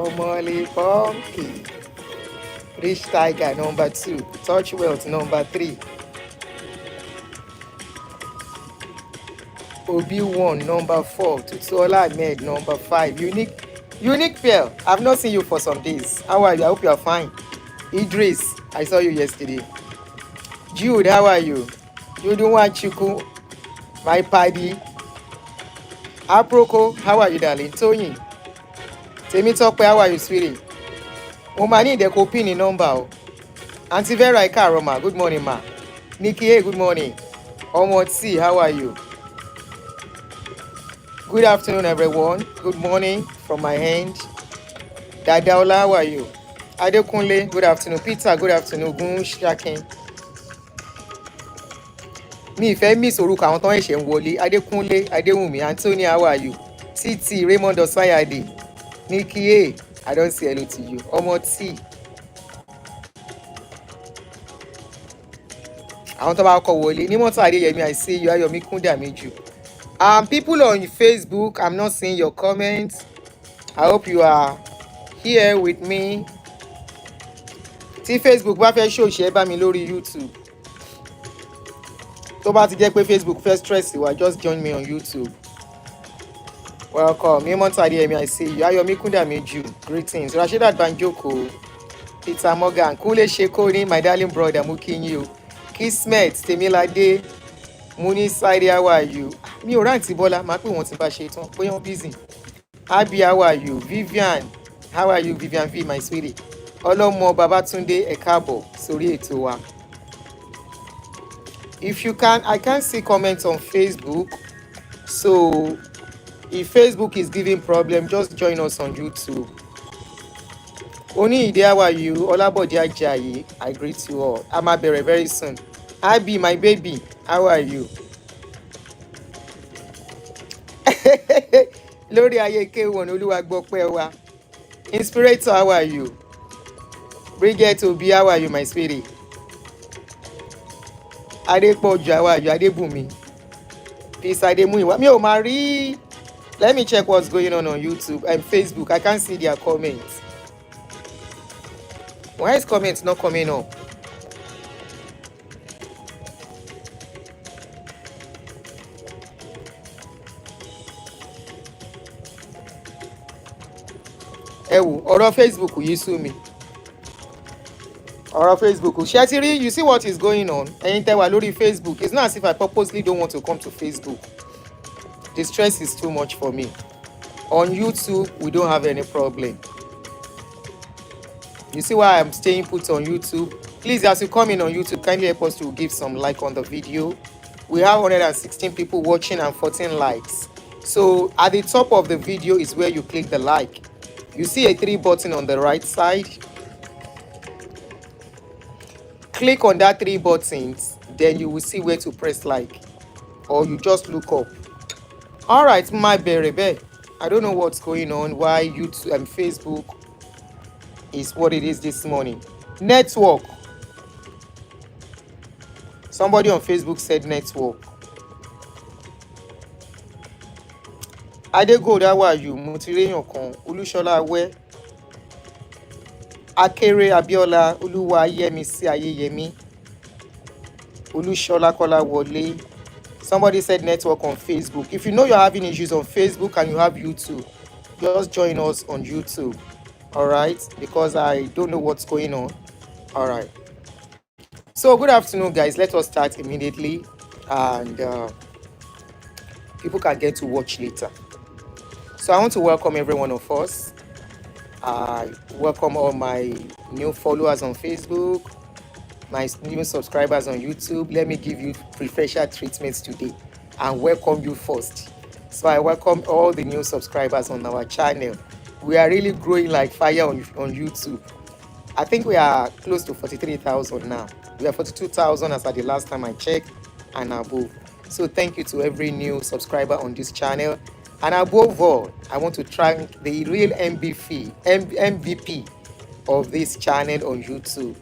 Omole Funky. Rich Tiger number 2. Touch Wealth number 3. Obi1 number 4. Tutuola Ahmed number 5. Unique Pearl. I've not seen you for some days. How are you? I hope you are fine. Idris, I saw you yesterday. Jude, how are you? Chuku, my paddy. Aproko, how are you, darling? Tony, Temitope, how are you, sweetie? Omani, the copini number. Auntie Vera Ikaroma, good morning, ma. Nikki, hey, good morning. Omotsi, how are you? Good afternoon, everyone. Good morning from my hand. Dadaola, how are you? Adekunle, good afternoon. Peter, good afternoon. Gun Shakin. Mi ìfẹ́ miss orúkọ àwọn tó ń ṣe ń wọlé. Adékúnlé, Adéwùmí, Anthony, how are you? Titi, Raymond Osayade, Nikki A, I don't say hello to you. Ọmọ T. Àwọn tó bá kọ wọlé. Nímọ̀tò Adéyẹmí, I see you. Ayọ̀mí Kúndàmíjù. People on Facebook, I'm not seeing your comments. I hope you are here with me. Tí Facebook bá fẹ́ show ṣe bá mi lórí YouTube. Tó bá ti jẹ́ pé Facebook fẹ́ stress wa, just join me on YouTube. Welcome. Nímọ̀tò Adéyẹmí, I see you. Ayọ̀mí Kúndàmíjù, greetings. Rasheedat Banjoko, Peter Morgan, Kúnlé Ṣekóní, my darling brother, mo kí yín o. Kismet, Temilade, Muni Saidi, how are you? Mi ò rántí Bọ́lá, máa pè wọ́n ti bá ṣe tán, bóyá wọ́n busy. Abi, how are you? Vivian, how are you, Vivian V, my sweetie? Ọlọ́mọ Babatunde, ẹ káàbọ̀ sórí ètò wa. If you can, I can't see comments on Facebook. So, if Facebook is giving problem, just join us on YouTube. Oni Ide, how are you? Olabode Ajayi, I greet you all. Amabere very soon. Abi, my baby, how are you? Lórí ayé K1 Olúwagbọ́pẹ́ wa. Inspirator, how are you? Bridget Obi, how are you, my sweetie? Adepoju, how are you? Adebumi. Peace Ademuyiwa. Mi ò máa rí. Let me check what's going on YouTube and Facebook. I can't see their comments. Why is comments not coming up? Ọ̀rọ̀ Facebook yìí sú mi. Ọ̀rọ̀ Facebook. Ṣé you see what is going on? Ẹ̀yin tẹ́ wà lórí Facebook. It's not as if I purposely don't want to come to Facebook. The stress is too much for me. On YouTube, we don't have any problem. You see why I'm staying put on YouTube? Please, as you come in on YouTube, kindly help us to give some like on the video. We have 116 people watching and 14 likes. So at the top of the video is where you click the like. You see a 3 button on the right side. Click on that 3 buttons, then you will see where to press like, or you just look up. All right, my baby. I don't know what's going on, why YouTube and Facebook is what it is this morning. Network. Somebody on Facebook said network. Adegold, how are you? Mutireyan kan, Olushola Awe, Akere Abiola, Oluwayemisi Ayeyemi, Olushola Kolawole. Somebody said network on Facebook. If you know you're having issues on Facebook and you have YouTube, just join us on YouTube. All right, because I don't know what's going on. All right. So good afternoon, guys. Let us start immediately, and people can get to watch later. So I want to welcome every one of us. I welcome all my new followers on Facebook, my new subscribers on YouTube. Let me give you preferential treatments today and welcome you first. So I welcome all the new subscribers on our channel. We are really growing like fire on YouTube. I think we are close to 43,000 now. We are 42,000 as at the last time I checked and above. So thank you to every new subscriber on this channel. And above all, I want to thank the real MVP of this channel on YouTube.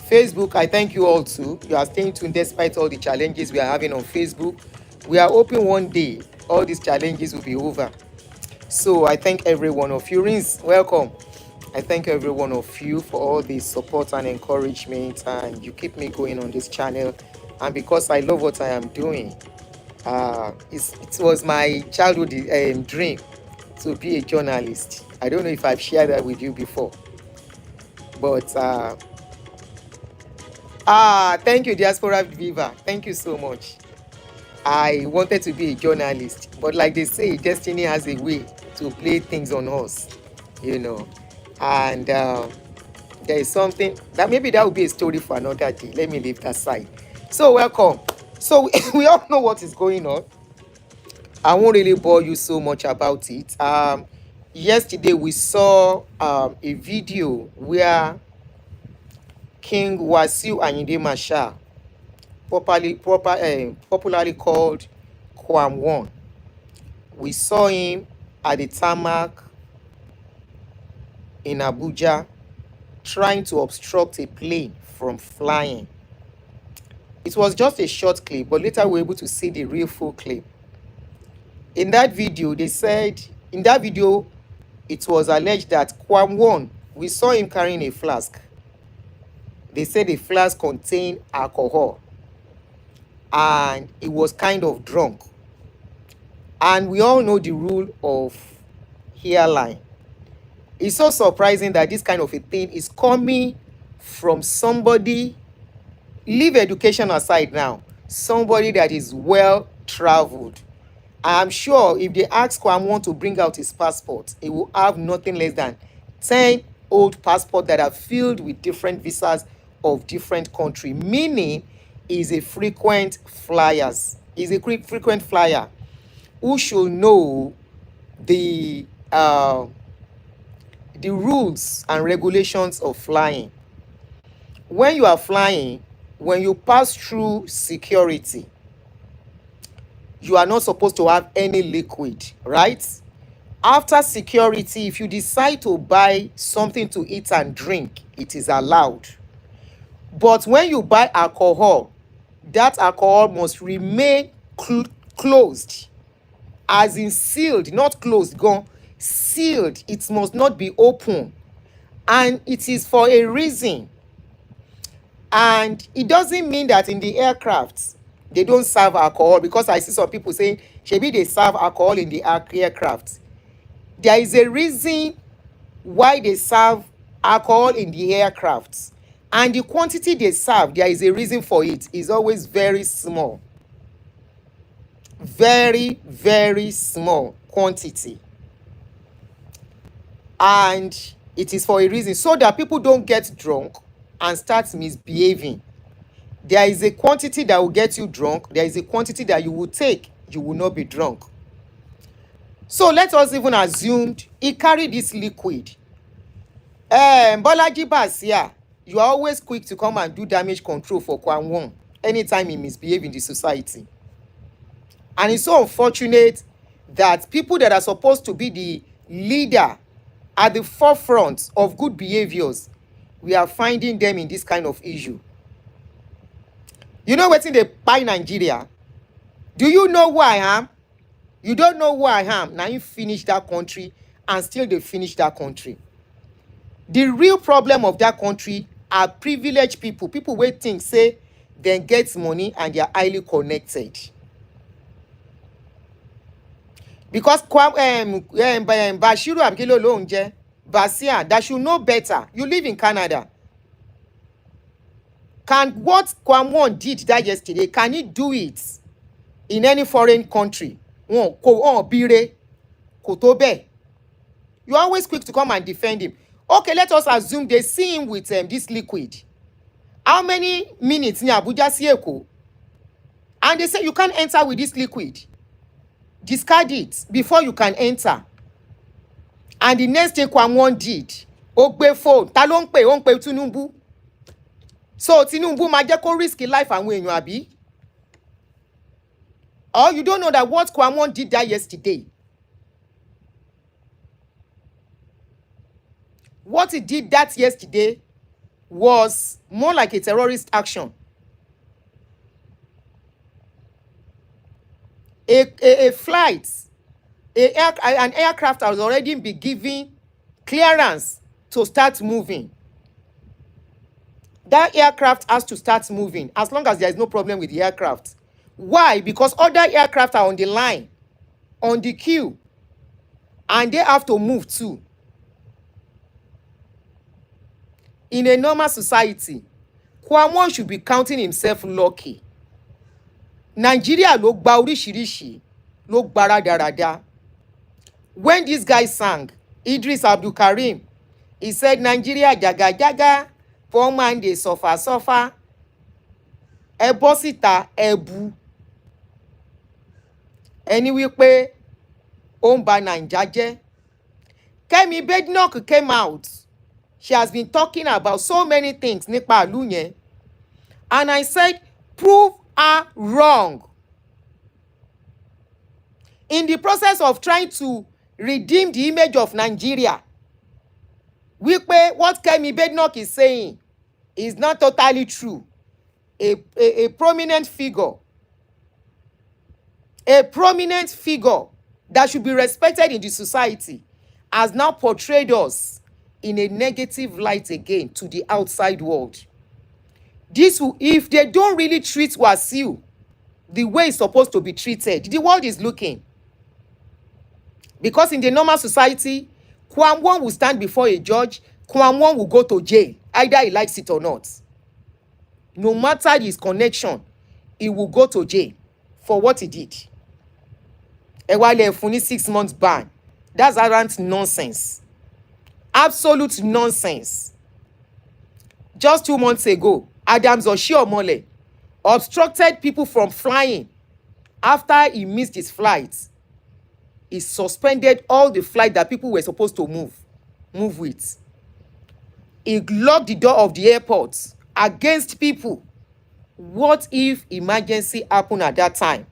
Facebook, I thank you all too. You are staying tuned despite all the challenges we are having on Facebook. We are hoping one day all these challenges will be over. So I thank every one of you. Rins, welcome. I thank every one of you for all the support and encouragement, and you keep me going on this channel. And because I love what I am doing, it was my childhood dream to be a journalist. I don't know if I've shared that with you before, but thank you, Diaspora Viva. Thank you so much. I wanted to be a journalist, but like they say, destiny has a way to play things on us, you know. And there is something that maybe that would be a story for another day. Let me leave that side. So welcome. So we all know what is going on. I won't really bore you so much about it. Yesterday we saw a video where King Wasiu Ayinde Marshal, popularly called KWAM1, we saw him at the tarmac in Abuja trying to obstruct a plane from flying. It was just a short clip, but later we were able to see the real full clip. In that video, it was alleged that KWAM1, we saw him carrying a flask. They said the flask contained alcohol, and he was kind of drunk. And we all know the rule of hairline. It's so surprising that this kind of a thing is coming from somebody, leave education aside now, somebody that is well traveled. I'm sure if they ask KWAM1 to bring out his passport, he will have nothing less than 10 old passports that are filled with different visas of different country, meaning he's a frequent flyers. He's a frequent flyer who should know the rules and regulations of flying. When you are flying, when you pass through security, you are not supposed to have any liquid, right? After security, if you decide to buy something to eat and drink, it is allowed. But when you buy alcohol, that alcohol must remain closed, as in sealed, not closed, gone, sealed. It must not be open, and it is for a reason. And it doesn't mean that in the aircraft they don't serve alcohol, because I see some people saying maybe they serve alcohol in the aircraft. There is a reason why they serve alcohol in the aircraft, and the quantity they serve, there is a reason for it. Is always very small, very, very small quantity, and it is for a reason, so that people don't get drunk and start misbehaving. There is a quantity that will get you drunk. There is a quantity that you will take, you will not be drunk. So let us even assume he carried this liquid. Bolaji Basia, you are always quick to come and do damage control for KWAM1 anytime he misbehaves in the society. And it's so unfortunate that people that are supposed to be the leader at the forefront of good behaviors, we are finding them in this kind of issue. You know wetin dey kpai Nigeria? Do you know who I am? You don't know who I am. Now you finish that country, and still they finish that country. The real problem of that country are privileged people wey think say dem get money and they are highly connected. Because Bashiru Abigilo Lounje, Basia, that should know better. You live in Canada. Can what KWAM1 did that yesterday, can he do it in any foreign country? You are always quick to come and defend him. Okay, let us assume they see him with this liquid. How many minutes in Abuja Sieko? And they say you can't enter with this liquid. Discard it before you can enter. And the next thing KWAM1 did, Ogbe phone, ta ló ń pè, ó ń pè Tinubu. So Tinubu máa jẹ́ kó risk life àwọn èèyàn àbí? Or you don't know that what KWAM1 did that yesterday? What he did that yesterday was more like a terrorist action. A flight, an aircraft has already been given clearance to start moving. That aircraft has to start moving as long as there is no problem with the aircraft. Why? Because other aircraft are on the line, on the queue, and they have to move too. In a normal society, KWAM1 should be counting himself lucky. Nigeria ló gba oríṣiríṣi, ló gba rádaràda. When this guy sang, Idris Abdul Karim, he said, Nigeria jaga jaga, poor man dey suffer suffer. Ẹ bọ́ síta, ẹ bú. Ẹni wípé ó ń ba Naija jẹ́. Kemi Badenoch came out. She has been talking about so many things nípa ìlú yẹn. And I said, prove her wrong. In the process of trying to redeem the image of Nigeria, wípé what Kemi Badenoch is saying is not totally true. A prominent figure that should be respected in the society has now portrayed us in a negative light again to the outside world. This will, if they don't really treat Wasiu the way it's supposed to be treated, the world is looking. Because in the normal society, KWAM1 will stand before a judge, KWAM1 will go to jail, either he likes it or not. No matter his connection, he will go to jail for what he did. Ẹ wá lè fún ní 6 months ban. That's arrant nonsense. Absolute nonsense. Just 2 months ago, Adams Oshiomhole obstructed people from flying after he missed his flight. He suspended all the flight that people were supposed to move with. He locked the door of the airport against people. What if emergency happened at that time?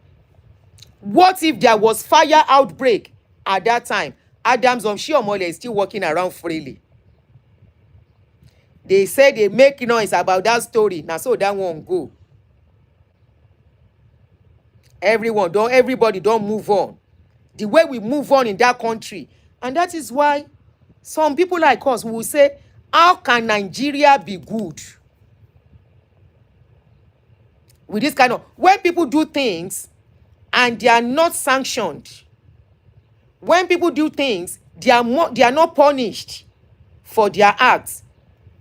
What if there was fire outbreak at that time? Adams Oshiomhole is still walking around freely. They say they make noise about that story. Now so that won't go. Everybody don't move on. The way we move on in that country. And that is why some people like us will say, how can Nigeria be good? With this kind of, when people do things and they are not sanctioned, when people do things, they are not punished for their acts.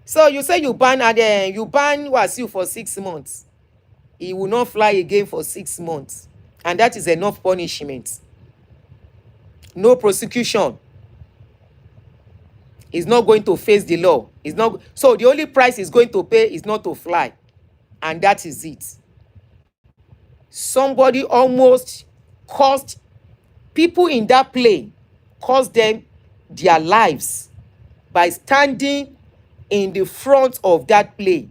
So you say you ban Wasiu for 6 months. He will not fly again for 6 months. And that is enough punishment. No prosecution. He's not going to face the law. He's not. So the only price he's going to pay is not to fly. And that is it. Somebody almost caused people in that plane, caused them their lives by standing in the front of that plane.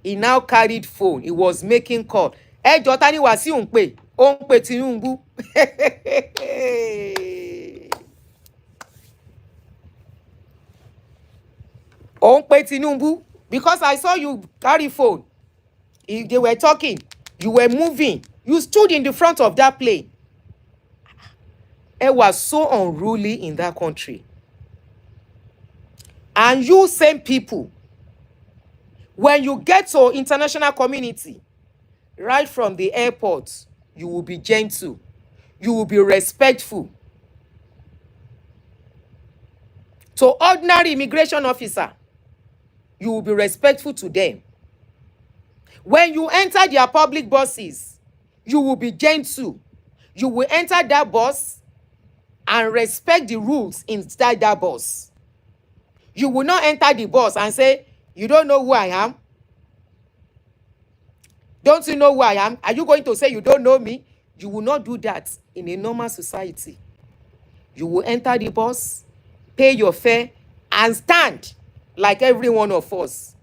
He now carried phone. He was making call. Ẹ jọ̀ọ́ ta ni Wasiu ń pè? Ó ń pè Tinubu. Ó ń pè Tinubu. Because I saw you carry phone. If they were talking, you were moving. You stood in the front of that plane. It was so unruly in that country. And you same people, when you get to international community, right from the airport, you will be gentle. You will be respectful. To ordinary immigration officer, you will be respectful to them. When you enter their public buses, you will be gentle. You will enter that bus and respect the rules inside that bus. You will not enter the bus and say, you don't know who I am? Don't you know who I am? Are you going to say you don't know me? You will not do that in a normal society. You will enter the bus, pay your fare, and stand like every one of us.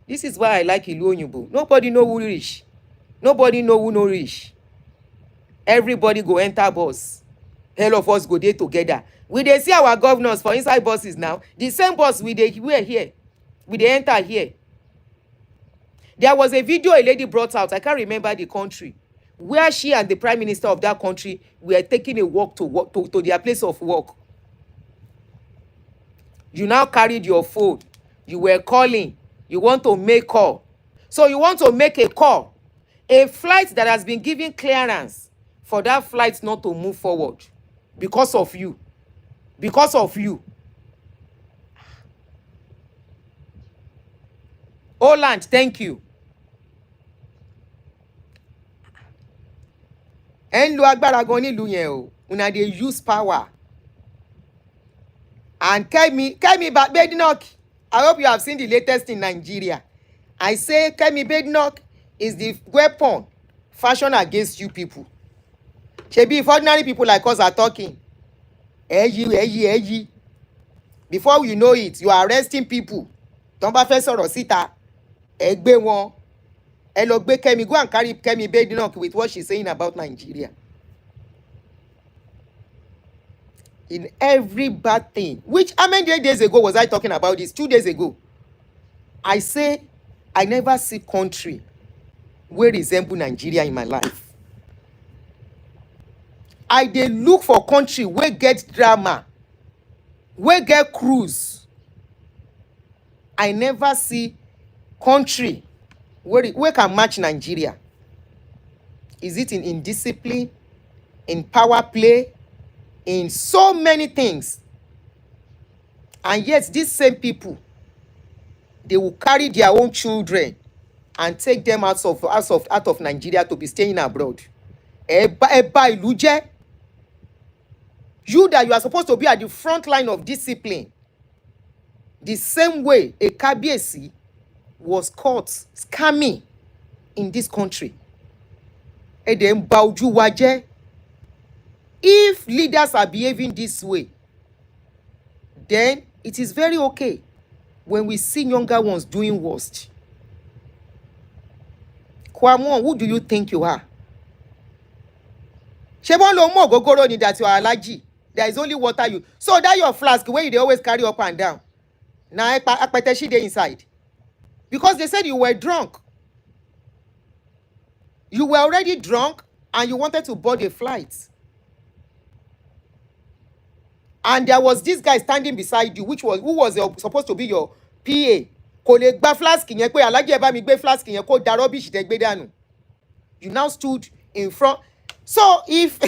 This is why I like Ilu Oyinbo. Nobody know who rich. Nobody know who no rich. Everybody go enter bus. All of us go there together. We dey see our governors for inside buses now. The same bus we were here. We dey enter here. There was a video a lady brought out. I can't remember the country, where she and the prime minister of that country were taking a walk to their place of work. You now carried your phone. You were calling. You want to make call. So you want to make a call. A flight that has been given clearance for that flight not to move forward because of you. Because of you. Holland, thank you. En lo agbára gan nílùú yẹn o. Una dey use power. And Kemi Badenoch, I hope you have seen the latest in Nigeria. I say Kemi Badenoch is the weapon fashioned against you people. Shebi, if ordinary people like us are talking, eyi. Before you know it, you are arresting people. Tó bá fẹ́ sọ̀rọ̀ síta, ẹ gbé wọn. Ẹ lọ gbé Kemi, go and carry Kemi Badenoch with what she's saying about Nigeria. In every bad thing, which how many days ago was I talking about this? 2 days ago. I say I never see country where resemble Nigeria in my life. I dey look for country where get drama, where get cruise. I never see country where can match Nigeria. Is it in indiscipline, in power play, in so many things? And yet these same people, they will carry their own children and take them out of Nigeria to be staying abroad. Eba ìlú jẹ́. You that you are supposed to be at the front line of discipline. The same way a Kabiyesi was caught scamming in this country. Ede ń ba ojú wa jẹ́. If leaders are behaving this way, then it is very okay when we see younger ones doing worst. KWAM1, who do you think you are? Shebon lo mo gogoro ni that you are allergic. There is only water you. So that your flask where they always carry up and down. Now akpeteshi dey inside. Because they said you were drunk. You were already drunk and you wanted to board a flight. And there was this guy standing beside you, who was supposed to be your PA. Kò lè gba flask yẹn pé Alhaji ẹ bá mi gbé flask yẹn kó da rubbish tẹ́ gbé dànù. You now stood in front. So if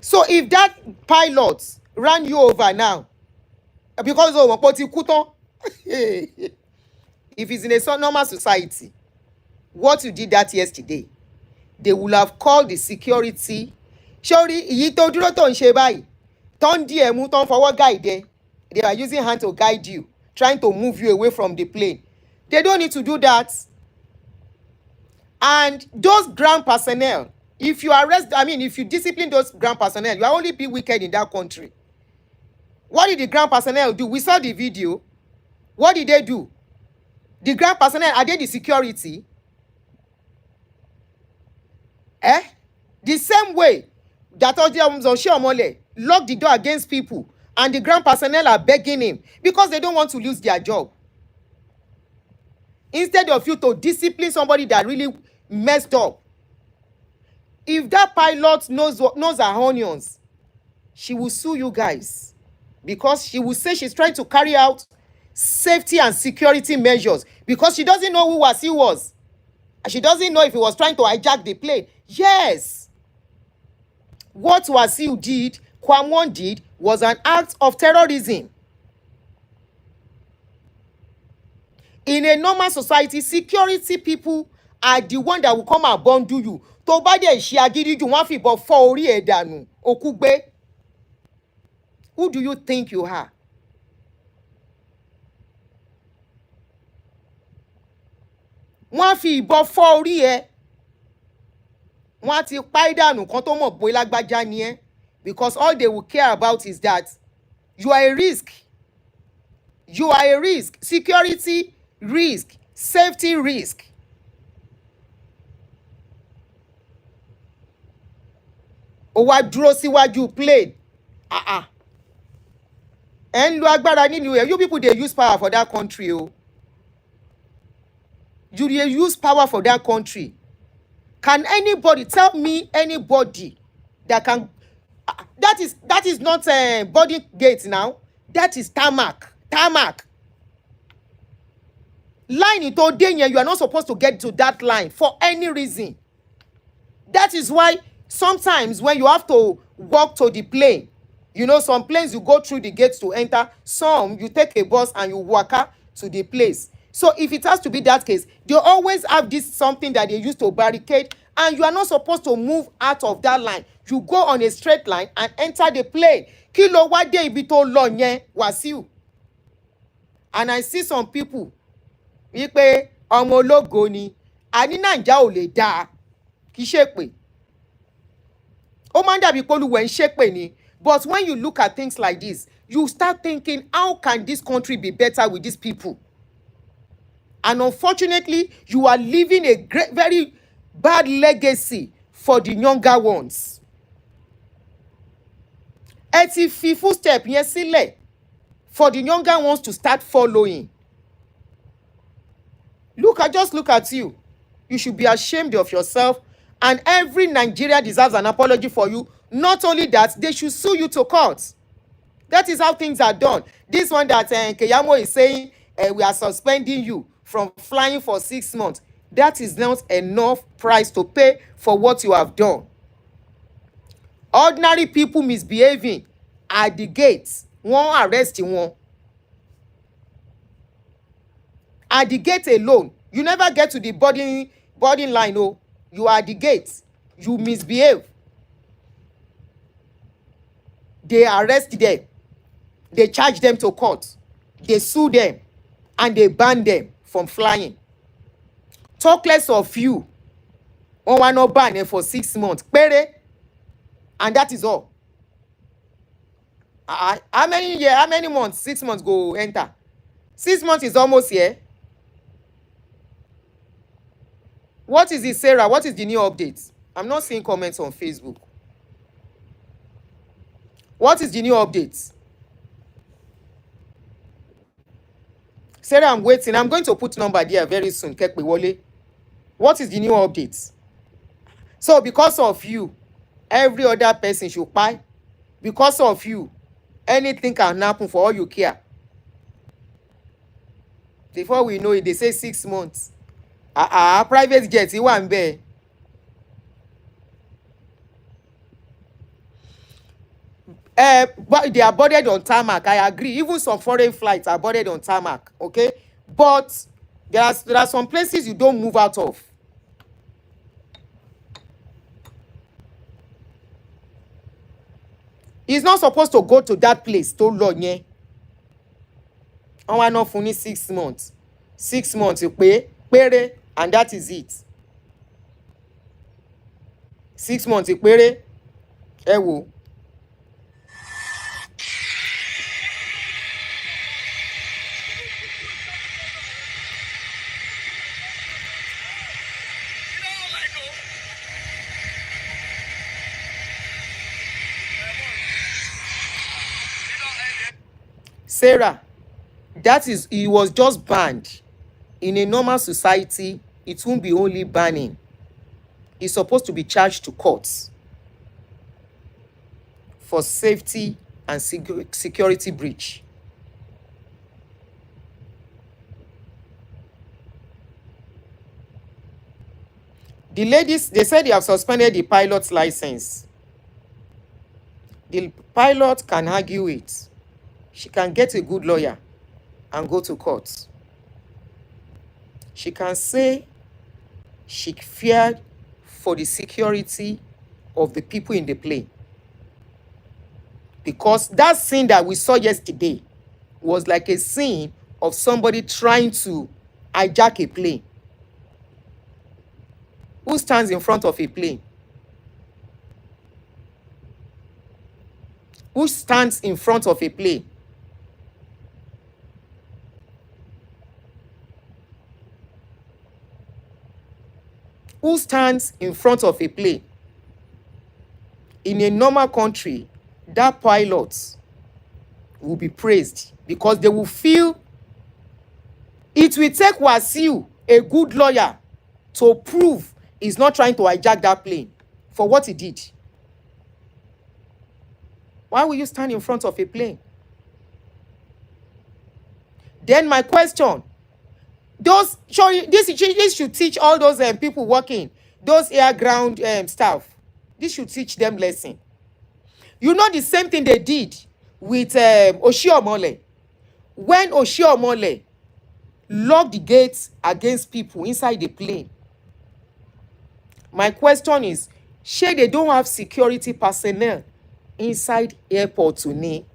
so if that pilot ran you over now, because of what you couldn't, if it's in a normal society, what you did that yesterday, they will have called the security. Surely, èyí tó dúró tó ń ṣe báyìí, tó ń dí ẹ mú, tó ń fọwọ́ guide. They are using hand to guide you, trying to move you away from the plane. They don't need to do that. And those ground personnel, if you discipline those ground personnel, you are only be wicked in that country. What did the ground personnel do? We saw the video. What did they do? The ground personnel, are they the security? The same way that Oshiomhole locked the door against people and the ground personnel are begging him because they don't want to lose their job. Instead of you to discipline somebody that really messed up. If that pilot knows her onions, she will sue you guys because she will say she's trying to carry out safety and security measures because she doesn't know who Wasiu was. And she doesn't know if he was trying to hijack the plane. Yes. What Wasiu did, KWAM1 did, was an act of terrorism. In a normal society, security people are the one that will come and bundle you. Tó bá dé ṣe agídí jù, wọ́n fìbọn fọ́ orí ẹ̀ dànù, òkú gbé. Who do you think you are? Wọ́n fi ìbọn fọ́ orí ẹ̀. Wọ́n ti pa ẹ́ dànù kan tó mọ̀ bóyá lágbájá ni ẹ́. Because all they will care about is that you are a risk. You are a risk. Security risk. Safety risk. Ó wá dúró síwájú plane. Ẹ ń lo agbára nínú ẹ̀. You people dey use power for that country o. You dey use power for that country. Can anybody tell me anybody that can? That is not boarding gate now. That is tarmac. Tarmac. Line it all day, you are not supposed to get to that line for any reason. That is why sometimes when you have to walk to the plane, you know, some planes you go through the gates to enter, some you take a bus and you walk out to the place. So if it has to be that case, they always have this something that they use to barricade, and you are not supposed to move out of that line. You go on a straight line and enter the plane. Kí ló wá dé ibi tó lọ yẹn, Wàsíù? And I see some people wípé ọmọ ológo ni, àní Nàìjà ò lè dáa, kì í ṣe pé ó máa ń dàbí pé Olúwa ń ṣépè ni. But when you look at things like this, you start thinking, how can this country be better with these people? And unfortunately, you are leaving a great, very bad legacy for the younger ones. Ẹ ti fi footstep yẹn sílẹ̀ for the younger ones to start following. Just look at you. You should be ashamed of yourself, and every Nigeria deserves an apology for you. Not only that, they should sue you to court. That is how things are done. This one that KWAM1 is saying, we are suspending you from flying for 6 months. That is not enough price to pay for what you have done. Ordinary people misbehaving at the gates, wọ́n arrest wọn. At the gate alone, you never get to the boarding line. Oh, you are at the gate, you misbehave, they arrest them, they charge them to court, they sue them, and they ban them from flying. Talk less of you. Wọ́n wá no ban for 6 months. Péré. And that is all. How many months? 6 months go enter. 6 months is almost here. What is it, Sarah? What is the new update? I'm not seeing comments on Facebook. What is the new update? Sarah, I'm waiting. I'm going to put number there very soon. Kekpe Wole. What is the new update? So because of you, every other person should buy. Because of you, anything can happen for all you care. Before we know it, they say 6 months. Private jet, you want be. But they are boarded on tarmac. I agree. Even some foreign flights are boarded on tarmac. Okay, but there are some places you don't move out of. He's not supposed to go to that place. To long. I want not finish 6 months. 6 months you pay, and that is it. 6 months you pay. Ewo. Sarah, he was just banned. In a normal society, it won't be only banning. He's supposed to be charged to courts for safety and security breach. The ladies, they said they have suspended the pilot's license. The pilot can argue it. She can get a good lawyer and go to court. She can say she feared for the security of the people in the plane. Because that scene that we saw yesterday was like a scene of somebody trying to hijack a plane. Who stands in front of a plane? Who stands in front of a plane? Who stands in front of a plane? In a normal country, that pilot will be praised because they will feel it will take Wasiu, a good lawyer, to prove is not trying to hijack that plane for what he did. Why will you stand in front of a plane? Then my question, this should teach all those people working, those air ground staff. This should teach them lesson. You know the same thing they did with Oshiomhole. When Oshiomhole locked the gates against people inside the plane. My question is, shey they don't have security personnel inside airport today?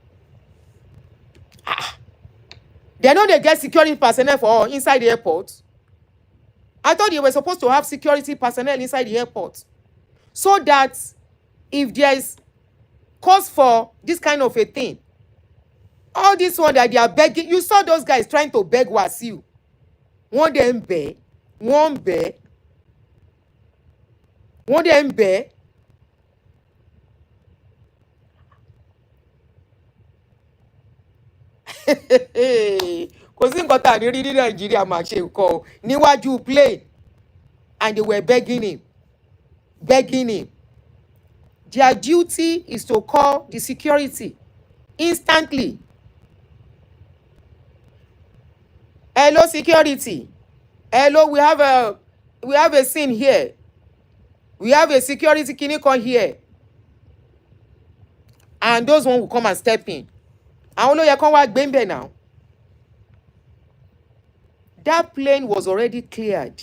They know they get security personnel for inside the airport. I thought they were supposed to have security personnel inside the airport, so that if there is cause for this kind of a thing, all this one that they are begging, you saw those guys trying to beg Wasiu. One dem beg, one beg, one dem beg. Kò sí nǹkan tá a ní rí ní Nàìjíríà máa ṣe nǹkan níwájú plane, and they were begging him. Their duty is to call the security instantly. Hello, security. Hello, we have a scene here. We have a security clinic here. And those one will come and step in. Àwọn ló yẹ kán wá gbé ńbẹ̀ now. That plane was already cleared.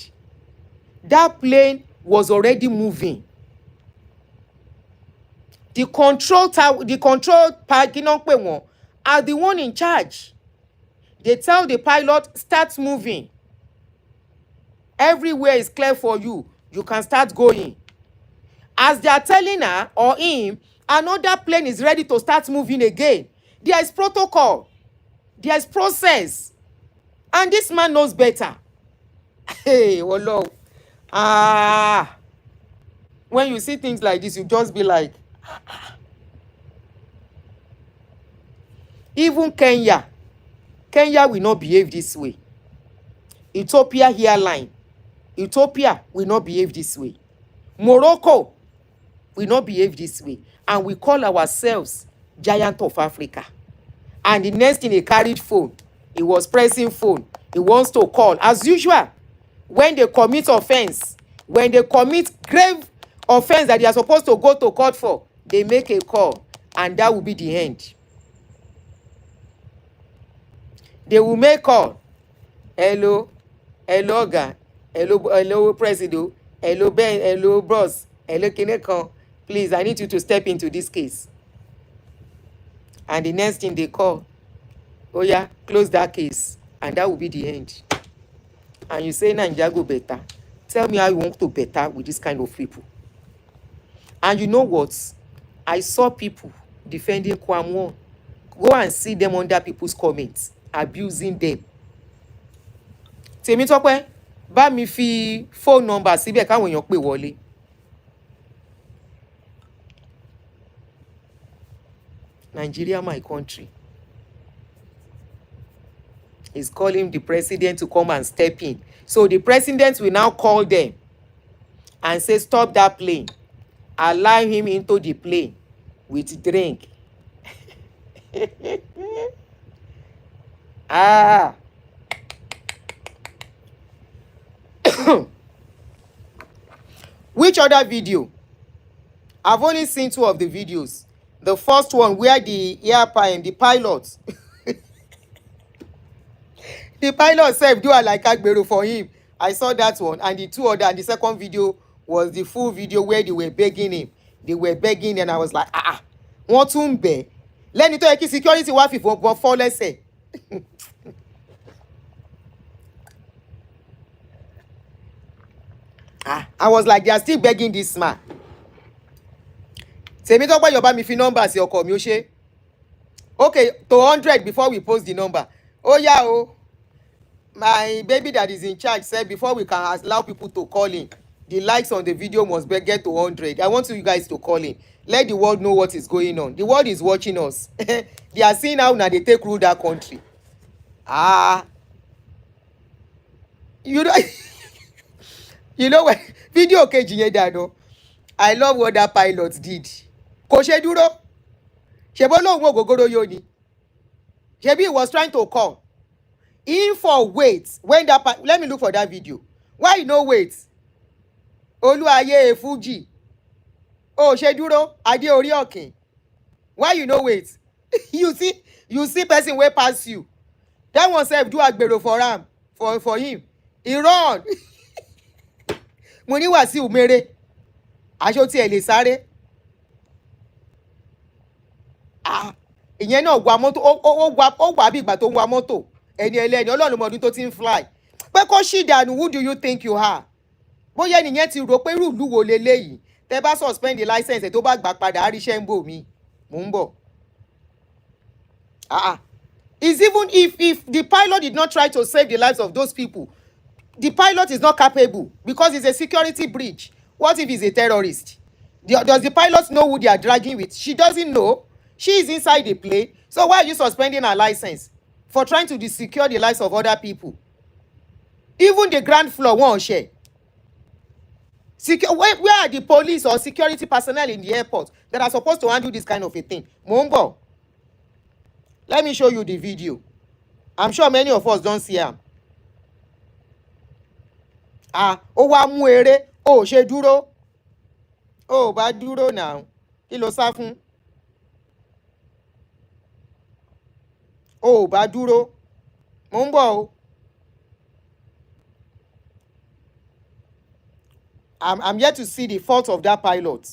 That plane was already moving. The control parking are the one in charge. They tell the pilot, start moving. Everywhere is clear for you. You can start going. As they are telling her or him, another plane is ready to start moving again. There is protocol. There is process. And this man knows better. Hey, Wallah. When you see things like this, you just be like, even Kenya will not behave this way. Ethiopia airline will not behave this way. Morocco will not behave this way. And we call ourselves giant of Africa. And the next thing, he carried phone. He was pressing phone. He wants to call. As usual, when they commit offense, when they commit grave offense that they are supposed to go to court for, they make a call. And that will be the end. They will make call. Hello, guy. Hello, president. Hello, Ben. Hello, bros. Hello, Kinekon. Please, I need you to step into this case. And the next thing they call, oh yeah, close that case. And that will be the end. And you say, Naija go better. Tell me how you want to better with this kind of people. And you know what? I saw people defending KWAM1. Go and see them under people's comments, abusing them. Temitope, bá mi fi phone number síbẹ̀ káwọn èèyàn pè wọlé. Nigeria, my country, is calling the president to come and step in. So the president will now call them and say, stop that plane. Allow him into the plane with drink. Which other video? I've only seen two of the videos. The first one where the pilot, the pilot said, do I like Agbero for him? I saw that one. And the second video was the full video where they were begging him. They were begging, and I was like, wọ́n tún bẹ̀. Lẹ́ni tó yẹ kí security wá fi fọ́ fọ́ lẹ́sẹ̀. I was like, they are still begging this man. Temitope, you bá mi fi number sí ọkọ mi ó ṣe. Okay, to 100 before we post the number. Oh yeah, my baby that is in charge said before we can allow people to call in, the likes on the video must get to 100. I want you guys to call in. Let the world know what is going on. The world is watching us. They are seeing how now they take rule that country. You know, You know what? Video kejì yẹn dànù. I love what that pilot did. Kò ṣe dúró. Ṣèbó lóhùn ògógóró yóò ní. Ṣebí he was trying to call. In for wait when that let me look for that video. Why you no wait? Olúayé Fuji. Oh, ṣe dúró. Adé orí ọ̀kìn. Why you no wait? You see person wey pass you. That one sef do agbero for am for him. He run. Mo ní Wàsíù mèrè. Aṣọ tí ẹ lè sáré. Ìyẹn náà wa mọ́tò ó wà bí ìgbà tó ń wa mọ́tò. Ẹni ẹlẹ́ni Ọlọ́run mọ ọdún tó ti ń fly. Pé kó ṣì dànù, who do you think you are? Bóyá ènìyàn ti rò pé irú ìlú wo leléyìí. Tẹ́ bá suspend the license tó bá gbà padà àríṣẹ́ ń bò mí. Mò ń bọ̀. Is even if the pilot did not try to save the lives of those people, the pilot is not capable because it's a security breach. What if he's a terrorist? Does the pilot know who they are dragging with? She doesn't know. She is inside the plane. So why are you suspending her license? For trying to secure the lives of other people. Even the ground floor won't share. Where are the police or security personnel in the airport that are supposed to handle this kind of a thing? Mumbo. Let me show you the video. I'm sure many of us don't see him. Ó wá mú eré, ó ṣe dúró. Ó bá dúró now. Kí ló sá fún? Ó bá dúró. Mo ń bọ̀ o. I'm yet to see the fault of that pilot.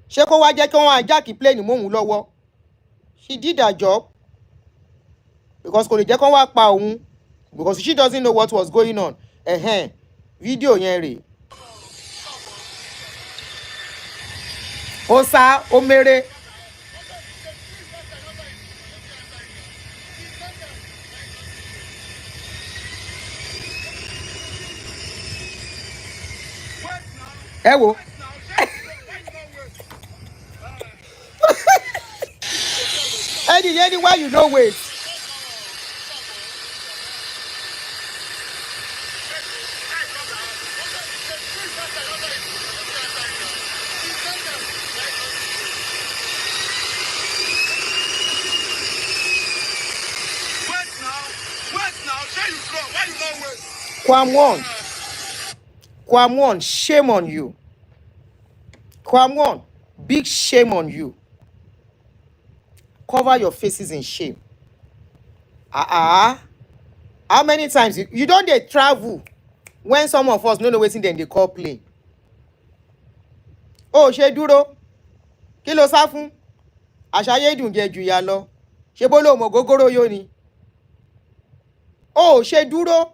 Ṣé kó wá jẹ́ kí wọ́n hijack plane mọ́ òun lọ́wọ́? She did her job. Because kò lè jẹ́ kó wá pa òun. Because she doesn't know what was going on. Video yẹn rè. Ó sá, ó mèrè. Ẹ wo. Why you no wait? KWAM1, shame on you. KWAM1, big shame on you. Cover your faces in shame. How many times you don't dey travel when some of us no know wetin dem dey call plane? Ó ṣe dúró. Kí ló sá fún? Àṣàyé dùn jẹ jù ya lọ. Ṣé bó ló mọ gógóró yó ni? Ó ṣe dúró.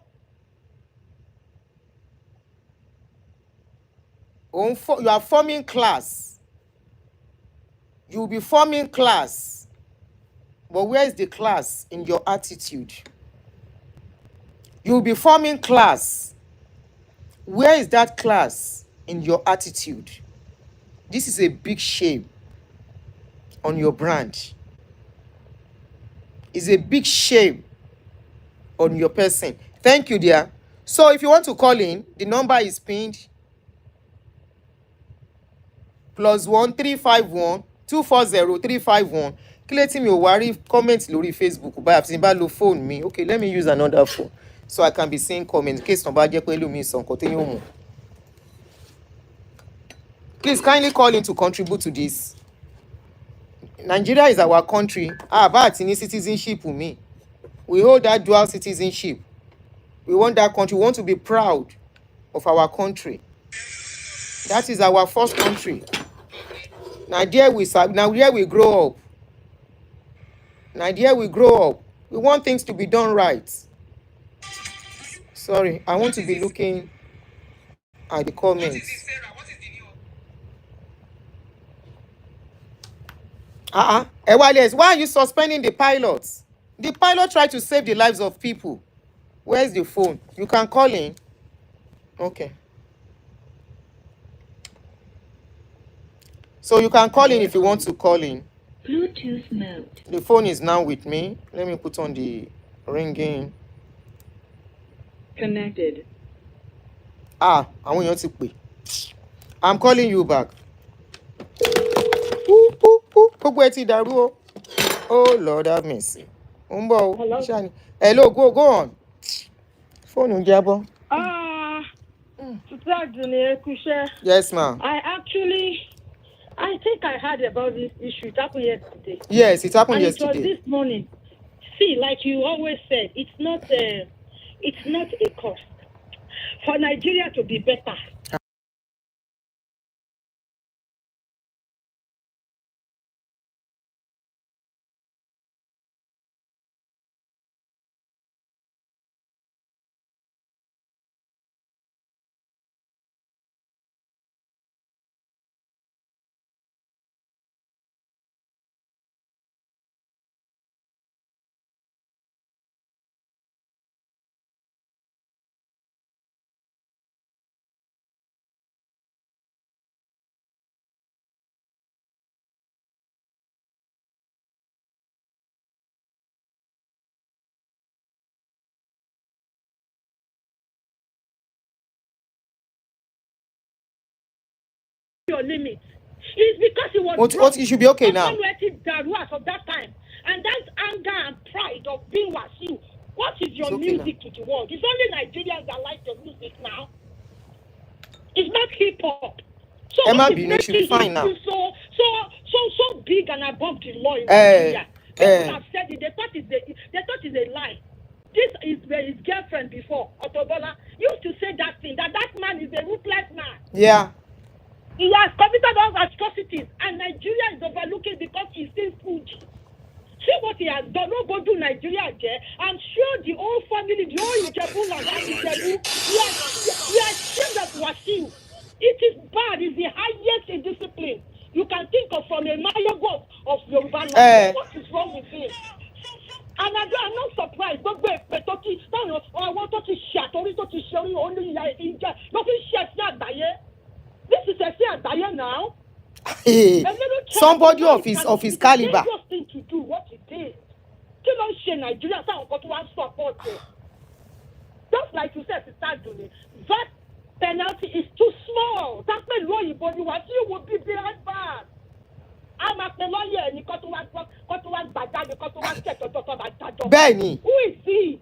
You are forming class. You will be forming class. But where is the class in your attitude? You will be forming class. Where is that class in your attitude? This is a big shame on your brand. It's a big shame on your person. Thank you, dear. So if you want to call in, the number is pinned. +1 351 240 351. Kílé mi ò wá rí comment lórí Facebook báyìí àti bá lo phone mi. Okay, let me use another phone so I can be seeing comments in case somebody jẹ́ pé lómi sọ nǹkan tí yóò mọ̀. Please kindly call in to contribute to this. Nigeria is our country. Bá àti ní citizenship mi. We hold that dual citizenship. We want that country. We want to be proud of our country. That is our first country. Now there we grow up. Now there we grow up. We want things to be done right. Sorry, I want to be looking at the comments. Why are you suspending the pilots? The pilot tried to save the lives of people. Where's the phone? You can call in. Okay. So you can call in if you want to call in. Bluetooth mode. The phone is now with me. Let me put on the ringing. Connected. Àwọn èèyàn ti pè. I'm calling you back. Gbogbo ẹ ti dàrú o. Oh Lord have mercy. Ó ń bọ̀ o. Hello. Hello, go on. Fóònù jábọ́. Yes, ma'am. I think I heard about this issue. It happened yesterday. Yes, it happened and yesterday. It was this morning. See, like you always said, it's not a cost for Nigeria to be better. Your limit. It's because it was it should be okay now. Of that time. And that's anger and pride of being Wasiu. What is your music to the world? It's only Nigerians that like your music now. It's not hip hop. So Emma Bino should be fine now. So big and above the law in Nigeria. People have said it. They thought it's a lie. This is his girlfriend before, Otobola, used to say that thing, that man is a ruthless man. Yeah. He has committed all atrocities, and Nigeria is overlooking because he's still food. See what he has done. No go do Nigeria there. I'm sure the whole family, the whole Ijebu and Ijebu, we are ashamed of Wasiu. It is bad. It's the highest in discipline you can think of from a Mayogo of Yoruba land. What is wrong with him? And I'm not surprised. Don't go Petoti. I want to share. Only this is a fair now. Somebody of his caliber. It's a dangerous thing to do what he did. Kill on share Nigeria. Support. Just like you said, that penalty is too small. That's the law you will be behind bars. I'm a lawyer and you got to Benny. Who is he?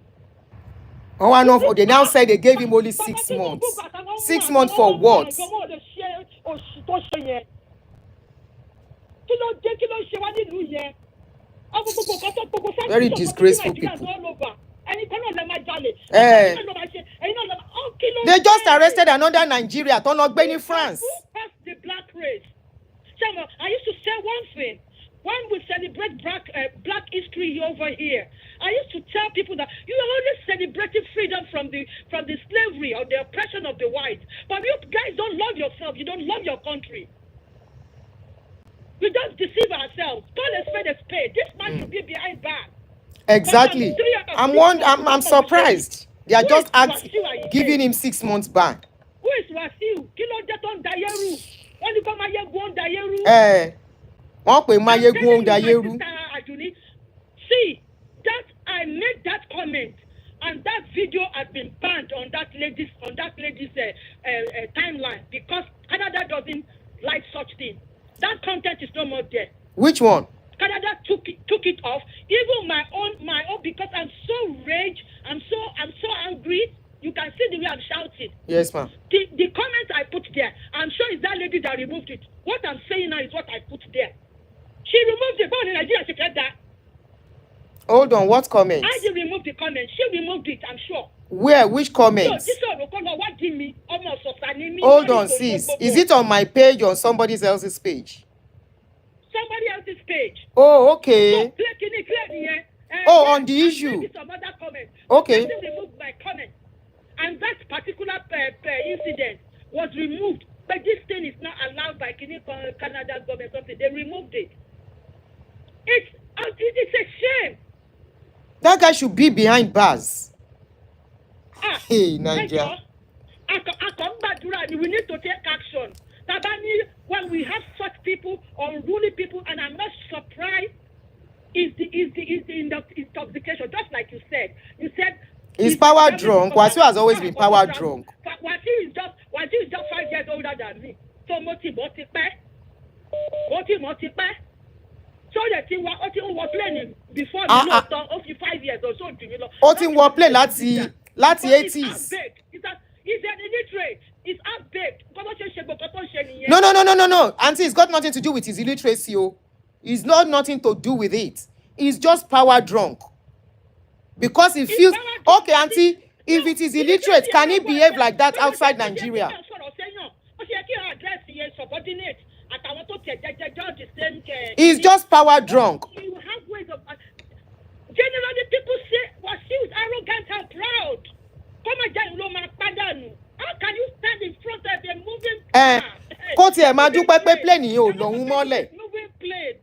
They now say they gave him only 6 months. 6 months for what? Very disgraceful people. They just arrested another Nigeria, in France. Who passed the black race? I used to say one thing. When we celebrate black history over here, I used to tell people that you are only celebrating freedom from the slavery or the oppression of the whites. But you guys don't love yourself. You don't love your country. We just deceive ourselves. Call a spade a spade. This man should be behind bars. Exactly. I'm surprised. They are just giving him 6 months ban. Who is Wasiu? Kilo Deton Dayeru. When you come Mayegun Dayeru. See, that I made that comment, and that video has been banned on that lady's timeline because Canada doesn't like such thing. That content is no more there. Which one? Canada took it off. Even my own, because I'm so raged, I'm so angry. You can see the way I'm shouting. Yes, ma'am. The comment I put there, I'm sure it's that lady that removed it. What I'm saying now is what I put there. She removed it. But in Nigeria, she said that. Hold on, what comment? I didn't remove the comment. She removed it, I'm sure. Where? Which comments? Hold on, sis. Is it on my page or on somebody else's page? Somebody else's page. Oh, okay. So, on the issue. Some other comment. Okay. They removed my comment. And that particular incident was removed. But this thing is not allowed by Canada government. Something. They removed it. It's a shame. That guy should be behind bars. Hey, Nigeria. We need to take action. When we have such people, unruly people, and I'm not surprised, is the intoxication. Just like you said. You said he's power drunk. Wasiu has always been power drunk. Wasiu is just tí mo ti pẹ́ tí ó lè ti wọ plane before mi Ah, ah. lóòótọ́ ó fi 5 years or so jù mí lọ. Ó ti ń wọ plane láti But it's 80s. half-baked. He's an illiterate. It's half-baked. Kọ́ bó ṣe ṣe gbogbo tó ń ṣe nìyẹn. No. Auntie, it's got nothing to do with his illiteracy. Oh. It's not nothing to do with it. He's just power drunk. Because he feels, okay, Auntie, if it is illiterate, can he behave like that outside Nigeria? He's just power drunk. You have ways of. Generally, people say, Wasiu is arrogant and proud. How can you stand in front of a moving car? Kó tiẹ̀ máa dúpẹ́ pé plane yìí ò lọ́hún mọ́lẹ̀. Moving plane.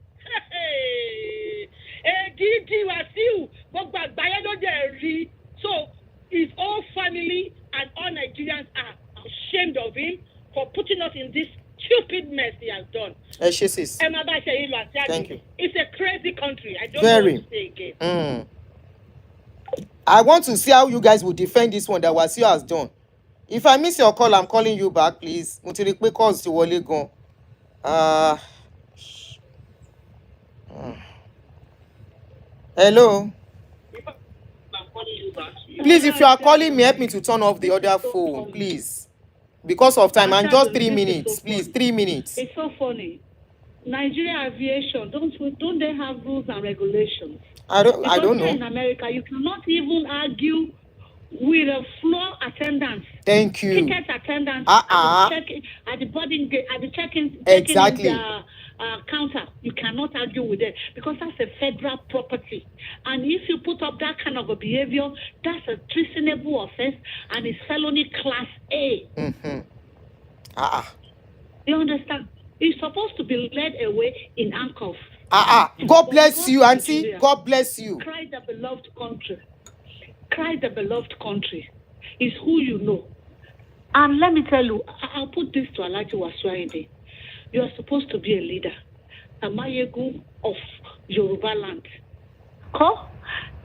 Èdìdì Wasiu, gbogbo àgbáyé ló dẹ̀ rí. So, his whole family and all Nigerians are ashamed of him for putting us in this stupid mess he has done. Sis. Thank you. It's a crazy country. I don't Very. know what to say again. I want to see how you guys will defend this one that Wasiu has done. If I miss your call, I'm calling you back, please. Mo ti rí pé calls ti wọlé gan. Hello. Please, if you are calling me, help me to turn off the other phone, please. Because of time, and just 3 minutes, please. 3 minutes. It's so funny. Nigeria Aviation, don't they have rules and regulations? I don't know. In America, you cannot even argue with a floor attendant. Thank you. Ticket attendant at the boarding gate, at the check-in Exactly. counter. You cannot argue with it because that's a federal property. And if you put up that kind of a behavior, that's a treasonable offense and it's felony class A. You understand? It's supposed to be led away in handcuffs. God bless you, Auntie. God bless you. Cry the beloved country. Cry the beloved country is who you know. And let me tell you, I'll put this to Alhaji Wasiu. You are supposed to be a leader, a Mayegu of Yoruba land. Cool?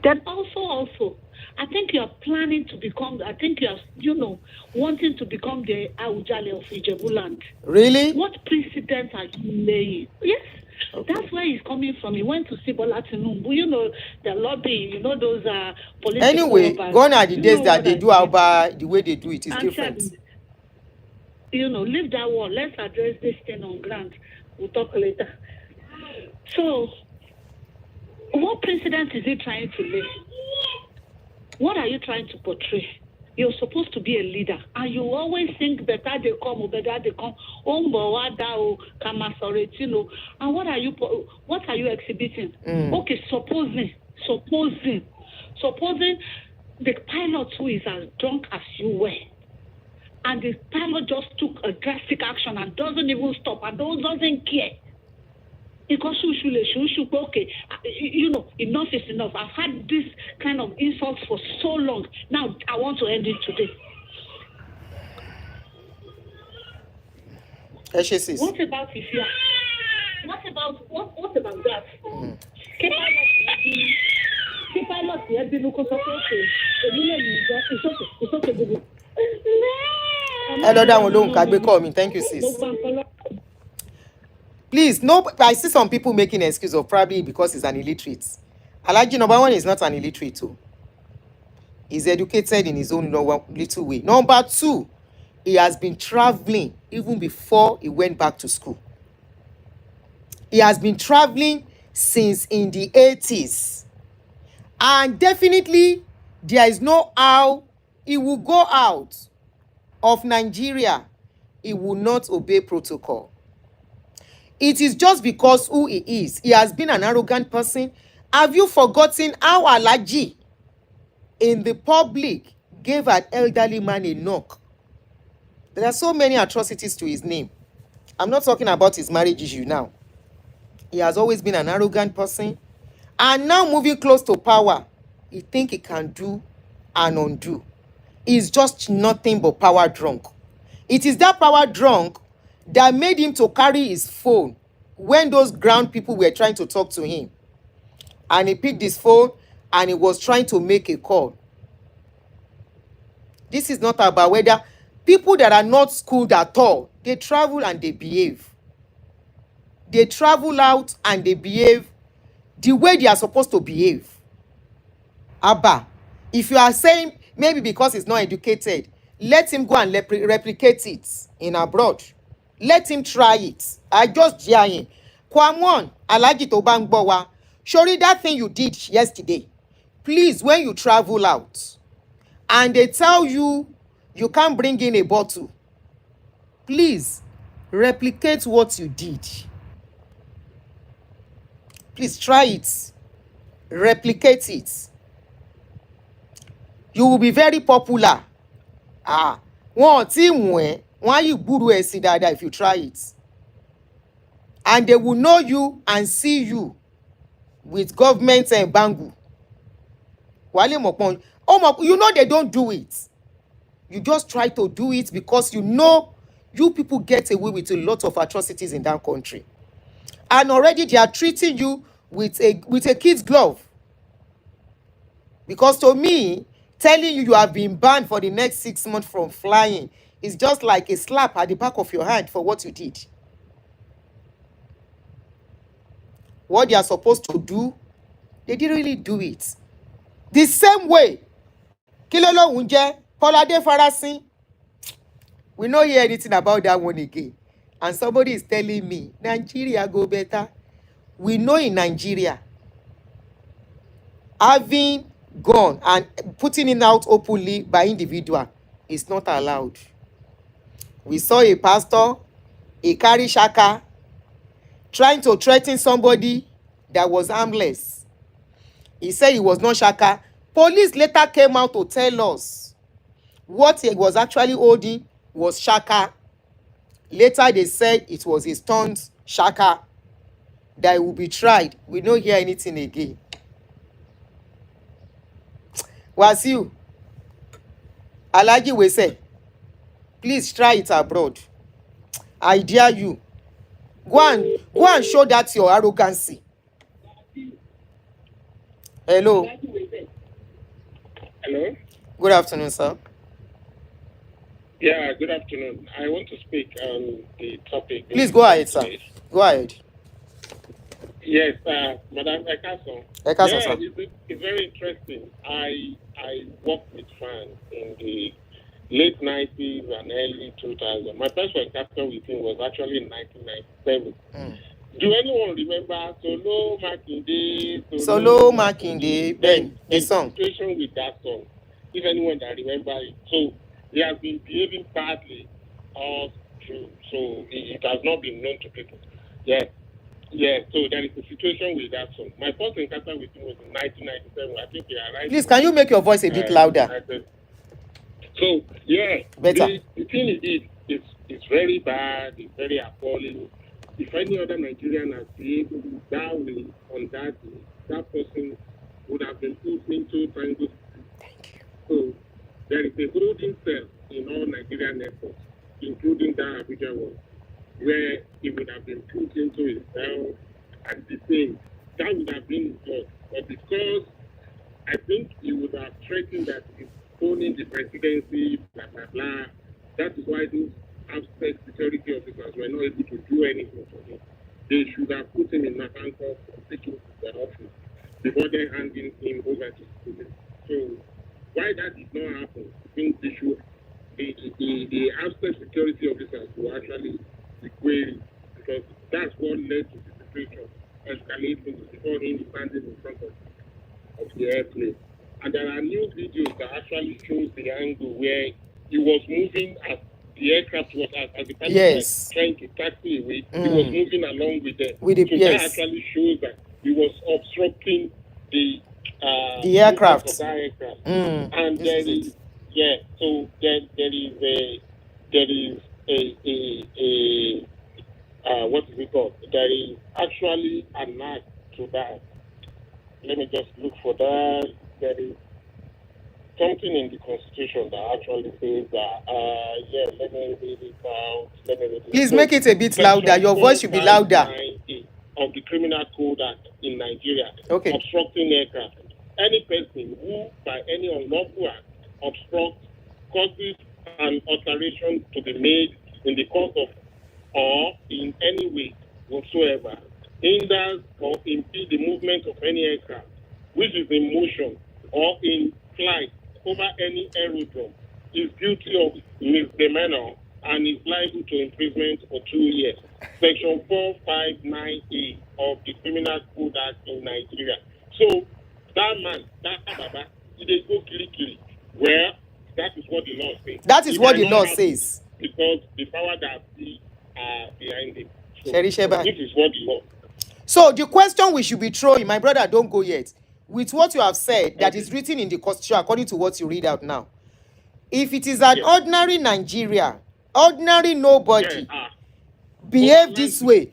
Then also, I think you are planning to become, wanting to become the Awujale of Ijebu land. Really? What precedent are you laying? Yes. Okay. That's where he's coming from. He went to see Bola Tinubu. The lobby, those political. Anyway, gone are the days that they do Alba the way they do it is different. Leave that one. Let's address this thing on ground. We'll talk later. So, what precedent is he trying to lay? What are you trying to portray? You're supposed to be a leader, and you always think better they come. And what are you exhibiting? Okay, supposing the pilot who is as drunk as you were, and the pilot just took a drastic action and doesn't even stop and doesn't care. Because okay, enough is enough. I've had this kind of insults for so long. Now I want to end it today. What about if you? What about that? Thank you, sis. Please, no, I see some people making an excuse of probably because he's an illiterate. Alhaji, number one, is not an illiterate too. He's educated in his own little way. Number two, he has been traveling even before he went back to school. He has been traveling since in the 80s. And definitely, there is no how he will go out of Nigeria. He will not obey protocol. It is just because who he is. He has been an arrogant person. Have you forgotten how Alhaji in the public gave an elderly man a knock? There are so many atrocities to his name. I'm not talking about his marriage issue now. He has always been an arrogant person. And now moving close to power, he thinks he can do and undo. He's just nothing but power drunk. It is that power drunk that made him to carry his phone when those ground people were trying to talk to him. And he picked his phone and he was trying to make a call. This is not about whether people that are not schooled at all, they travel and they behave. they travel out and they behave the way they are supposed to behave. Abba, if you are saying maybe because he's not educated, let him go and replicate it in abroad. Let him try it. I just hear him. KWAM1, Alhaji tó bá ń gbọ́ wa, surely that thing you did yesterday, please, when you travel out and they tell you you can't bring in a bottle, please replicate what you did. Please try it. Replicate it. You will be very popular. Wọn ò tí mú ẹ, wọ́n á yí gbúrú ẹ sí dáadáa if you try it. And they will know you and see you with government and bangu. Wale mọ̀pọ̀n, you know they don't do it. You just try to do it because you know you people get away with a lot of atrocities in that country. And already they are treating you with a kid's glove. Because to me, telling you have been banned for the next 6 months from flying is just like a slap at the back of your hand for what you did. What they are supposed to do, they didn't really do it. The same way, Kilolo Unje, Polade Farasin, we don't hear anything about that one again. And somebody is telling me, Nigeria go better. We know in Nigeria, having gone and putting it out openly by individual is not allowed. We saw a pastor, a carry shaka, trying to threaten somebody that was harmless. He said he was not shaka. Police later came out to tell us what he was actually holding was shaka. Later they said it was a stunt shaka that will be tried. We don't hear anything again. Wasiu, Alhaji Wese, please try it abroad. I dare you. Go and show that your arrogancy. Hello. Hello? Good afternoon, sir. Yeah, good afternoon. I want to speak on the topic. Please go ahead, sir. Go ahead. Yes, Madam Ekason. Ekason, sir. It's very interesting. I worked with fans in the late 90s and early 2000s. My first encounter with him was actually in 1997. Do anyone remember Solo Makinde? Solo Makinde, Ben, the song. The situation with that song, if anyone that remember it. So he has been behaving badly all through. So it has not been known to people. Yeah, so there is a situation with that song. My first encounter with him was in 1997. I think he arrived. Please, can you make your voice a bit louder? So, yeah, better. The thing he did is very bad, it's very appalling. If any other Nigerian has behaved that way on that day, that person would have been put into triangle. Thank you. So, there is a holding cell in all Nigerian airports, including that Abuja one, where he would have been put into his cell and detained. That would have been his job. But because I think he would have threatened that he's owning the presidency, blah, blah, blah, that is why those absent security officers were not able to do anything for him. They should have put him in handcuffs and taken him to the office before they handing him over to students. So why that did not happen, I think they should, the absent security officers will actually be queried, because that's what led to the situation escalating before him standing in front of the airplane. And there are new videos that actually shows the angle where he was moving as the aircraft was as the pilot was trying to taxi away. He was moving along with them. So that actually shows that he was obstructing the aircraft. Of that aircraft. And there is so there is a what is it called? There is actually an act to that. Let me just look for that. There is something in the Constitution that actually says that, let me read it out. Please make it a bit louder. Your voice should be louder. Of the Criminal Code Act in Nigeria, okay. Obstructing aircraft. Any person who, by any unlawful act, obstructs, causes an alteration to be made in the course of or in any way whatsoever hinders or impede the movement of any aircraft which is in motion or in flight over any aerodrome is guilty of misdemeanor and is liable to imprisonment for 2 years. Section 459A of the Criminal Code Act in Nigeria. So that man, that baba, they go kiri. Well, that is what the law says. That is what the law says. Because the power that be behind it. So Sherry Sheba. this is what the law. So the question we should be throwing, my brother, don't go yet. With what you have said, that is written in the Constitution according to what you read out now. If it is an ordinary Nigeria, ordinary nobody, behave this way.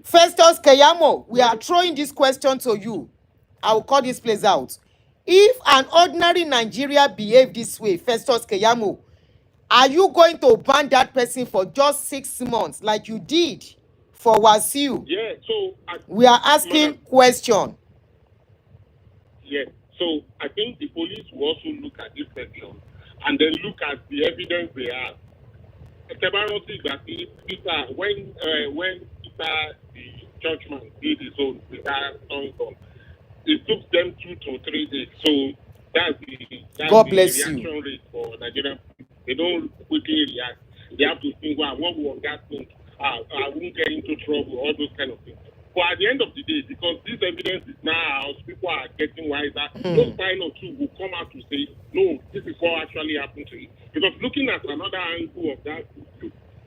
Festus Keyamo, we are throwing this question to you. I will call this place out. If an ordinary Nigeria behave this way, Festus Keyamo, are you going to ban that person for just 6 months like you did for Wasiu? Yeah, so we are asking question. Yes, so I think the police will also look at this section and then look at the evidence they have. Peter, when Peter, the churchman, did his own with that song, it took them 2 to 3 days. So that's God the bless reaction you. rate for Nigerian people. They don't quickly react. They have to think, well, what will that think? I won't get into trouble, all those kind of things. But at the end of the day, because this evidence is now out, people are getting wiser, those pilots too will come out to say, no, this is what actually happened to you. Because looking at another angle of that,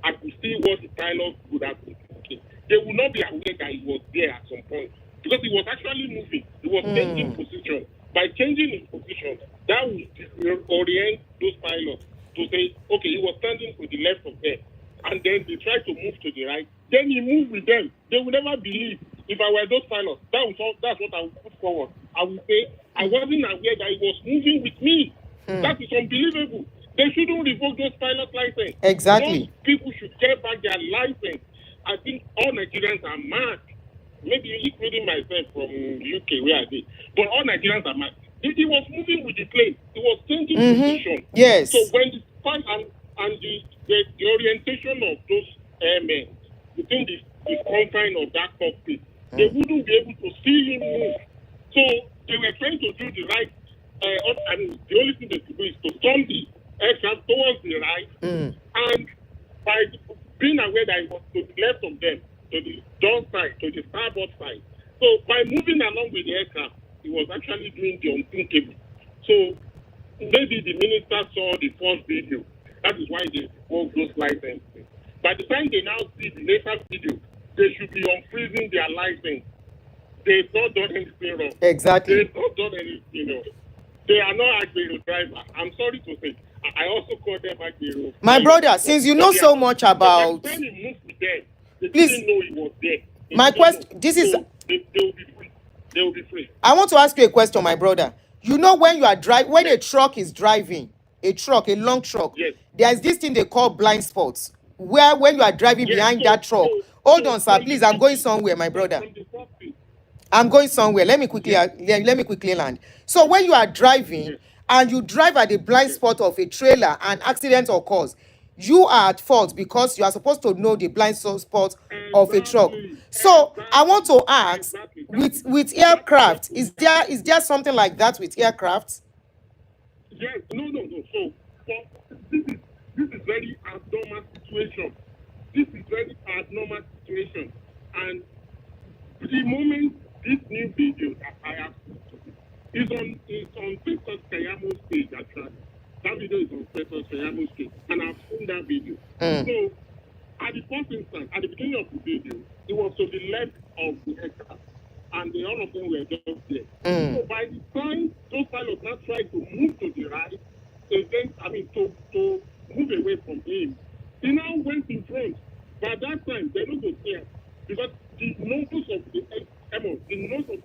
I could see what the pilot would have been thinking. They would not be aware that he was there at some point. Because he was actually moving. He was changing position. By changing his position, that would orient those pilots to say, okay, he was standing to the left of them. And then they tried to move to the right. Then he moved with them. They would never believe. If I were those pilots, that's what I would put forward. I would say, I wasn't aware that he was moving with me. That is unbelievable. They shouldn't revoke those pilot license. Exactly. Those people should get back their license. I think all Nigerians are mad. Maybe including myself from UK, where I did. But all Nigerians are mad. He was moving with the plane. He was changing position. Yes. So when the and the orientation of those airmen within the confine of that cockpit, they wouldn't be able to see him move. So they were trying to do the right. And the only thing they could do is to turn the aircraft towards the right, and by being aware that it was to the left of them, to the door side, to the starboard side. So by moving along with the aircraft, he was actually doing the unthinkable. So maybe the minister saw the first video. That is why they revoked those licenses. By the time they now see the later video, they should be unfreezing their license. They've not done anything wrong. Exactly. They've not done anything wrong. They are not Agbero driver. I'm sorry to say. I also call them Agbero. My brother, since you know so much about... When he moved with them, they Please. didn't know he was there. My question, this is... They will be free. They will be free. I want to ask you a question, my brother. You know when you are driving, when a truck is driving, a long truck, yes, there's this thing they call blind spots, where when you are driving behind that truck, hold on, sir, please, I'm going somewhere, my brother. I'm going somewhere. Let me quickly land. So when you are driving and you drive at the blind spot of a trailer and accident occurs, you are at fault because you are supposed to know the blind spot of a truck. So I want to ask, with aircraft, is there something like that with aircraft? Yes, no. So this is very abnormal situation. This is very abnormal situation. And the moment this new video that I have is on Festus Keyamo's page actually. That video is on Festus Keyamo's page, and I've seen that video. So at the first instance, at the beginning of the video, it was to the left of the aircraft, and all of them were just there. So by the time those pilots now tried to move to the right, to move away from him, he now went in front. By that time, they don't go there because the nose of the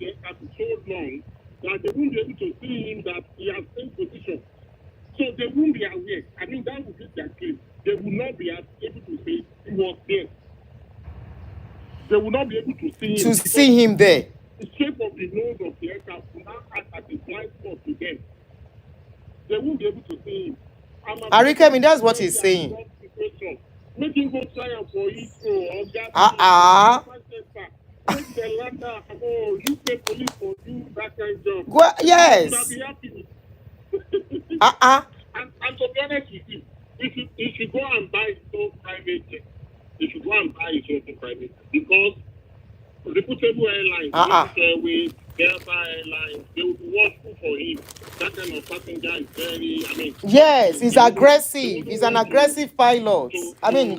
aircraft is so long that they won't be able to see him that he has same position. So they won't be aware. I mean, that would be their case. They will not be able to say he was there. They will not be able to see him. To see him there. The shape of the nose of the aircraft will now act as a blind spot to them. They won't be able to see him. Arikemi, that's what he's saying. Make him go try am for Heathrow or Uh-uh. Manchester. Make the latter, oh, UK police for do that kind of job. Go, yes. Be happy. Uh-uh. And to be honest with you, if you go and buy his own private jet, you should go and buy his own private jet, because reputable airlines, British Airways, Delta Airlines, they will be watchful for him. That kind of passenger is very, I mean, Yes, he's aggressive. He's an aggressive pilot.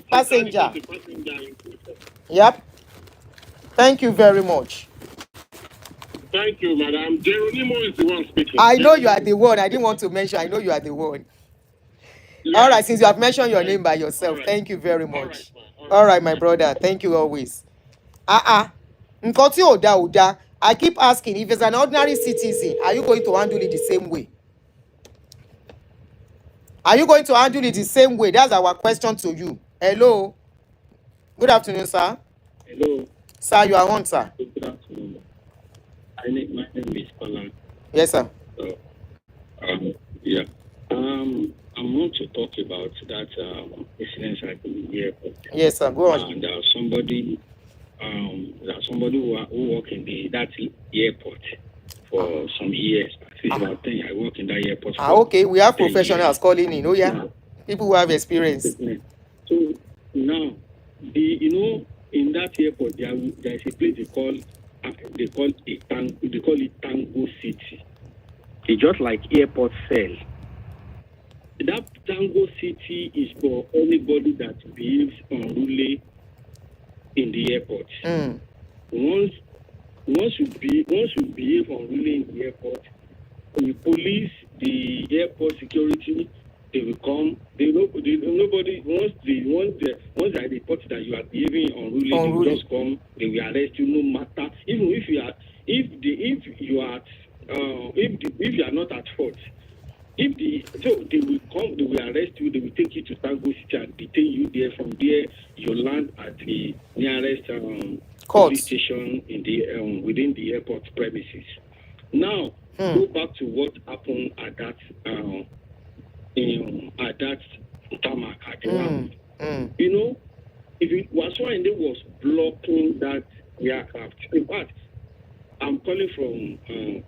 Passenger. Yep. Thank you very much. Thank you, madam. Geronimo is the one speaking. I know you are the one. I didn't want to mention. I know you are the one. Yeah. All right, since you have mentioned your name by yourself, thank you very much. All right, my brother. Thank you always. Nǹkan tí ò dá. I keep asking, if it's an ordinary citizen, are you going to handle it the same way? Are you going to handle it the same way? That's our question to you. Hello. Good afternoon, sir. Hello. Sir, you are on, sir. Good afternoon. My name is Palan. Yes, sir. Yeah. I want to talk about that incident at the airport. Yes, sir. Go on. And somebody who work in that airport for some years. About 10 I work in that airport. Okay. We have professionals calling in. Oh, yeah. People who have experience. So now, in that airport, there is a place they call it Tango City. It's just like airport cell. That Tango City is for anybody that behaves unruly in the airport. Once you behave unruly in the airport, the police, the airport security, they will come. Nobody once they report that you are behaving unruly, they will just come. They will arrest you, no matter even if you are not at fault. They will come, they will arrest you, they will take you to Tango City and detain you there. From there, you land at the nearest police station in the within the airport premises. Now, go back to what happened at that tarmac at KWAM. If Waswande was blocking that aircraft, in fact, I'm calling from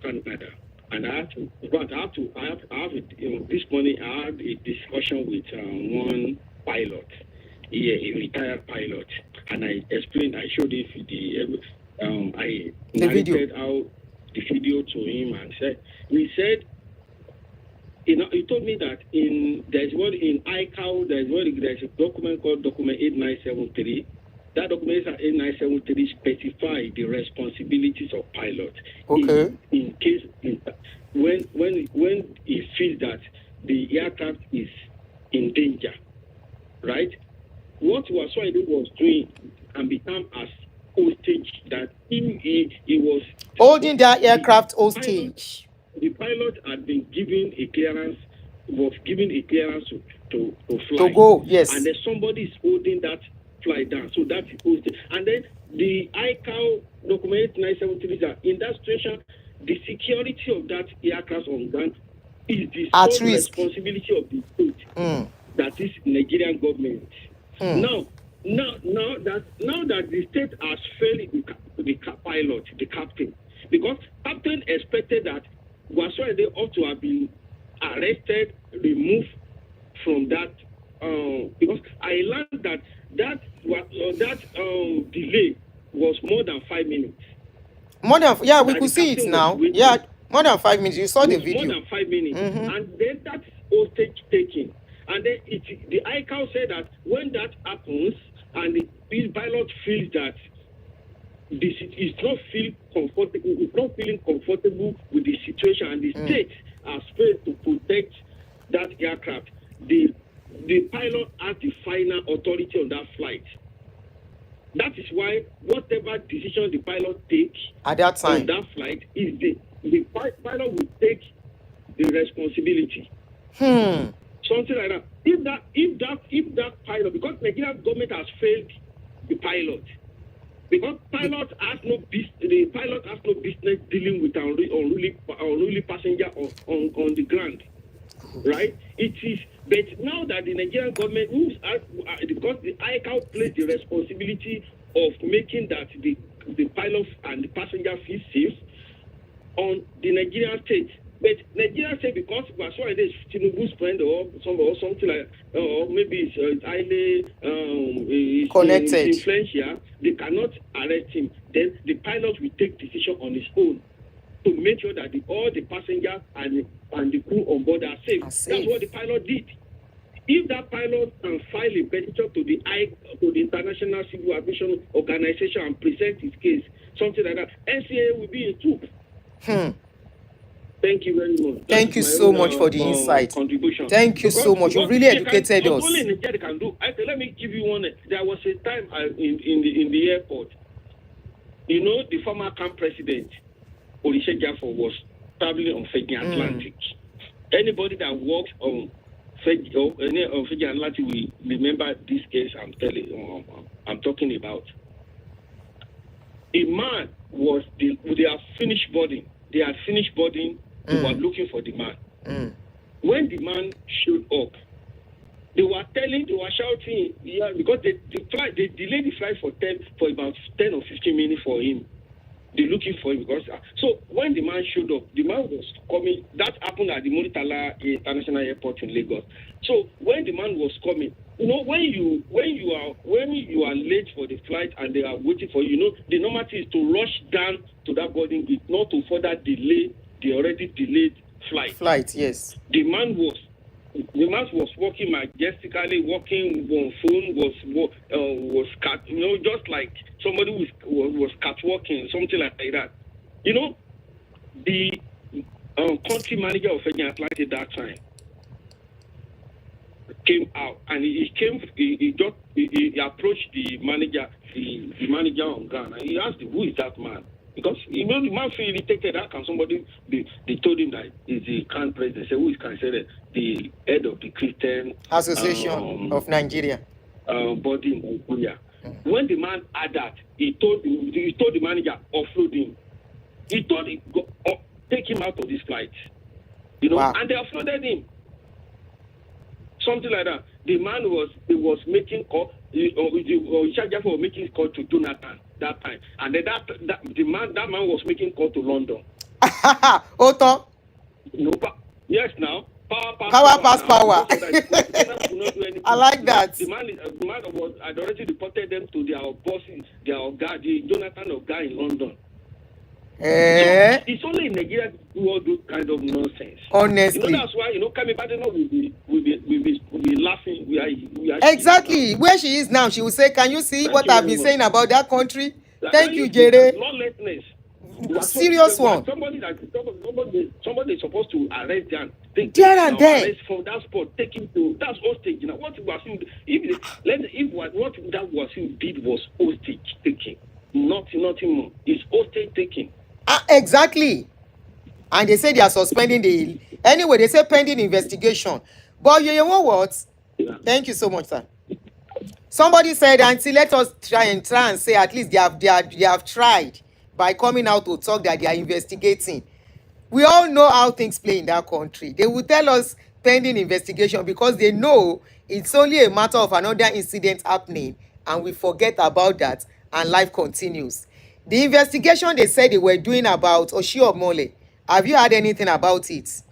Canada. And this morning I had a discussion with one pilot, a retired pilot, and I explained, I showed him I narrated how the video to him, and he told me that there's a document called document 8973. That document 8973 specifies the responsibilities of pilots. Okay. In case when he feels that the aircraft is in danger, right? What Waswande was doing can become as hostage, that he was holding that aircraft hostage. The pilot had been given a clearance, to fly. To go, yes. And then somebody is holding that flight down. So that's hostage. And then the ICAO document 973 that in that situation, the security of that aircraft on ground is the sole responsibility of the state. That is Nigerian government. Now that the state has failed the pilot, the captain, because captain expected that Waswande ought to have been arrested, removed from that, because I learned that delay was more than 5 minutes. We could see it now. Yeah, more than 5 minutes. You saw the video. More than 5 minutes, and then that's hostage taking. And then the ICAO said that when that happens, and the pilot feels that this is not feeling comfortable with the situation, and the state has failed to protect that aircraft, the pilot has the final authority on that flight. That is why whatever decision the pilot takes at that time on that flight is the pilot will take the responsibility. Something like that. If that pilot, because Nigerian government has failed the pilot, because the pilot has no business dealing with unruly passenger on the ground, right? It is But now that the Nigerian government moves, because the ICAO placed the responsibility of making that the pilots and the passenger feel safe on the Nigerian state. But Nigerian state, because Baswara is Tinubu's friend or something like, or maybe it's highly connected, influential, they cannot arrest him. Then the pilot will take decision on his own to make sure that all the passengers and the crew on board are safe. That's what the pilot did. If that pilot can file a petition to the International Civil Aviation Organization and present his case, something like that, NCAA will be in troop. Thank you very much. Thank you so much for the insight. Contribution. Thank you so much. You really educated us. Only Nigeria can do. Let me give you one. There was a time in the airport. You know, the former camp president, Olusegun Jafo, was traveling on Fiji Atlantic. Anybody that works on Fiji Atlantic will remember this case I'm talking about. A man was they have finished boarding. They had finished boarding. They were looking for the man. When the man showed up, they were shouting, because they delayed the flight for about 10 or 15 minutes for him. They're looking for him because so when the man showed up, the man was coming. That happened at the Muritala International Airport in Lagos. So when the man was coming, you know, when you are late for the flight and they are waiting for you, you know, the normal thing is to rush down to that boarding gate, not to further delay the already delayed flight. Yes. The man was walking majestically, walking on phone, was cat, you know, just like somebody was catwalking, something like that. You know, the country manager of Fiji Atlantic at that time came out and he approached the manager on ground and he asked him, who is that man? Because you know the man feel irritated. How can somebody they told him that is the current president? Say, who is considered the head of the Christian Association of Nigeria body in Nigeria. When the man had that, he told the manager offload him. He told him take him out of this flight. You know, and they offloaded him. Something like that. The man was making call. Jafo was making call to Jonathan that time, and then that man was making call to London. Otto. No, yes, now power pass power. I like that. The man had already reported them to their bosses, their Oga, the Jonathan Oga in London. So it's only in Nigeria who all do kind of nonsense. Honestly, you know, that's why, you know, coming back, will be laughing. We are exactly where she is now. She will say, "Can you see what I've been saying about that country?" Thank you, Jere. Lawlessness. Serious one. Somebody is supposed to arrest them. There and there. From that spot, take him to that's hostage. You know what Wasim? If what that Wasim did was hostage taking, nothing more. It's hostage taking. Exactly. And they say they are suspending anyway, they say pending investigation. But you know what? Yeah. Thank you so much, sir. Somebody said, Auntie, let us try and say at least they have tried by coming out to talk that they are investigating. We all know how things play in that country. They will tell us pending investigation because they know it's only a matter of another incident happening and we forget about that and life continues. The investigation they said they were doing about Oshiomhole, have you heard anything about it?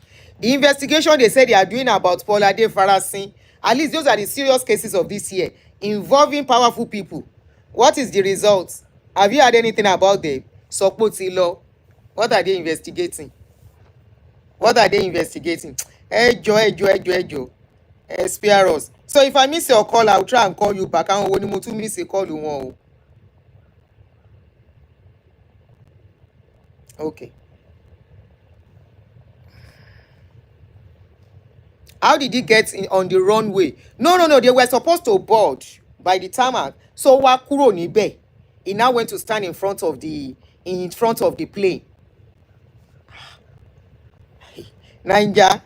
The investigation they said they are doing about Polade Farasin, at least those are the serious cases of this year involving powerful people. What is the result? Have you heard anything about them? Sopoti law. What are they investigating? Ejo. Spare us. So if I miss your call, I'll try and call you back. I want to miss a call you want. Okay. How did he get on the runway? No. They were supposed to board by the tarmac. So wa kúrò níbẹ̀. He now went to stand in front of the plane. Naija,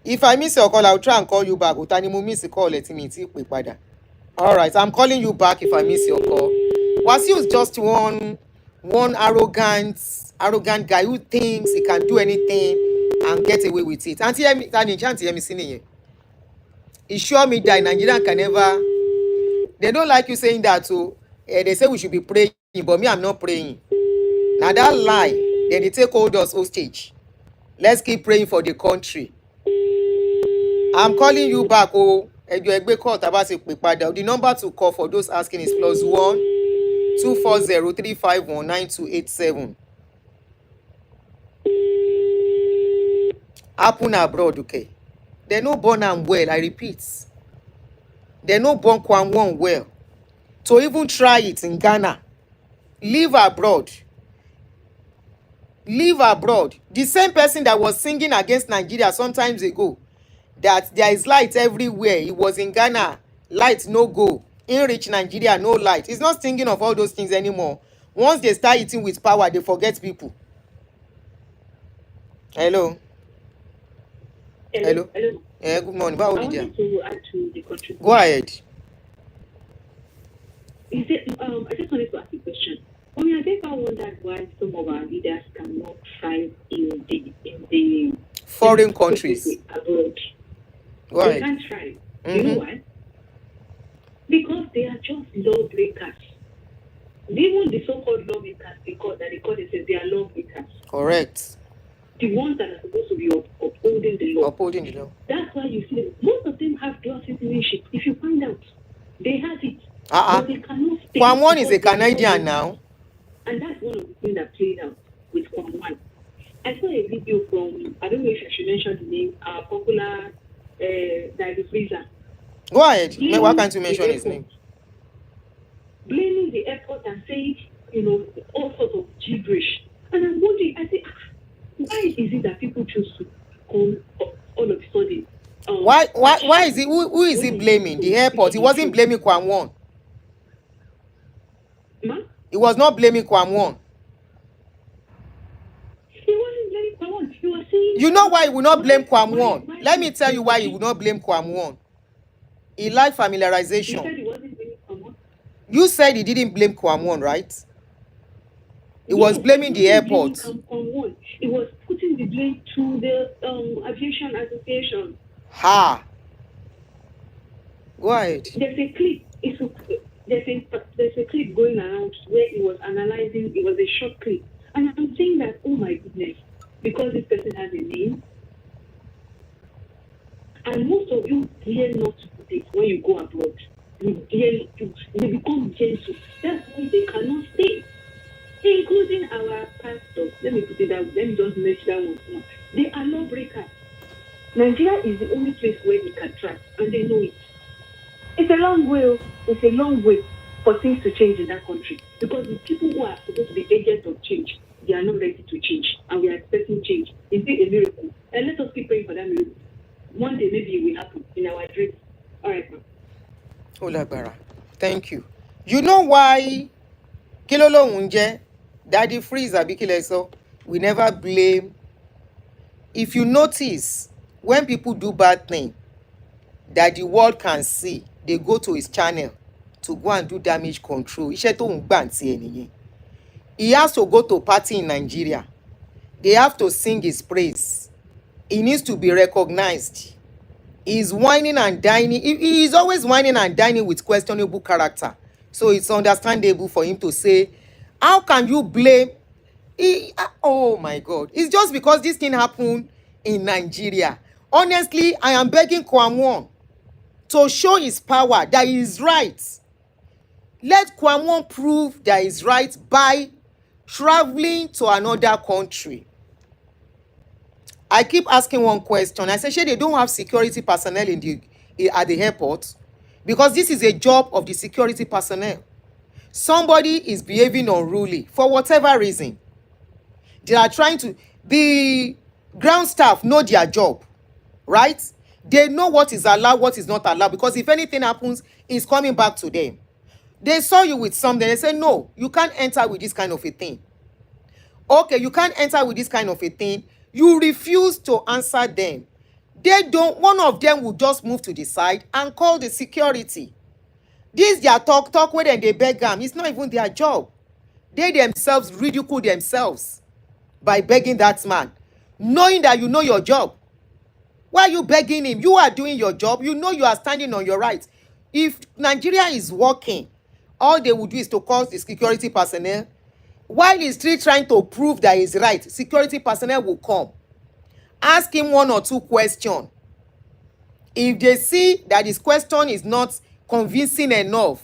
if I miss your call, I'll try and call you back. Utani mo miss the call, let me ti pè padà. All right, I'm calling you back if I miss your call. Wasiu is just one arrogant guy who thinks he can do anything and get away with it. Auntie Emi, Auntie Emi, Assure me that Nigeria can never. They don't like you saying that, so they say we should be praying, but me, I'm not praying. Now that lie, then they take hold us hostage. Let's keep praying for the country. I'm calling you back. Oh, the number to call for those asking is +1 240 351 9287. Happen abroad, okay? They no born am well. I repeat, they no born KWAM1 well. To even try it in Ghana, live abroad. Live abroad. The same person that was singing against Nigeria some times ago, that there is light everywhere. He was in Ghana, light no go. In rich Nigeria, no light. He's not thinking of all those things anymore. Once they start eating with power, they forget people. Hello. Hello. Yeah, good morning. I wanted to add to the contribution. Go ahead. I just wanted to ask a question. I mean, I've ever wondered why some of our leaders cannot thrive in the Foreign countries. Abroad. Go They ahead. can't thrive. You know why? Because they are just lawbreakers. Even the so-called lawmakers, they call themselves, they are lawbreakers. Correct. The ones that are supposed to be upholding the law. Upholding the law. That's why you see most of them have dual citizenship. If you find out, they have it. But they cannot stay. KWAM1 is a because they are Canadian lawbreakers. now. And that's one of the things that played out with KWAM1. I saw a video from, I don't know if I should mention the name, our popular David Freezer. Go ahead. Why can't you mention his name? Blaming the airport and saying, all sorts of gibberish. And I'm wondering, I say, why is it that people choose to come all of a sudden? Why is he? Who is he blaming? The airport. He wasn't blaming KWAM1. Ma? He was not blaming KWAM1. He wasn't blaming KWAM1. He was saying. You know why he will not blame KWAM1? Why Let me tell you why he will not blame KWAM1. He like He said familiarization. he wasn't blaming KWAM1. You said he didn't blame KWAM1, right? He was blaming the airport. KWAM1. He was putting the blame to the Aviation Association. Ha. Go ahead. There's a clip. There's a clip going around where he was analyzing. It was a short clip, and I'm saying that, oh my goodness, because this person has a name, and most of you dare not to do this when you go abroad. You become gentle. That's why they cannot stay, including our pastors. Let me put it that. Let me just mention that one more. They are lawbreakers. Nigeria is the only place where they can trust, and they know it. It's a long way. It's a long way for things to change in that country, because the people who are supposed to be agents of change, they are not ready to change, and we are expecting change. Is it a miracle? And let us keep praying for that miracle. One day maybe it will happen in our dreams. All right, ma'am. Olagbara. Thank you. You know why Kilolo Unje, Daddy Freeze Abikileso, we never blame. If you notice, when people do bad things that the world can see, they go to his channel to go and do damage control. Iṣẹ́ tó ń gbà ntí ẹ nìyẹn. He has to go to party in Nigeria. They have to sing his praise. He needs to be recognized. He's whining and dining. He is always whining and dining with questionable character. So it's understandable for him to say, how can you blame? Oh my God. It's just because this thing happened in Nigeria. Honestly, I am begging KWAM1 to show his power that he is right. Let KWAM1 prove that he is right by traveling to another country. I keep asking one question. I say, sure, they don't have security personnel at the airport, because this is a job of the security personnel. Somebody is behaving unruly for whatever reason. They are trying to. The ground staff know their job, right? They know what is allowed, what is not allowed, because if anything happens, it's coming back to them. They saw you with something. They say, no, you can't enter with this kind of a thing. Okay, you can't enter with this kind of a thing. You refuse to answer them. They don't. One of them will just move to the side and call the security. This their talk where they beg them. It's not even their job. They themselves ridicule themselves by begging that man, knowing that you know your job. Why are you begging him? You are doing your job. You know you are standing on your right. If Nigeria is working, all they would do is to call the security personnel. While he's still trying to prove that he's right, security personnel will come. Ask him 1 or 2 questions. If they see that his question is not convincing enough,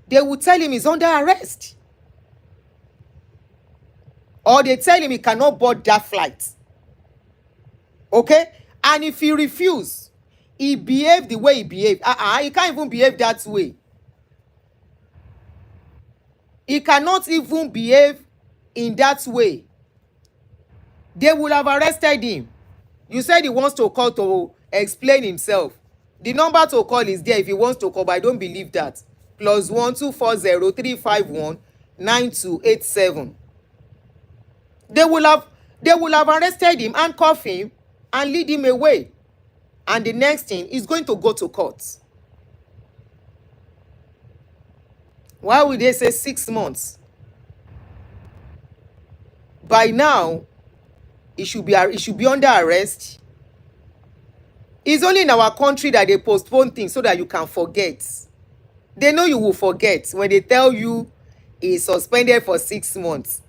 they will tell him he's under arrest. Or they tell him he cannot board that flight. Okay? And if he refuses, he behaved the way he behaved. He can't even behave that way. He cannot even behave in that way. They will have arrested him. You said he wants to call to explain himself. The number to call is there if he wants to call, but I don't believe that. +1 240 351 9287. They will have arrested him, handcuff him, and lead him away. And the next thing is going to go to court. Why would they say 6 months? By now, he should be under arrest. It's only in our country that they postpone things so that you can forget. They know you will forget when they tell you he's suspended for 6 months.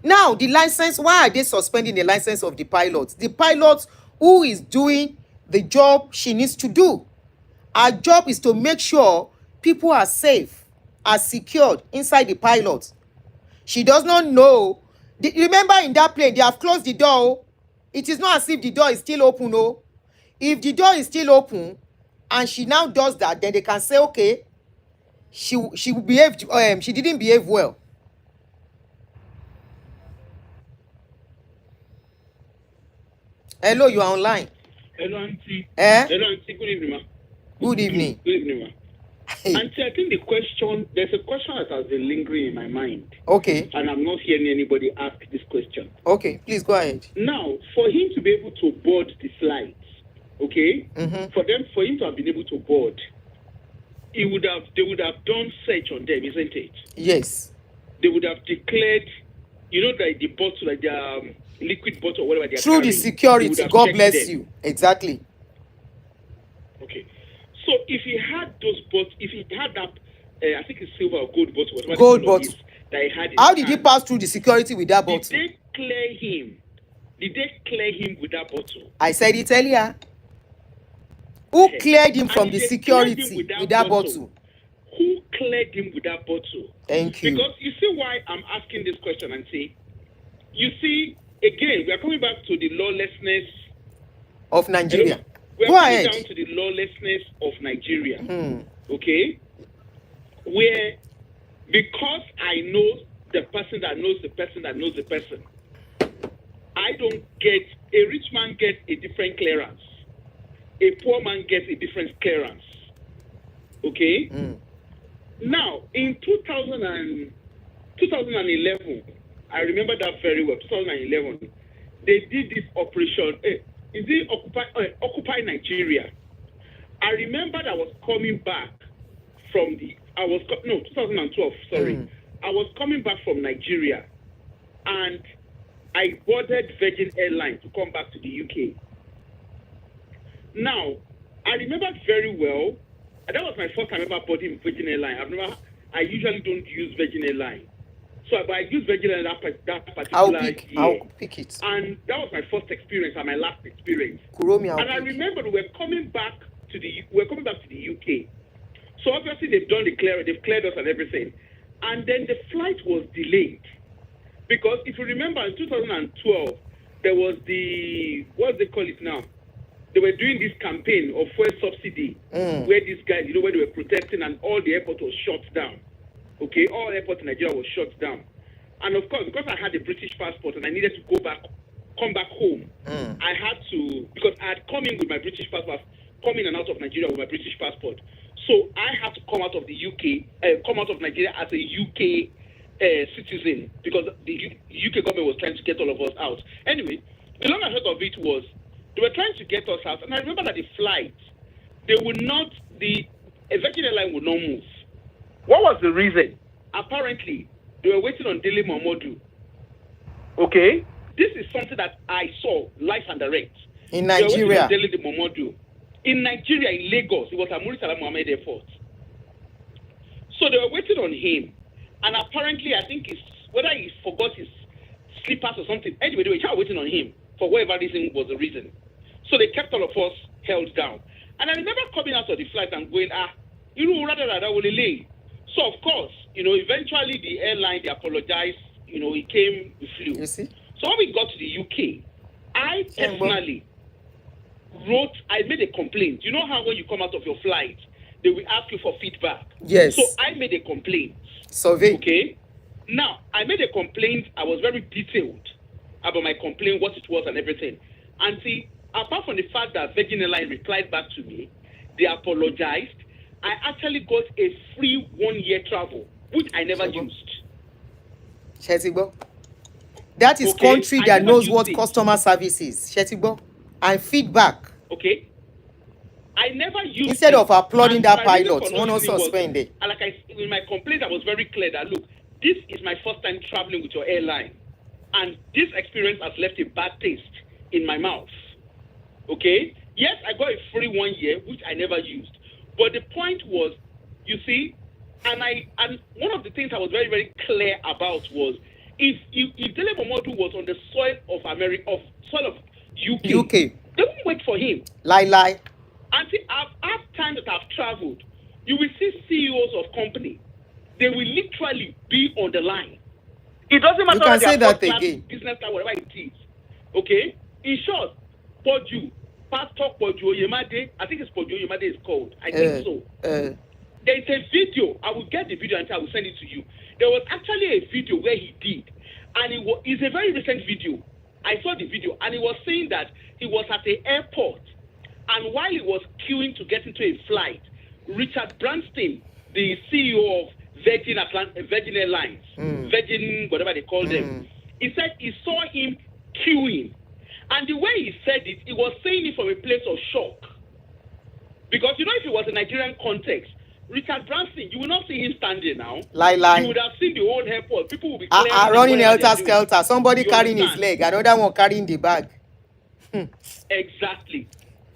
Now, the license, why are they suspending the license of the pilot? The pilot who is doing the job she needs to do. Our job is to make sure people are safe, are secured inside the pilot. She does not know. Remember, in that plane, they have closed the door. It is not as if the door is still open. No. If the door is still open and she now does that, then they can say, okay, she behaved, she didn't behave well. Hello, you are online. Hello, Auntie. Hello, Auntie. Good evening, ma. Good evening. Good evening, ma. Auntie, I think there's a question that has been lingering in my mind. Okay. And I'm not hearing anybody ask this question. Okay, please go ahead. Now, for him to be able to board the flights, okay, for him to have been able to board, they would have done search on them, isn't it? Yes. They would have declared, that the bottle, like the liquid bottle or whatever they are through carrying, the security. God bless them. you. Exactly. Okay. So if he had those bottles, if he had that, I think it's silver or gold bottle, whatever Gold bottle. that he had. How did he pass through the security with that bottle? Did they clear him? Did they clear him with that bottle? I said it earlier. Who cleared him from the security with that bottle? Who cleared him with that bottle? Thank you. Because you see why I'm asking this question, and say, you see, again, we are coming back to the lawlessness of Nigeria. We Go are coming ahead. down to the lawlessness of Nigeria. Okay? Where, because I know the person that knows the person that knows the person, I don't get, a rich man gets a different clearance. A poor man gets a different clearance. Okay? Now, in 2011, I remember that very well, 2011, they did this operation, is it Occupy Nigeria? I remember that I was coming back from 2012, sorry. I was coming back from Nigeria, and I boarded Virgin Airlines to come back to the UK. Now, I remember very well, and that was my first time ever boarding Virgin Airlines. I usually don't use Virgin Airlines. But I used Virgin Airlines that particular year. I'll pick it. And that was my first experience and my last experience. I remember we were coming back to the UK. So obviously they've cleared us and everything. And then the flight was delayed. Because if you remember in 2012, there was what they call it now? They were doing this campaign of fuel subsidy, where these guys, where they were protesting and all the airport was shut down. Okay, all airports in Nigeria was shut down. And of course, because I had a British passport and I needed to come back home, I had to, because I had come in with my British passport, come in and out of Nigeria with my British passport. So I had to come out of the UK, come out of Nigeria as a UK citizen, because the UK government was trying to get all of us out. Anyway, the long and short of it was, they were trying to get us out. And I remember that the flight, the Virgin Airline would not move. What was the reason? Apparently, they were waiting on Dele Momodu. Okay? This is something that I saw live and direct. In They were waiting Nigeria. on Dele de Momodu. In Nigeria, in Lagos, it was Amuri Salam Mohammed Airport. So they were waiting on him. And apparently, I think whether he forgot his slippers or something. Anyway, they were waiting on him for whatever reason was the reason. So they kept all of us held down. And I remember coming out of the flight and going, So, of course, eventually the airline, they apologized. It came, we flew. You see? So when we got to the UK, I personally I made a complaint. You know how when you come out of your flight, they will ask you for feedback? Yes. So I made a complaint. Survey. Okay? Now, I made a complaint. I was very detailed about my complaint, what it was and everything. And see, apart from the fact that Virgin Airlines replied back to me, they apologized. I actually got a free 1-year travel, which I never used. Shetibo. That is Okay, country I that never knows used what it. customer service is. Shetibo. And feedback. Okay? I never used Instead it. of applauding And that my reason pilot, for not one using also was- suspended. And in my complaint, I was very clear that, look, this is my first time traveling with your airline. And this experience has left a bad taste in my mouth. Okay? Yes, I got a free 1 year, which I never used. But the point was, you see, and one of the things I was very, very clear about was, if Dele Momodu was on the soil of America, soil of UK, they won't wait for him. Lie. And see, I've times that I've traveled, you will see CEOs of company. They will literally be on the line. It doesn't matter You can whether say they are that first class, again. business class, whatever it is. Okay? In short, Pastor Poju Oyemade, I think it's Poju Oyemade is called. I think so. There is a video. I will get the video and I will send it to you. There was actually a video where he did. And it's a very recent video. I saw the video. And he was saying that he was at the airport. And while he was queuing to get into a flight, Richard Branson, the CEO of Virgin Airlines, Virgin, whatever they call them, he said he saw him queuing. And the way he said it, he was saying it from a place of shock. Because, if it was a Nigerian context, Richard Branson, you will not see him standing now. Lie. You would have seen the whole airport. People will be clearing Running whatever they're helter doing. skelter. Somebody You carrying his understand? leg, another one carrying the bag. Exactly.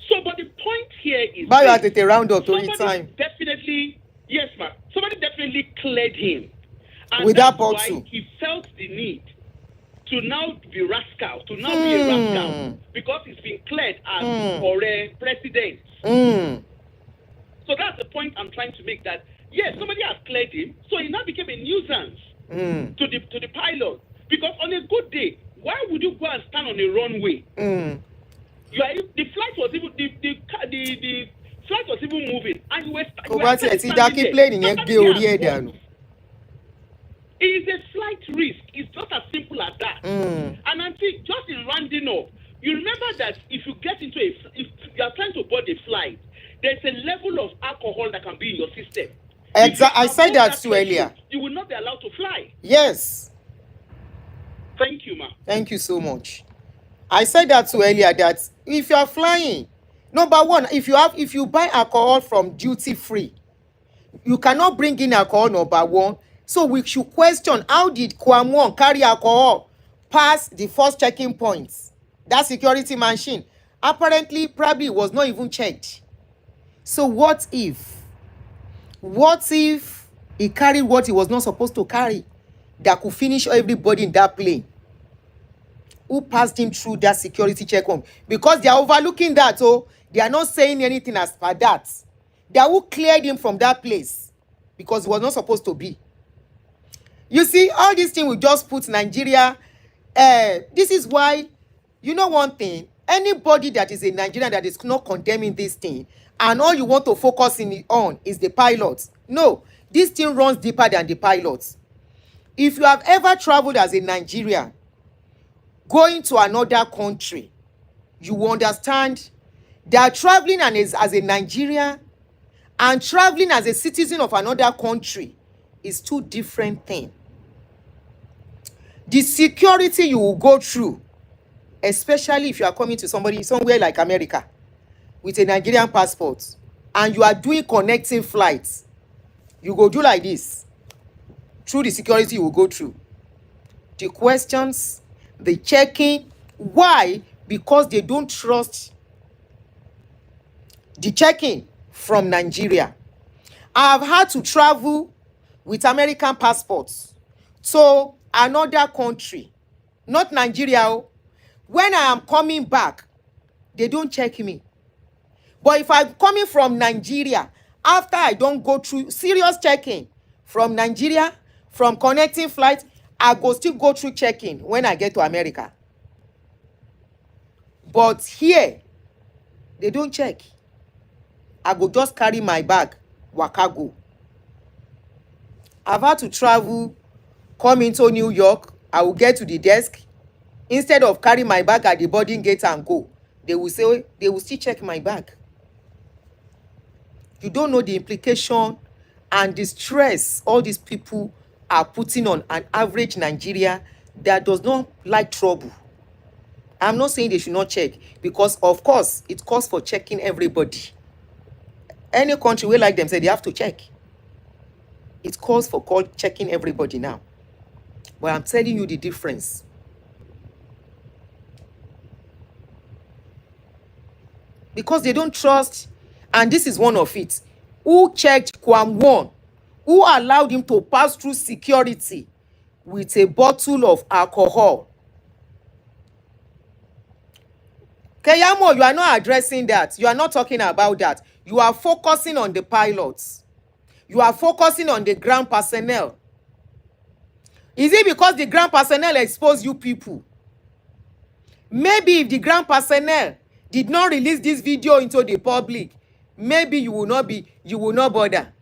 So, but the point here is But you this. have to round up to Somebody time. definitely, yes, ma'am. Somebody definitely cleared him. And With that's that why bottle. he felt the need to now be rascal, to now be a rascal, because he's been cleared as for a president. So that's the point I'm trying to make, that, yes, somebody has cleared him, so he now became a nuisance to the pilot. Because on a good day, why would you go and stand on a runway? The flight was even the flight was even moving, and you were Dákí plane yẹn gbé orí ẹ̀ dànù. It is a flight risk. It's just as simple as that. And I think, just in rounding up, you remember that if you get into if you are trying to board a flight, there's a level of alcohol that can be in your system. I said that too earlier. You will not be allowed to fly. Yes. Thank you, ma'am. Thank you so much. I said that too earlier, that if you are flying, number one, if you buy alcohol from duty free, you cannot bring in alcohol, number one. So we should question, how did KWAM1 carry alcohol past the first checking points? That security machine apparently probably was not even checked. So what if he carried what he was not supposed to carry that could finish everybody in that plane? Who passed him through that security checkpoint? Because they are overlooking that, they are not saying anything as per that. They are who cleared him from that place because he was not supposed to be. You see, all these things will just put Nigeria. This is why, one thing, anybody that is a Nigerian that is not condemning this thing, and all you want to focus on is the pilots. No, this thing runs deeper than the pilots. If you have ever traveled as a Nigerian, going to another country, you will understand that traveling as a Nigerian and traveling as a citizen of another country is two different things. The security you will go through, especially if you are coming to somewhere like America with a Nigerian passport and you are doing connecting flights, you go do like this. Through the security you will go through. The questions, the checking. Why? because they don't trust the checking from Nigeria. I've had to travel with American passports to another country, not Nigeria. Oh. When I am coming back, they don't check me. But if I'm coming from Nigeria, after I don't go through serious checking from Nigeria, from connecting flights, I go still go through checking when I get to America. But here, they don't check. I go just carry my bag, waka go. I've had to travel, come into New York. I will get to the desk. Instead of carry my bag at the boarding gate and go, they will say, they will still check my bag. You don't know the implication and the stress all these people are putting on an average Nigeria that does not like trouble. I'm not saying they should not check, because of course it calls for checking everybody. Any country where like them say they have to check. It calls for checking everybody now. But I'm telling you the difference. Because they don't trust, and this is one of it. Who checked KWAM1? Who allowed him to pass through security with a bottle of alcohol? Keyamo, you are not addressing that. You are not talking about that. You are focusing on the pilots. You are focusing on the ground personnel. Is it because the ground personnel expose you people? Maybe if the ground personnel did not release this video into the public, maybe you will not bother.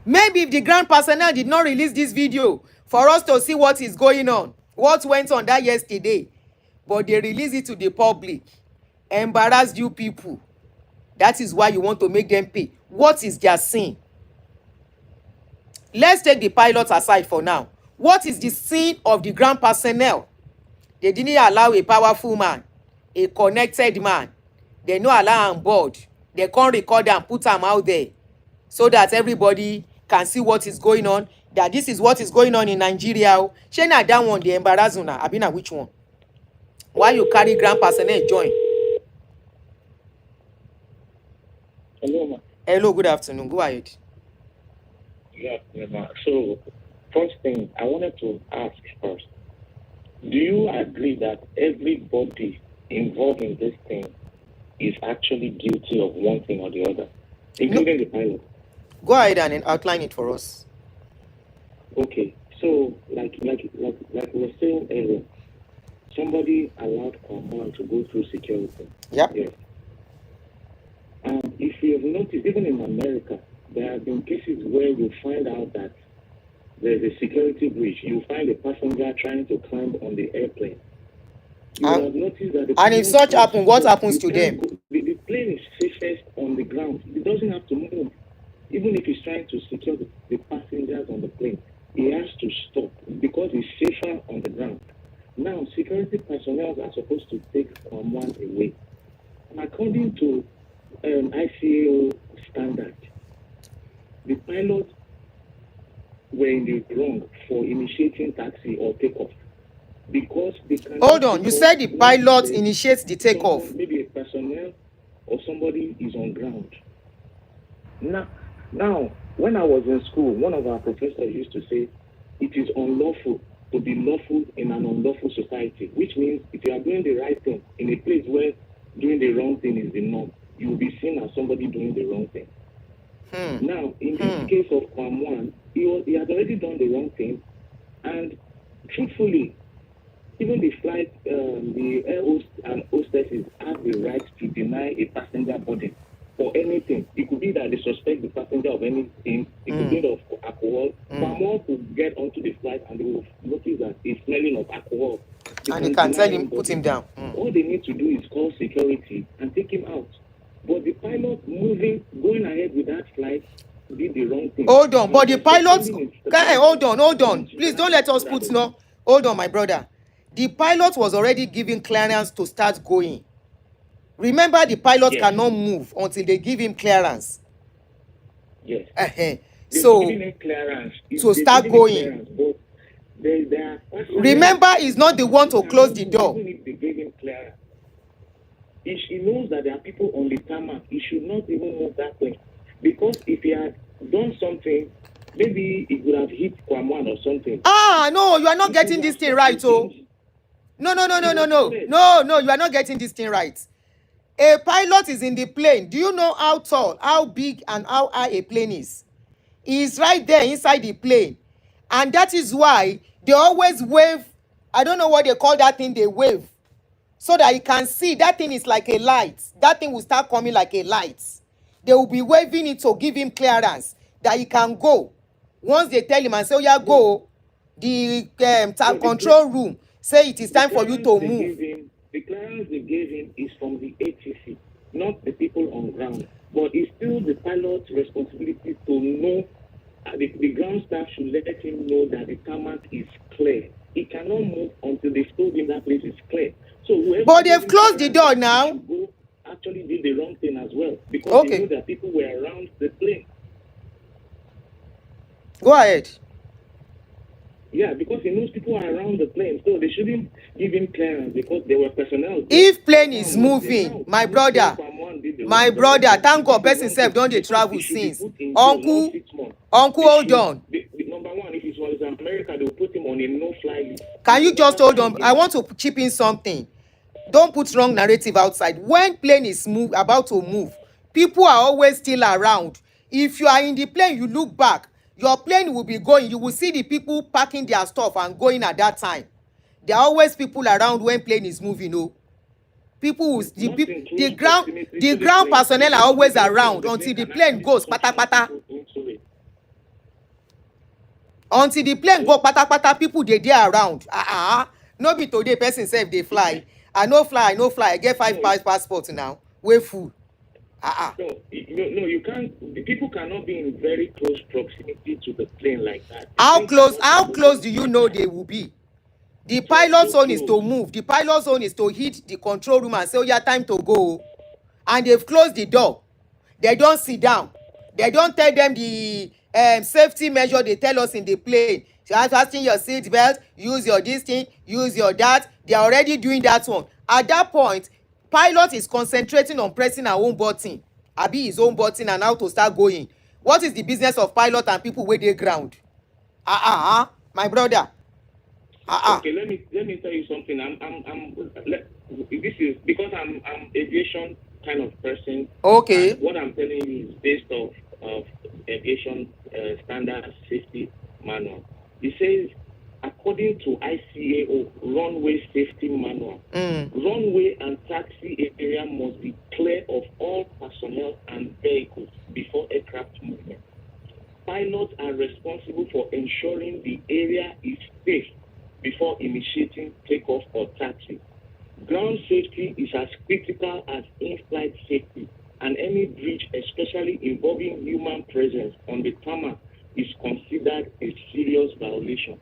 Maybe if the ground personnel did not release this video for us to see what is going on, what went on that yesterday, but they release it to the public, embarrass you people. That is why you want to make them pay. What is their sin? Let's take the pilots aside for now. What is the sin of the ground personnel? They didn't allow a powerful man, a connected man. They no allow on board. They can't record and put them out there so that everybody can see what is going on. That this is what is going on in Nigeria. Shey na that one dey embarrass una. Abi na which one? Why you carry ground personnel join? Hello, ma. Hello, good afternoon. Go ahead. Yeah, ma. So, first thing, I wanted to ask first, do you agree that everybody involved in this thing is actually guilty of one thing or the other, including the pilot? Go ahead and outline it for us. Okay, so like we were saying earlier, somebody allowed KWAM1 to go through security. Yep. Yes. And if you have noticed, even in America, there have been cases where you find out that there's a security breach. You find a passenger trying to climb on the airplane. You have noticed that and if such happen, what happens to them? The plane is safest on the ground. It doesn't have to move. Even if he's trying to secure the passengers on the plane, he has to stop because it's safer on the ground. Now, security personnel are supposed to take KWAM1 away. And according to ICAO standard, the pilots were in the wrong for initiating taxi or takeoff because they can. Hold on, you said the pilot initiates the takeoff. Maybe a personnel or somebody is on ground. Now, when I was in school, one of our professors used to say it is unlawful to be lawful in an unlawful society, which means if you are doing the right thing in a place where doing the wrong thing is the norm, you will be seen as somebody doing the wrong thing. Now, in this case of KWAM1, he had already done the wrong thing, and truthfully, even the flight, the air host and hostesses have the right to deny a passenger boarding for anything. It could be that they suspect the passenger of anything. It could be of alcohol. KWAM1 could get onto the flight and they will notice that it's smelling of alcohol. And they can tell him, put him down. All they need to do is call security and take him out. But the pilot going ahead with that flight did the wrong thing. Hold on, but the pilots, hold on. Please don't let us put no. Hold on, my brother. The pilot was already given clearance to start going. Remember, the pilot cannot move until they give him clearance. Yes. So clearance. to start going. But There are Remember, he's not the one to close the door. Even if they gave him clearance, if he knows that there are people on the tarmac, he should not even move that plane. Because if he had done something, maybe he could have hit KWAM1 or something. No, you are not getting this thing right, oh. No, you are not getting this thing right. A pilot is in the plane. Do you know how tall, how big, and how high a plane is? He is right there inside the plane. And that is why they always wave. I don't know what they call that thing they wave. So that you can see that thing is like a light. That thing will start coming like a light. They will be waving it to give him clearance that he can go. Once they tell him and say, oh yeah, go, the control room say it is time for you to move. The clearance they gave him is from the ATC, not the people on ground. But it's still the pilot's responsibility to know. The ground staff should let him know that the tarmac is clear. He cannot move until they told him that place is clear. So but they've closed the door now. Actually did the wrong thing as well, because okay, they knew that people were around the plane. Go ahead. Yeah, because he knows people are around the plane, so they shouldn't give him clearance because there were personnel. If plane is moving, my brother, thank God, person self don't they travel since. Uncle, hold on. Number one, if it was America, they will put him on a no-fly list. Can you just hold on? I want to chip in something. Don't put wrong narrative outside. When plane is about to move, people are always still around. If you are in the plane, you look back, your plane will be going. You will see the people packing their stuff and going at that time. There are always people around when plane is moving. No, people will, the ground personnel are always around until the plane goes pata pata. Until the plane go pata pata, people they around. No be today person self they fly. I no fly. I get 5 passports now. Way full. No, you can't. The people cannot be in very close proximity to the plane like that. How close do you know they will be? The pilot's zone is to move. The pilot's zone is to hit the control room and say, oh yeah, time to go. And they've closed the door. They don't sit down. They don't tell them the safety measure they tell us in the plane. So fasten your seat belt, use your this thing, use your that. They are already doing that one. At that point, pilot is concentrating on pressing her own button, his own button, and how to start going. What is the business of pilot and people where they ground? My brother. Okay, let me tell you something. This is because I'm aviation kind of person. Okay. What I'm telling you is based off of aviation standard safety manual. It says, according to ICAO runway safety manual, runway and taxi area must be clear of all personnel and vehicles before aircraft movement. Pilots are responsible for ensuring the area is safe before initiating takeoff or taxi. Ground safety is as critical as in-flight safety, and any breach, especially involving human presence on the tarmac, is considered a serious violation.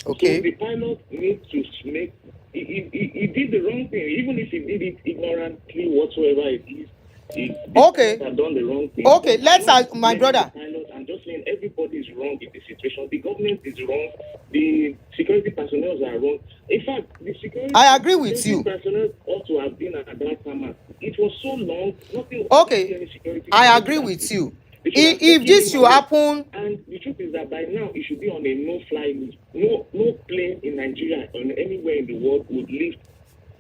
Okay. So the pilot needs to make. He did the wrong thing, even if he did it ignorantly, whatsoever it is. He have done the wrong thing. Okay, let's ask my brother. I'm just saying everybody is wrong in this situation. The government is wrong. The security personnel are wrong. In fact, the security. I agree with you. Personnel ought to have been at that time. It was so long. Nothing. Okay, I agree with you. If this should happen, and the truth is that by now it should be on a no-fly list. No plane in Nigeria or anywhere in the world would lift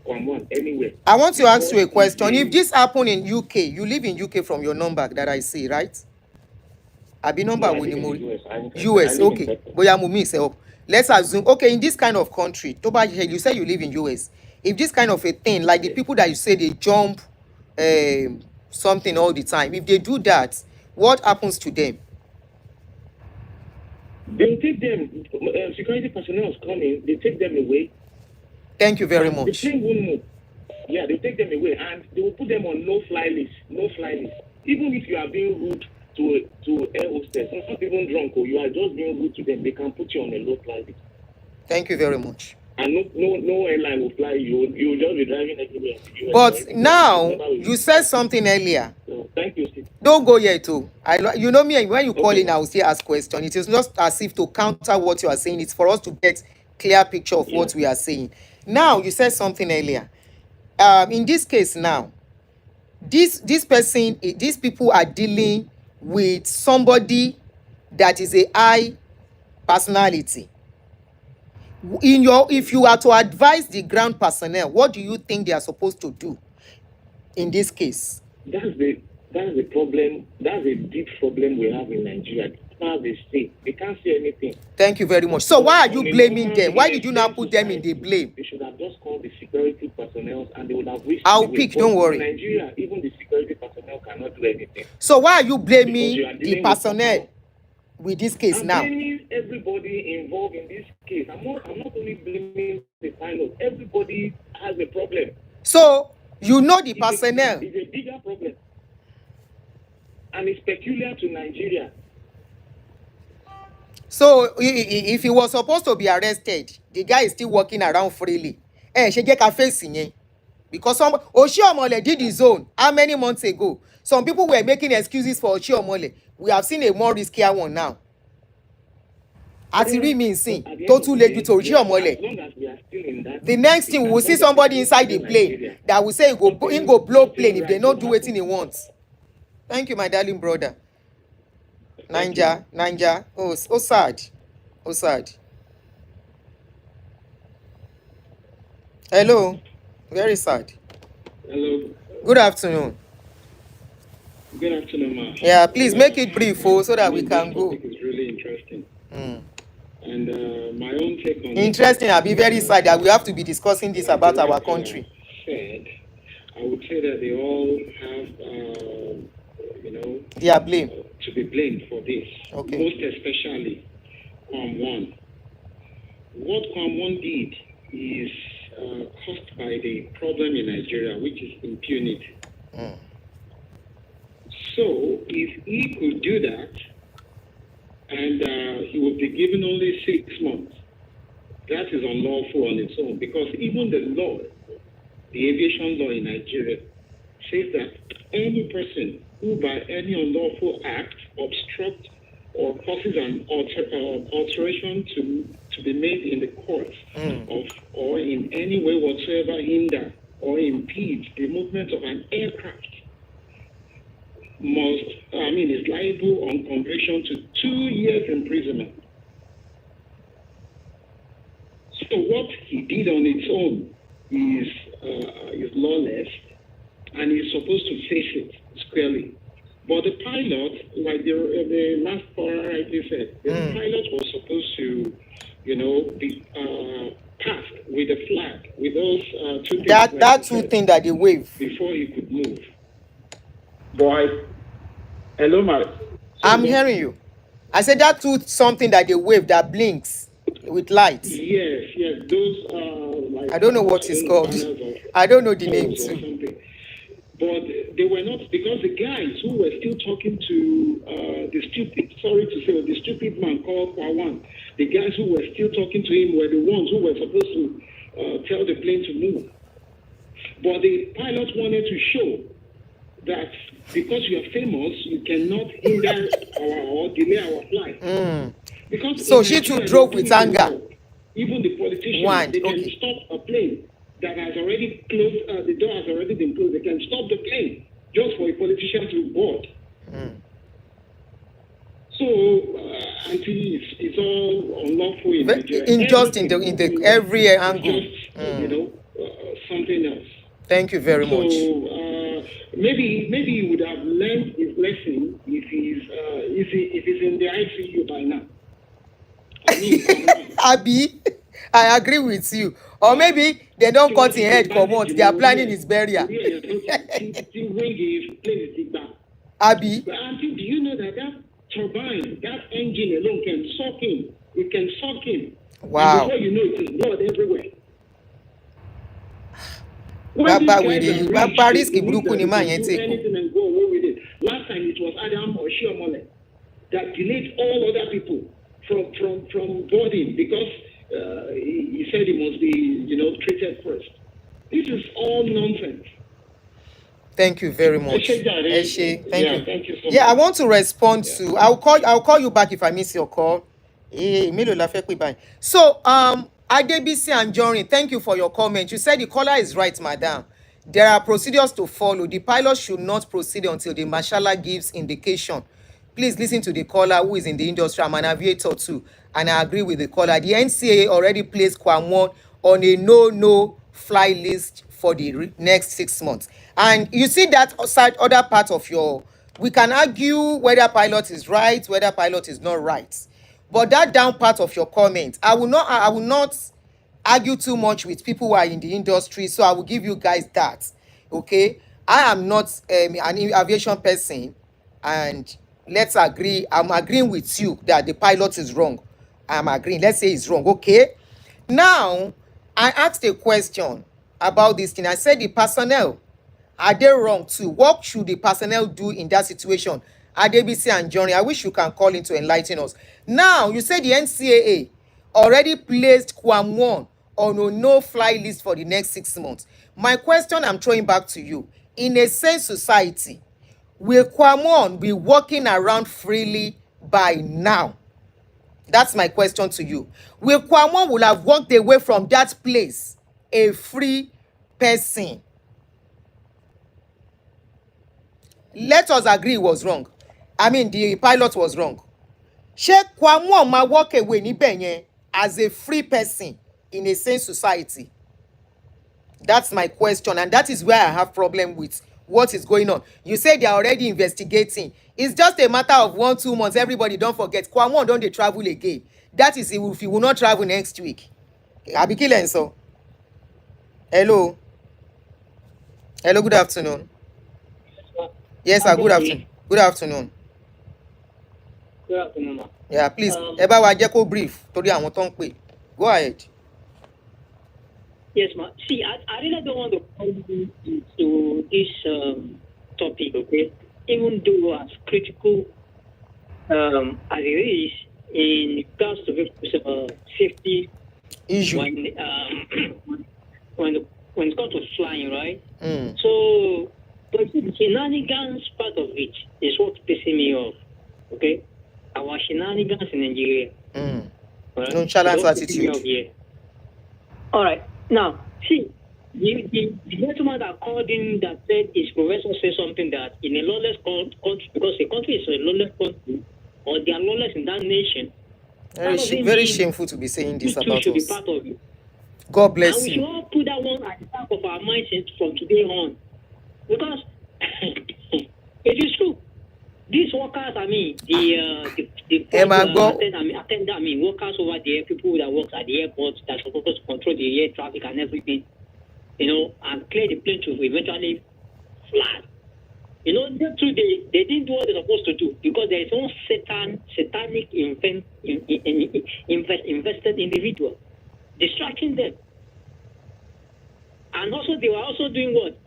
KWAM1 anywhere. I want to ask you a question. If this happened in UK, you live in UK from your number that I see, right? Abi number with the US. Okay. Boya mu mix up. Let's assume. Okay, in this kind of country, you say you live in US. If this kind of a thing, like the people that you say they jump something all the time, if they do that, what happens to them? They'll take them. Security personnel come in. They take them away. Thank you very much. The plane won't move. Yeah, they take them away and they will put them on no-fly list. No-fly list. Even if you are being rude to air hostess, not even drunk, or you are just being rude to them, they can put you on a no-fly list. Thank you very much. and no airline will fly you. You will just be driving everywhere. But now you said something earlier. So, thank you, Steve. Don't go here too. You know me, when you call in, I will still ask question. It is not as if to counter what you are saying. It's for us to get clear picture of what we are saying. Now you said something earlier. In this case now, this person, these people are dealing with somebody that is a high personality. If you are to advise the ground personnel, what do you think they are supposed to do in this case? That's the problem. That's a deep problem we have in Nigeria. They can't say anything. Thank you very much. So why are you blaming them? Why did you not put them in the blame? They should have just called the security personnel and they would have wished. I'll pick, don't worry. In Nigeria, even the security personnel cannot do anything. So why are you blaming the personnel with this case now? I'm blaming everybody involved in this case. I'm not only blaming the pilot. Everybody has a problem. So you know the personnel. It's a bigger problem. And it's peculiar to Nigeria. So if he was supposed to be arrested, the guy is still walking around freely. She get a face in because Oshiomhole did his own how many months ago? Some people were making excuses for Oshiomhole. We have seen a more riskier one now. As it means, too late with Oshiomhole. The next thing we will see somebody inside the plane that will say he go blow plane if they don't do what he wants. Thank you, my darling brother. Ninja. Oh, sad. Hello. Very sad. Hello. Good afternoon. Good afternoon, ma. Yeah, please make it brief, so that we can go. It's really interesting. And my own take on interesting. I'll be very sad that we have to be discussing this about our country. I would say that they all have, they are blamed. To be blamed for this. Okay. Most especially KWAM1. What KWAM1 did is caused by the problem in Nigeria, which is impunity. So if he could do that, and he would be given only 6 months, that is unlawful on its own, because even the law, the aviation law in Nigeria, says that any person who by any unlawful act obstruct or causes an alteration to be made in the course of or in any way whatsoever hinder or impede the movement of an aircraft is liable on conviction to 2 years imprisonment. So what he did on its own is lawless, and he's supposed to face it squarely. But the pilot, like the last caller rightly said, the pilot was supposed to, be tasked with a flag, with those two things. That two things that they wave before he could move. Boy, hello, Mark. I'm hearing you. I said that two something that they wave that blinks with lights. Yes, those like. I don't know what it's called. I don't know the name too. But they were not, because the guys who were still talking to the stupid man called KWAM1, the guys who were still talking to him were the ones who were supposed to tell the plane to move. But the pilot wanted to show that because you are famous, you cannot hinder or delay our flight. Because so she too drove with anger. Even the politicians, they can stop a plane that has already closed, the door has already been closed. They can stop the plane just for a politician to board. So, until it's all unlawful in Nigeria. Unjust in the every angle. Something else. Thank you very much. So, maybe he would have learned his lesson if he's in the ICU by now. Abi, I agree with you. Or maybe they don't cut his head come out. They are planning his burial. Abi. But Auntie, do you know that turbine, that engine alone can suck him? It can suck him. Wow. And before you know it, it's blood everywhere. Paris burúkú ni máa yẹn tí kù. Last time it was Adam Oshiomhole that delayed all other people from boarding because he said he must be, treated first. This is all nonsense. Thank you very much. Eshe, Thank you. Thank you so Yeah, I much. want to respond to. I'll call you back if I miss your call. Mélòó la fẹ́ pè báyìí? So, Adebisi and Jorin, thank you for your comment. You said the caller is right, madam. There are procedures to follow. The pilot should not proceed until the marshaller gives indication. Please listen to the caller who is in the industry. I'm an aviator too, and I agree with the caller. The NCAA already placed KWAM1 on a no fly list for the next 6 months. And you see that side, other part of your, we can argue whether pilot is right, whether pilot is not right. But that down part of your comment, I will not argue too much with people who are in the industry, so I will give you guys that. Okay, I am not an aviation person, and let's agree, I'm agreeing with you that the pilot is wrong. I'm agreeing, let's say he's wrong. Okay, now I asked a question about this thing. I said the personnel, are they wrong too? What should the personnel do in that situation? Adebisi and Johnny, I wish you can call in to enlighten us. Now, you say the NCAA already placed KWAM1 on a no-fly list for the next 6 months. My question I'm throwing back to you, in a sane society, will KWAM1 be walking around freely by now? That's my question to you. Will KWAM1 will have walked away from that place a free person? Let us agree it was wrong. I mean, the pilot was wrong. Ṣé KWAM1 máa walk away níbẹ̀ yẹn as a free person in a sane society? That's my question, and that is where I have problem with what is going on. You say they are already investigating. It's just a matter of 1-2 months. Everybody, don't forget, KWAM1 don't they travel again. That is if he will not travel next week. Abiki Lenso. Hello. Hello, good afternoon. Yes, sir, good afternoon. Good afternoon. Good afternoon, ma. Yeah, please. Ẹ bá wa jẹ́ kó brief torí àwọn tó ń pè. Go ahead. Yes, ma. See, I really don't want to come into this topic, okay? Even though as critical as it is in regards to people's safety Issue. when it comes to flying, right? Mm. So, but the shenanigans part of it is what pissing me off, okay? Our shenanigans in Nigeria. Mm. Right? Nonchalant attitude. All right. Now, see, the gentleman that called in that said his professor said something that in a lawless country, because a country is a lawless country, or they are lawless in that nation. Very shameful to be saying this about should us. Be part of it. God bless and we should all put that one at the back of our minds from today on. Because it is true. These workers, I mean, workers over there, people that work at the airport that are supposed to control the air traffic and everything, and clear the plane to eventually fly. They didn't do what they're supposed to do because there is one satanic invested individual distracting them. And also, they were also doing what?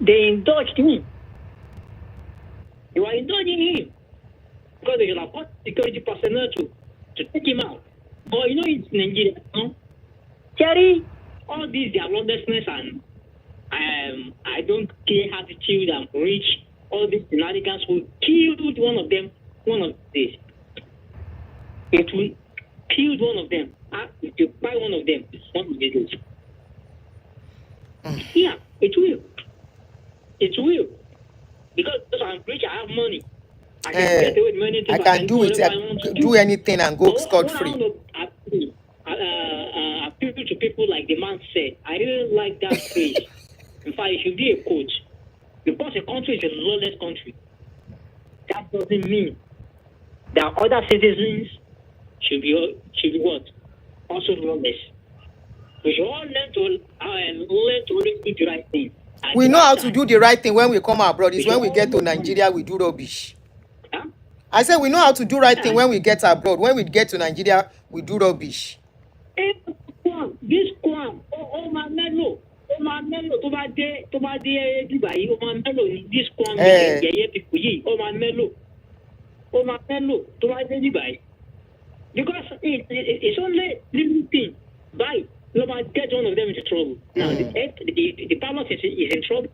They indulged him. They were indulging him because they should have got security personnel to take him out. But it's Nigeria. Jerry, all these their lawlessness and I don't care attitude and reach all these shenanigans will kill one of them one of these. It will kill one of them. If you buy one of them, one of these. Yeah, it will. It will. Because I'm rich, I have money. I can get away with many things. I can do it. I do anything and go scot-free. Appeal to people like the man said. I didn't like that phrase. In fact, it should be a coach. Because a country is a lawless country. That doesn't mean that other citizens should be what? Also lawless. We should all learn to do the right thing. We know how to do the right thing when we come abroad. It's when we get to Nigeria, we do rubbish. Huh? I said we know how to do right thing when we get abroad. When we get to Nigeria, we do rubbish. This KWAM, oh my mellow, to my day, Dubai, oh my mellow, this KWAM, people, oh my mellow, to my day, Dubai. Because it's only little thing. By no, but get one of them into trouble. Now the pilot is in trouble,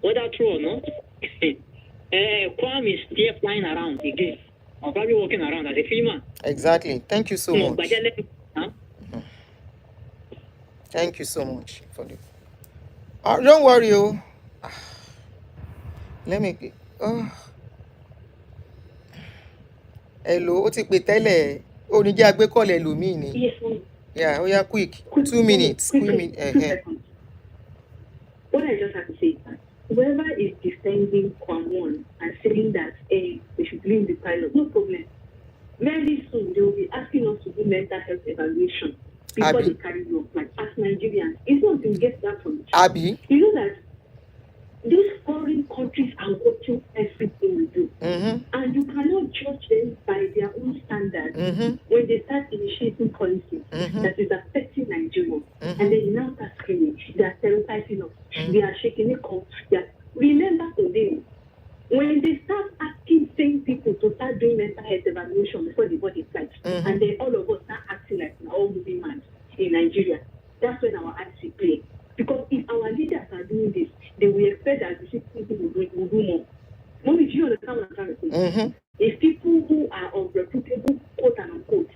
whether true or not. KWAM is still flying around again, or probably walking around as a female. Exactly. Thank you so much. But then, Thank you so much for the. Don't worry, oh. Let me. Oh. Hello, ó ti pè tẹ́lẹ̀. Ó ní jẹ́ agbékọ̀lẹ̀ ẹlòmíì ni. Yes, ma'am. Yeah, oh yeah, quick. 2 minutes. Quick, 2 seconds. What I just have to say is that whoever is defending KWAM1 and saying that they should blame the pilot, no problem. Very soon they will be asking us to do mental health evaluation before they carry you off. Like as Nigerians, it's not to get that from Abby. You know that these foreign countries are watching everything we do. And you cannot judge them by their own standards when they start initiating policies that is affecting Nigeria. And then you now start screaming, they are stereotyping us, they are shaking it off. Remember today, when they start asking same people to start doing mental health evaluation before they board a flight, and then all of us start acting like we're all moving mad in Nigeria, that's when our eyes will play. Because if our leaders are doing this, they will expect that the people will do more. Mommy, do you understand what I'm trying to say? If people who are unreputable, quote and unquote,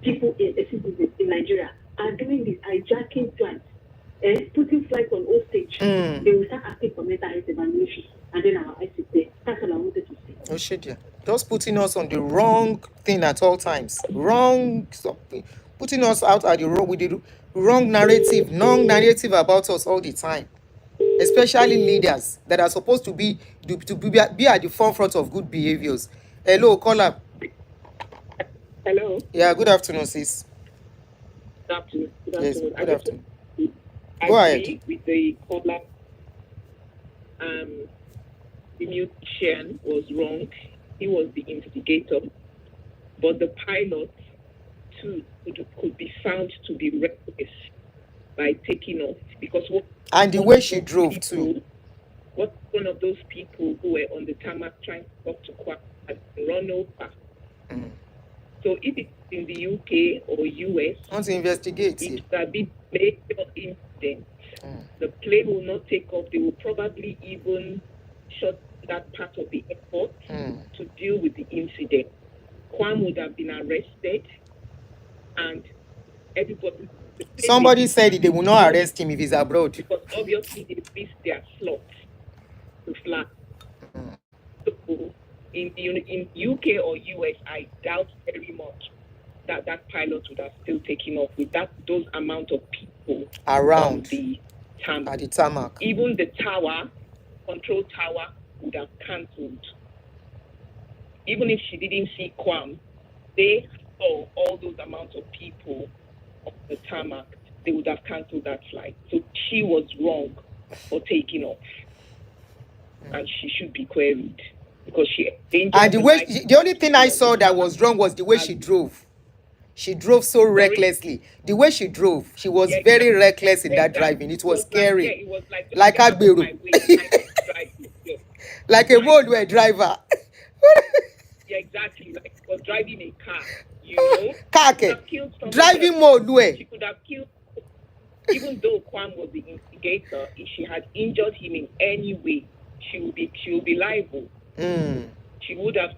people in Nigeria are doing this hijacking flights, putting flights on hostage, they will start asking for mental health evaluation, and then our eyes will play. That's all I wanted to say. Oh shit, yeah. Just putting us on the wrong thing at all times. Putting us out at the wrong with the wrong narrative about us all the time. Especially leaders that are supposed to be at the forefront of good behaviors. Hello, caller. Hello. Yeah, good afternoon, sis. Good afternoon. Yes, good afternoon. I Go agree ahead. with the caller. The musician was wrong. He was the instigator, but the pilot too could be found to be reckless by taking off because and the way she drove too. What one of those people who were on the tarmac trying to talk to KWAM had run over. So if it's in the UK or US, want to investigate it will be major incident. The plane will not take off. They will probably even shut that part of the airport to deal with the incident. KWAM would have been arrested, and everybody. Somebody said they will not arrest him if he's abroad. Because obviously they missed their slots to fly. So in UK or US, I doubt very much that pilot would have still taken off with those amount of people around the tarmac. At the tarmac. Even the control tower would have cancelled. Even if she didn't see KWAM, they saw all those amounts of people on the tarmac, they would have cancelled that flight. So she was wrong for taking off. And she should be queried because she and the only thing I saw that was wrong was the way she drove. She drove so recklessly. The way she drove, she was very reckless in that driving. It was scary. It was like Agberu. Like a roadway driver. Yeah, exactly. Like was driving a car, you know. Car driving mode way. She could have killed. Even though KWAM was the instigator, if she had injured him in any way, she will be liable. She would have,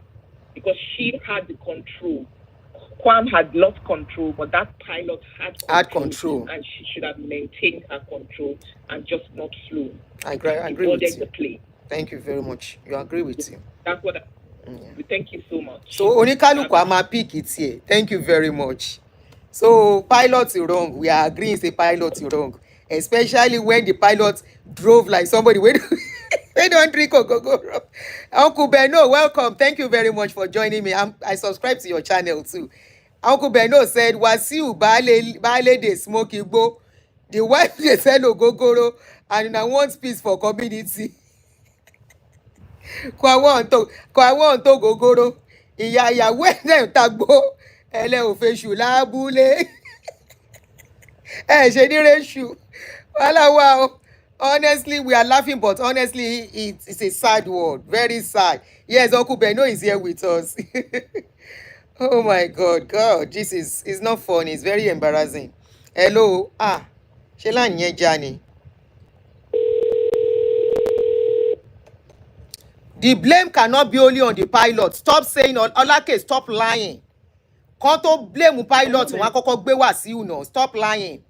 because she had the control. KWAM had lost control, but that pilot had control, and she should have maintained her control and just not flown. I agree with you. The plane. Thank you very much. You agree with you. That's what. Thank you so much. So Onikaluku ama pick it here. Thank you very much. So pilot is wrong. We are agreeing say pilot is wrong, especially when the pilot drove like somebody when they don't drink Ogogoro. Uncle Beno, welcome. Thank you very much for joining me. I subscribe to your channel too. Uncle Beno said, Wasiu Bale dey smoke igbo. The wife dey sell Ogogoro and I want peace for community. KWAM1 tó Ogogoro. Ìyá ìyàwó ẹ̀ tagbo. Ẹlẹ́ ò fèṣù lábúlé. Ṣe ní réṣù. Wàhálà wà o. Honestly, we are laughing, but honestly, it's a sad word. Very sad. Yes, Uncle Beno is here with us. Oh my God, God, this is it's not funny. It's very embarrassing. Hello, ṣé láàyè yẹn já ni? The blame cannot be only on the pilot. Stop saying Olake, stop lying. Kán tó blame pilot, wọn á kọ́kọ́ gbé Wàsíù náà. Stop lying.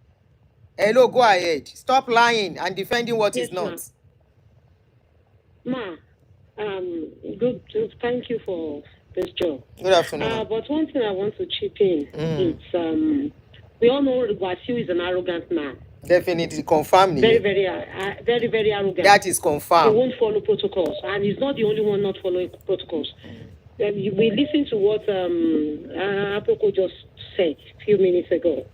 Hello, go ahead. Stop lying and defending what is not. Ma, good. Thank you for this job. Good afternoon. But one thing I want to chip in is we all know Wasiu is an arrogant man. Definitely confirmed. Very, very arrogant. That is confirmed. He won't follow protocols, and he's not the only one not following protocols. We listened to what Apoko just said a few minutes ago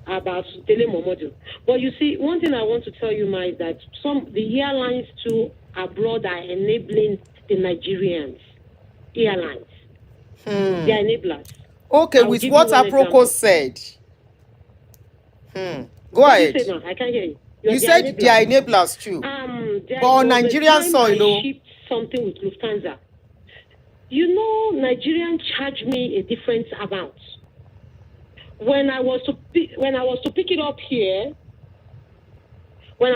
about Dele Momodu. But you see, one thing I want to tell you, Ma, is that the airlines too abroad are enabling the Nigerians. Airlines. They are enablers. Okay, with what Aproko said. Go ahead. You say, I can't hear you. You said they are enablers too. But on Nigerian soil, I shipped something with Lufthansa. You know, Nigerians charge me a different amount. When I was to pick it up here, in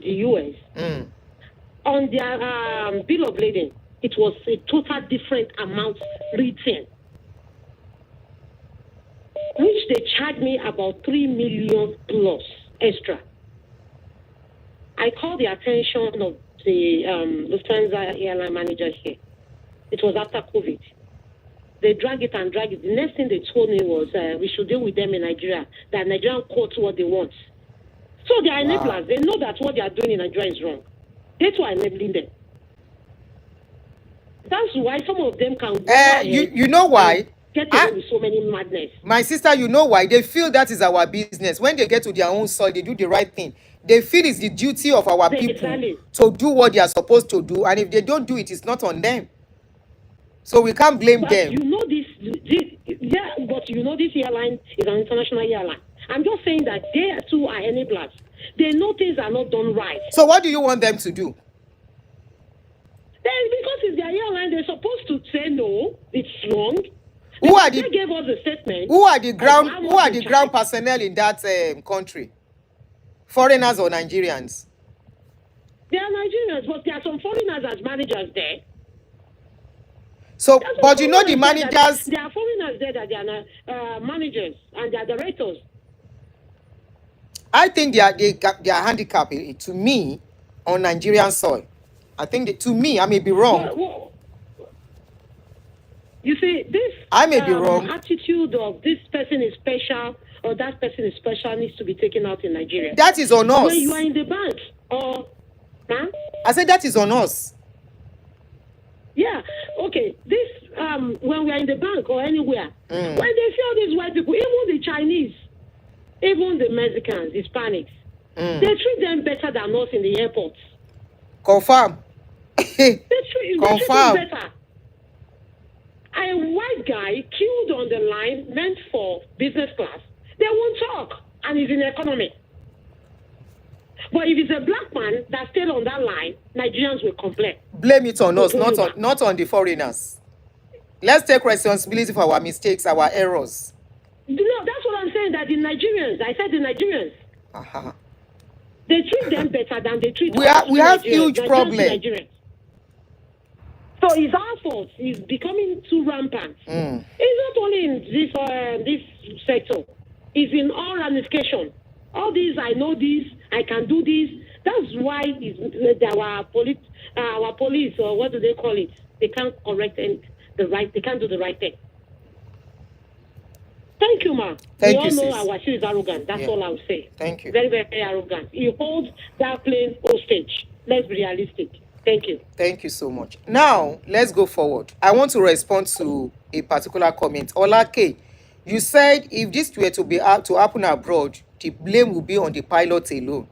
the US, on their bill of lading, it was a total different amount written, which they charged me about 3 million plus extra. I called the attention of the Lufthansa airline manager here. It was after COVID. They drag it. The next thing they told me was we should deal with them in Nigeria, that Nigerian courts what they want. So they are enablers. They know that what they are doing in Nigeria is wrong. That's why enabling them. That's why some of them can go you know why? Get away with so many madness. My sister, you know why? They feel that is our business. When they get to their own soil, they do the right thing. They feel it's the duty of our people to do what they are supposed to do. And if they don't do it, it's not on them. So we can't blame them. You know but you know this airline is an international airline. I'm just saying that they too are enablers. They know things are not done right. So what do you want them to do? Then because it's their airline, they're supposed to say no, it's wrong. They gave us a statement. Who are the ground personnel in that country? Foreigners or Nigerians? They are Nigerians, but there are some foreigners as managers there. So, but you know the managers. There are foreigners there that they are managers and they are directors. I think they are handicapped to me on Nigerian soil. I think to me, I may be wrong. You see, this I may be wrong. Attitude of this person is special or that person is special needs to be taken out in Nigeria. That is on us. When you are in the bank I said that is on us. Yeah, okay. This when we are in the bank or anywhere, when they see all these white people, even the Chinese, even the Mexicans, Hispanics, they treat them better than us in the airports. Confirm. They treat them Confirm. better. A white guy queued on the line meant for business class, they won't talk, and he's in economy. But if it's a black man that stayed on that line, Nigerians will complain. Blame it on us, not on the foreigners. Let's take responsibility for our mistakes, our errors. No, that's what I'm saying, that the Nigerians, I said the Nigerians, they treat them better than they treat us. We have huge problem. So it's our fault. It's becoming too rampant. It's not only in this sector. It's in all ramifications. All these, I know this, I can do this. That's why our police, or what do they call it? They can't correct they can't do the right thing. Thank you, ma. Thank we you, all know our chief is arrogant. That's all I would say. Thank you. Very, very arrogant. He holds that plane hostage. Let's be realistic. Thank you. Thank you so much. Now, let's go forward. I want to respond to a particular comment. Olake, you said if this were to happen abroad, the blame will be on the pilot alone.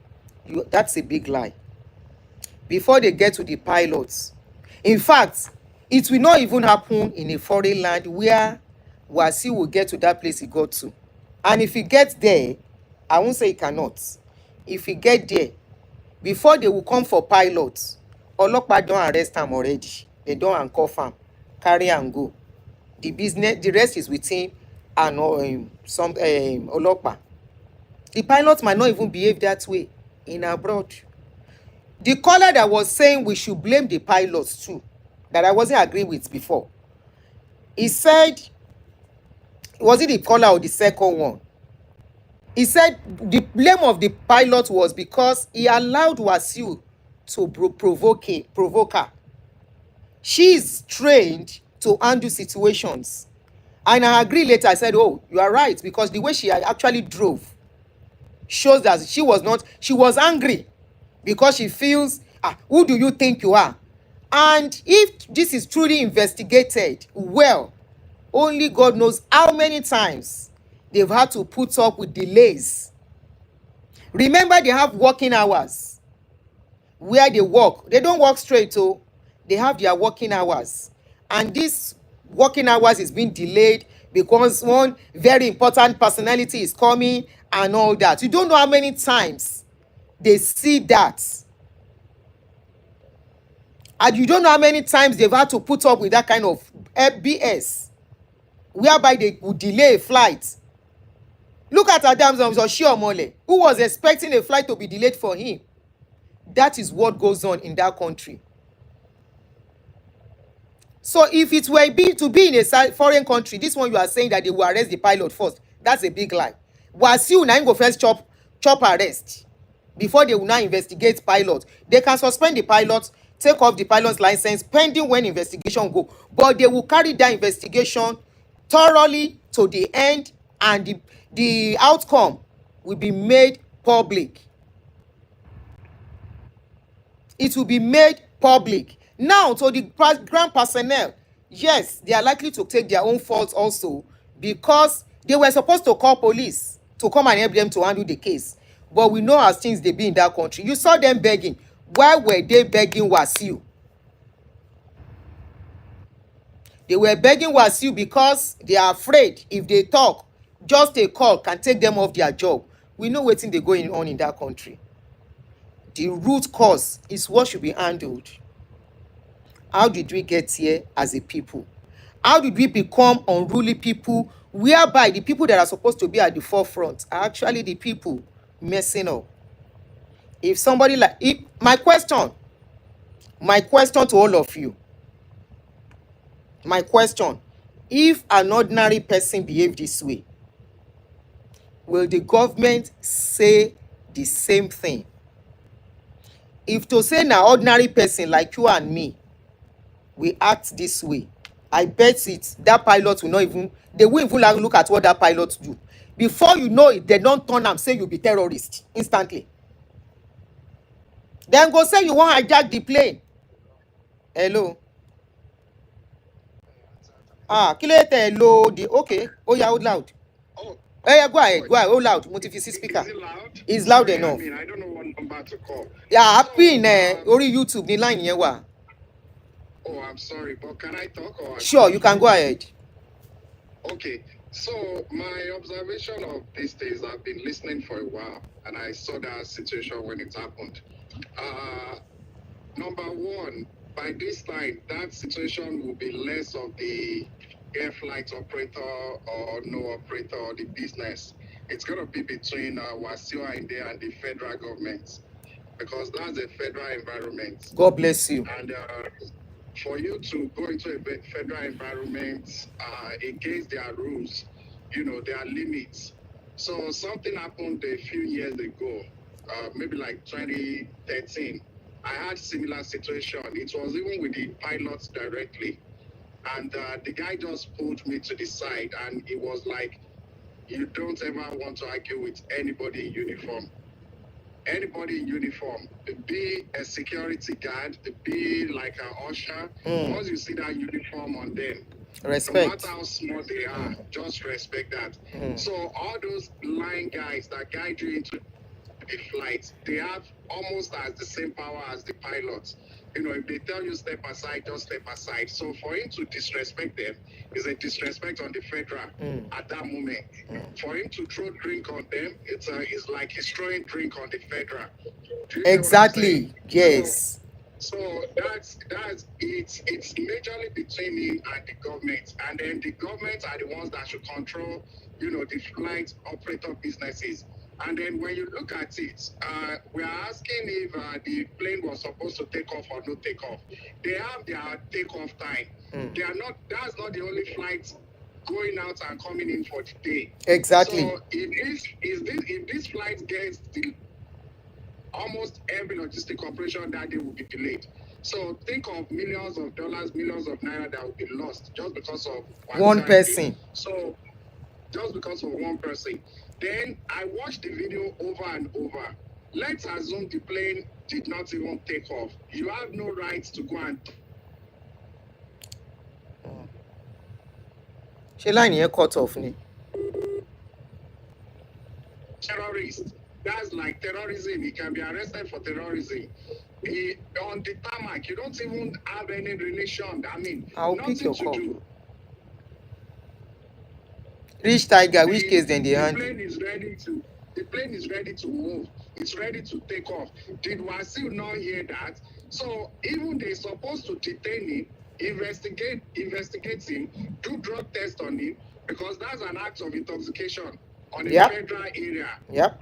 That's a big lie. Before they get to the pilots, in fact, it will not even happen in a foreign land where Wasiu will get to that place he got to. And if he gets there, I won't say he cannot. If he get there, before they will come for pilots, Olokpa don't arrest him already. They don't handcuff him. carry and go. The business, the rest is with him and some Olopa. The pilot might not even behave that way in abroad. The caller that was saying we should blame the pilots too, that I wasn't agreeing with before. He said, was it the caller or the second one? He said the blame of the pilot was because he allowed Wasiu to provoke her. She is trained to handle situations. And I agree later. I said, oh, you are right, because the way she actually drove shows that she was angry because she feels, who do you think you are? And if this is truly investigated well, only God knows how many times they've had to put up with delays. Remember, they have working hours where they work. They don't work straight, oh. They have their working hours. And this working hours is being delayed because one very important personality is coming and all that. You don't know how many times they see that. And you don't know how many times they've had to put up with that kind of BS, whereby they would delay a flight. Look at Adams Oshiomhole, who was expecting a flight to be delayed for him. That is what goes on in that country. So if it were to be in a foreign country, this one you are saying that they will arrest the pilot first, that's a big lie. Wasiu now go first chop arrest before they will now investigate pilot. They can suspend the pilot, take off the pilot's license pending when investigation go, but they will carry that investigation thoroughly to the end, and the outcome will be made public. It will be made public. Now, to the ground personnel, yes, they are likely to take their own faults also, because they were supposed to call police to come and help them to handle the case. But we know as things they be in that country. You saw them begging. Why were they begging Wasiu? They were begging Wasiu because they are afraid if they talk, just a call can take them off their job. We know what thing they going on in that country. The root cause is what should be handled. How did we get here as a people? How did we become unruly people, whereby the people that are supposed to be at the forefront are actually the people messing up? If somebody my question to all of you, if an ordinary person behave this way, will the government say the same thing? If to say an ordinary person like you and me, we act this way, I bet that pilot will not even, they won't even look at what that pilot do. Before you know it, they don't turn and say you be terrorist instantly. Then go say you want to hijack the plane. Hello. Hello. Okay. Oh yeah, out loud. Oh, Hey, go ahead. Out loud. Multi-VC speaker. is it loud? It's loud enough. I don't know what number to call. Yeah, happy in only YouTube. The line here. Oh, I'm sorry, but can I talk? Or Sure, you can go ahead. Okay, so my observation of these days, I've been listening for a while, and I saw that situation when it happened. Number one, by this time, that situation will be less of the air flight operator or no operator or the business. It's going to be between Wasiu Ayinde and the federal government, because that's a federal environment. God bless you. And for you to go into a federal environment against their rules, there are limits. So something happened a few years ago, maybe like 2013. I had similar situation. It was even with the pilots directly. And the guy just pulled me to the side, and it was like, you don't ever want to argue with anybody in uniform. Anybody in uniform, be a security guard, be like an usher. Once you see that uniform on them, respect. No matter how small they are, just respect that. So all those line guys that guide you into the flight, they have almost as the same power as the pilots. If they tell you step aside, just step aside. So for him to disrespect them is a disrespect on the federal at that moment. For him to throw drink on them, it's like he's throwing drink on the federal. Exactly. Yes. So that's it's majorly between him and the government, and then the government are the ones that should control, the flight operator businesses. And then when you look at it, we are asking if the plane was supposed to take off or not take off. They have their takeoff time. They are not. That's not the only flight going out and coming in for the day. Exactly. So if this flight gets delayed, almost every logistic operation that day will be delayed. So think of millions of dollars, millions of naira that will be lost just because of one person. So just because of one person. Then I watched the video over and over. Let's assume the plane did not even take off. You have no right to go and She line here cut off ni. terrorist. That's like terrorism. He can be arrested for terrorism. On the tarmac, you don't even have any relation. I mean, I'll pick your nothing call. to do. Rich Tiger, which case then they hand? The plane is ready to move. It's ready to take off. Did Wasil not hear that? So even they're supposed to detain him, investigate him, do drug test on him, because that's an act of intoxication on a federal area.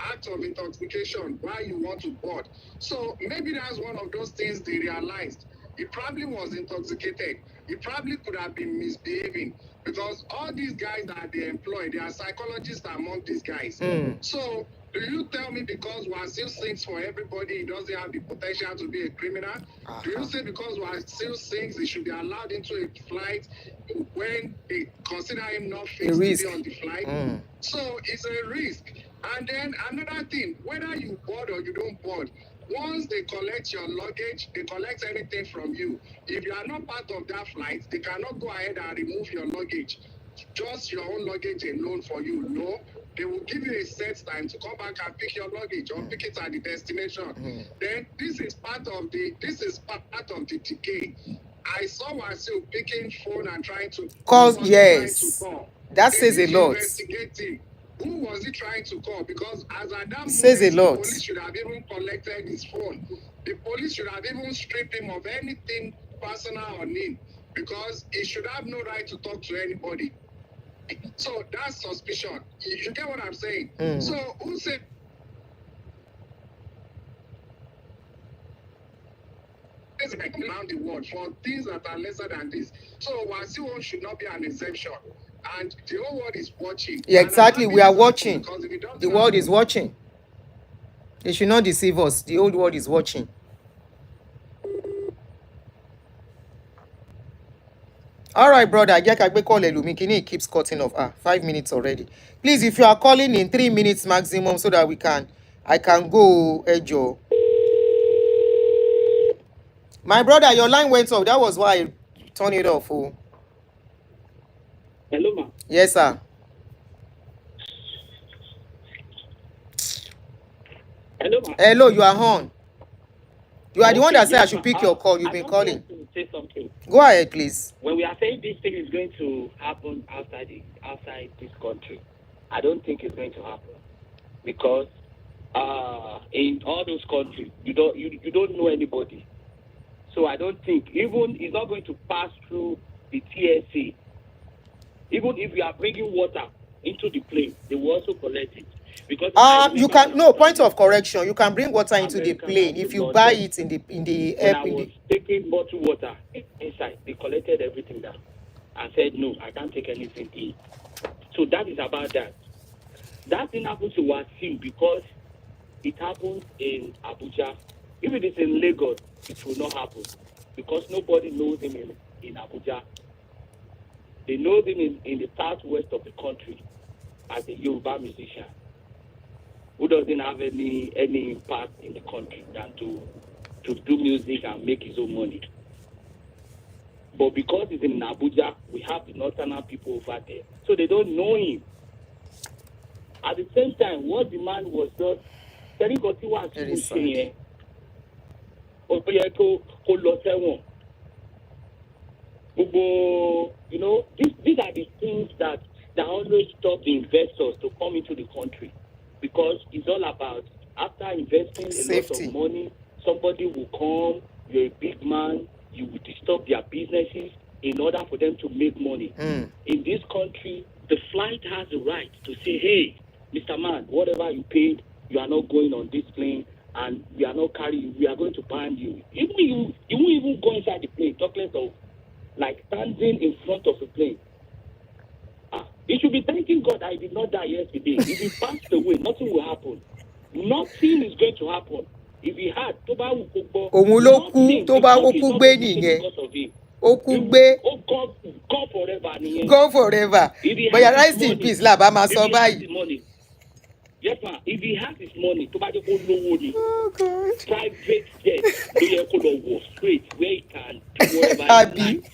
Act of intoxication while you want to board. So maybe that's one of those things they realized. He probably was intoxicated. He probably could have been misbehaving, because all these guys that they employ, they are psychologists among these guys. So do you tell me because Wasil sings for everybody, he doesn't have the potential to be a criminal? Do you say because Wasil sings, he should be allowed into a flight when they consider him not fit to be on the flight? So it's a risk. And then another thing, whether you board or you don't board, once they collect your luggage, they collect anything from you. If you are not part of that flight, they cannot go ahead and remove your luggage. Just your own luggage alone for you. No, they will give you a set time to come back and pick your luggage or pick it at the destination. Then this is part of the decay. I saw Wasil picking phone and trying to call. Yes, that says a lot. Who was he trying to call? Because as at that says moment, a lot. The police should have even collected his phone. The police should have even stripped him of anything personal on him, because he should have no right to talk to anybody. So that's suspicion. You get what I'm saying? So who said around the world for things that are lesser than this? So Wasil should not be an exemption. And the whole world is watching. Yeah, exactly. We are watching. The world is watching. They should not deceive us. The old world is watching. All right, brother. It keeps cutting off. 5 minutes already. Please, if you are calling in 3 minutes maximum, so that I can go, Ejo. My brother, your line went off. That was why I turned it off. Oh. Hello, ma. Yes, sir. Hello, ma. Hello, you are on. You are the one that said I should pick your call. You've been calling. To say something. Go ahead, please. When we are saying this thing is going to happen outside this country, I don't think it's going to happen, because in all those countries you don't know anybody. So I don't think even it's not going to pass through the TSA. Even if you are bringing water into the plane, they will also collect it. Because you can point of correction. You can bring water into the plane if you buy it in the air. When I was taking bottled water inside, they collected everything down and said no, I can't take anything in. So that is about that. That thing happened to Wasim because it happened in Abuja. If it is in Lagos, it will not happen because nobody knows him in Abuja. They know him in the southwest of the country as a Yoruba musician who doesn't have any impact in the country than to do music and make his own money. But because he's in Abuja, we have the northern people over there, so they don't know him. At the same time, what the man was just telling what he was saying. You know, these are the things that always stop the investors to come into the country, because it's all about after investing a lot of money, somebody will come you're a big man, you will disturb their businesses in order for them to make money. In this country, the flight has the right to say, hey, Mr. Man, whatever you paid, you are not going on this plane, and we are not carrying, we are going to ban you. Even you won't even go inside the plane, talk less of like standing in front of the plane. You should be thanking God I did not die yesterday. If he passed away, nothing will happen. Nothing is going to happen. If he had, òun ló kú tó bá ó kú gbé nìyẹn ó kú gbé go forever. go forever but rest in peace làbá máa sọ báyìí. Yes, ma. If he has his money, to buy the whole loan, Oh God. private jet, so you could go straight where he can do whatever he likes.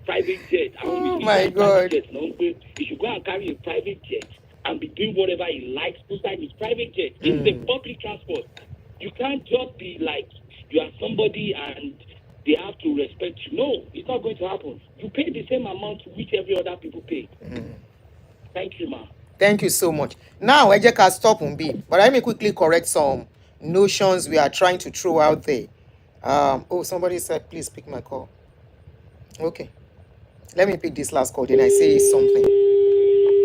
Private jet. Oh my God. Jet, no? He should go and carry a private jet and be doing whatever he likes inside his private jet. It's the public transport. You can't just be like you are somebody and they have to respect you. No, it's not going to happen. You pay the same amount which every other people pay. Thank you, ma. Thank you so much. Now, I just stop on B, but let me quickly correct some notions we are trying to throw out there. Oh, somebody said, please pick my call. Okay. Let me pick this last call, then I say something.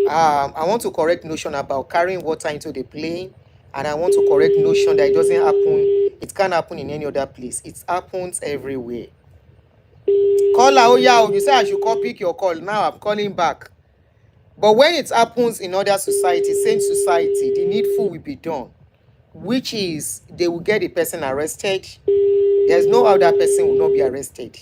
I want to correct notion about carrying water into the plane, and I want to correct notion that it doesn't happen. It can't happen in any other place. It happens everywhere. Caller, oh yeah, you say I should call, pick your call. Now I'm calling back. But when it happens in other society, same society, the needful will be done, which is they will get the person arrested. There's no other person will not be arrested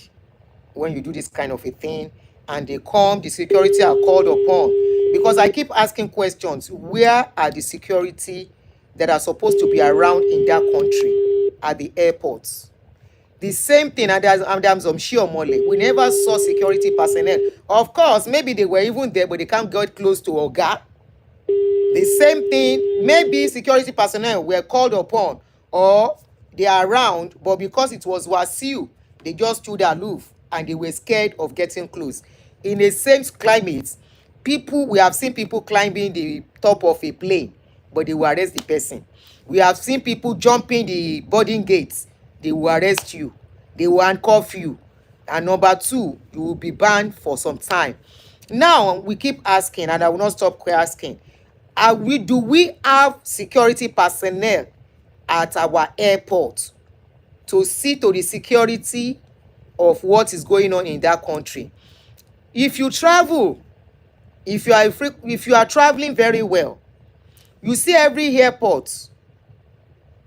when you do this kind of a thing. And they come, the security are called upon. Because I keep asking questions, where are the security that are supposed to be around in that country at the airports? The same thing, and there's Shiomole. We never saw security personnel. Of course, maybe they were even there, but they can't get close to Oga. The same thing, maybe security personnel were called upon, or they are around, but because it was Wasiu, they just stood aloof, and they were scared of getting close. In the same climate, we have seen people climbing the top of a plane, but they will arrest the person. We have seen people jumping the boarding gates. They will arrest you. They will handcuff you. And number two, you will be banned for some time. Now, we keep asking, and I will not stop asking, do we have security personnel at our airport to see to the security of what is going on in that country? If you travel, if you are traveling very well, you see every airport,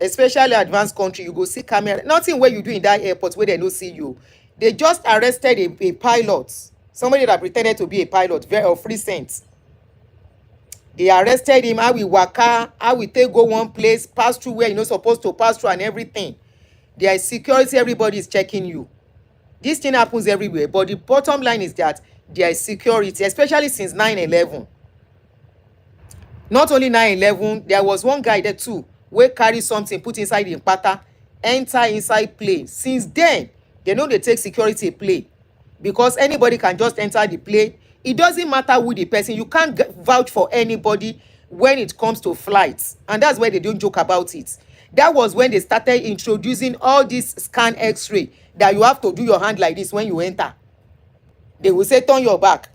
especially advanced country, you go see camera. Nothing where you do in that airport where they don't see you. They just arrested a pilot, somebody that pretended to be a pilot, very of recent. They arrested him. How we waka, how we take go one place, pass through where you're not supposed to pass through and everything. There is security, everybody is checking you. This thing happens everywhere, but the bottom line is that there is security, especially since 9/11. Not only 9/11, there was one guy there too, wey carry something put inside the pata, enter inside plane. Since then, they know they take security play, because anybody can just enter the plane. It doesn't matter who the person, you can't vouch for anybody when it comes to flights, and that's why they don't joke about it. That was when they started introducing all this scan x-ray that you have to do your hand like this when you enter. They will say turn your back.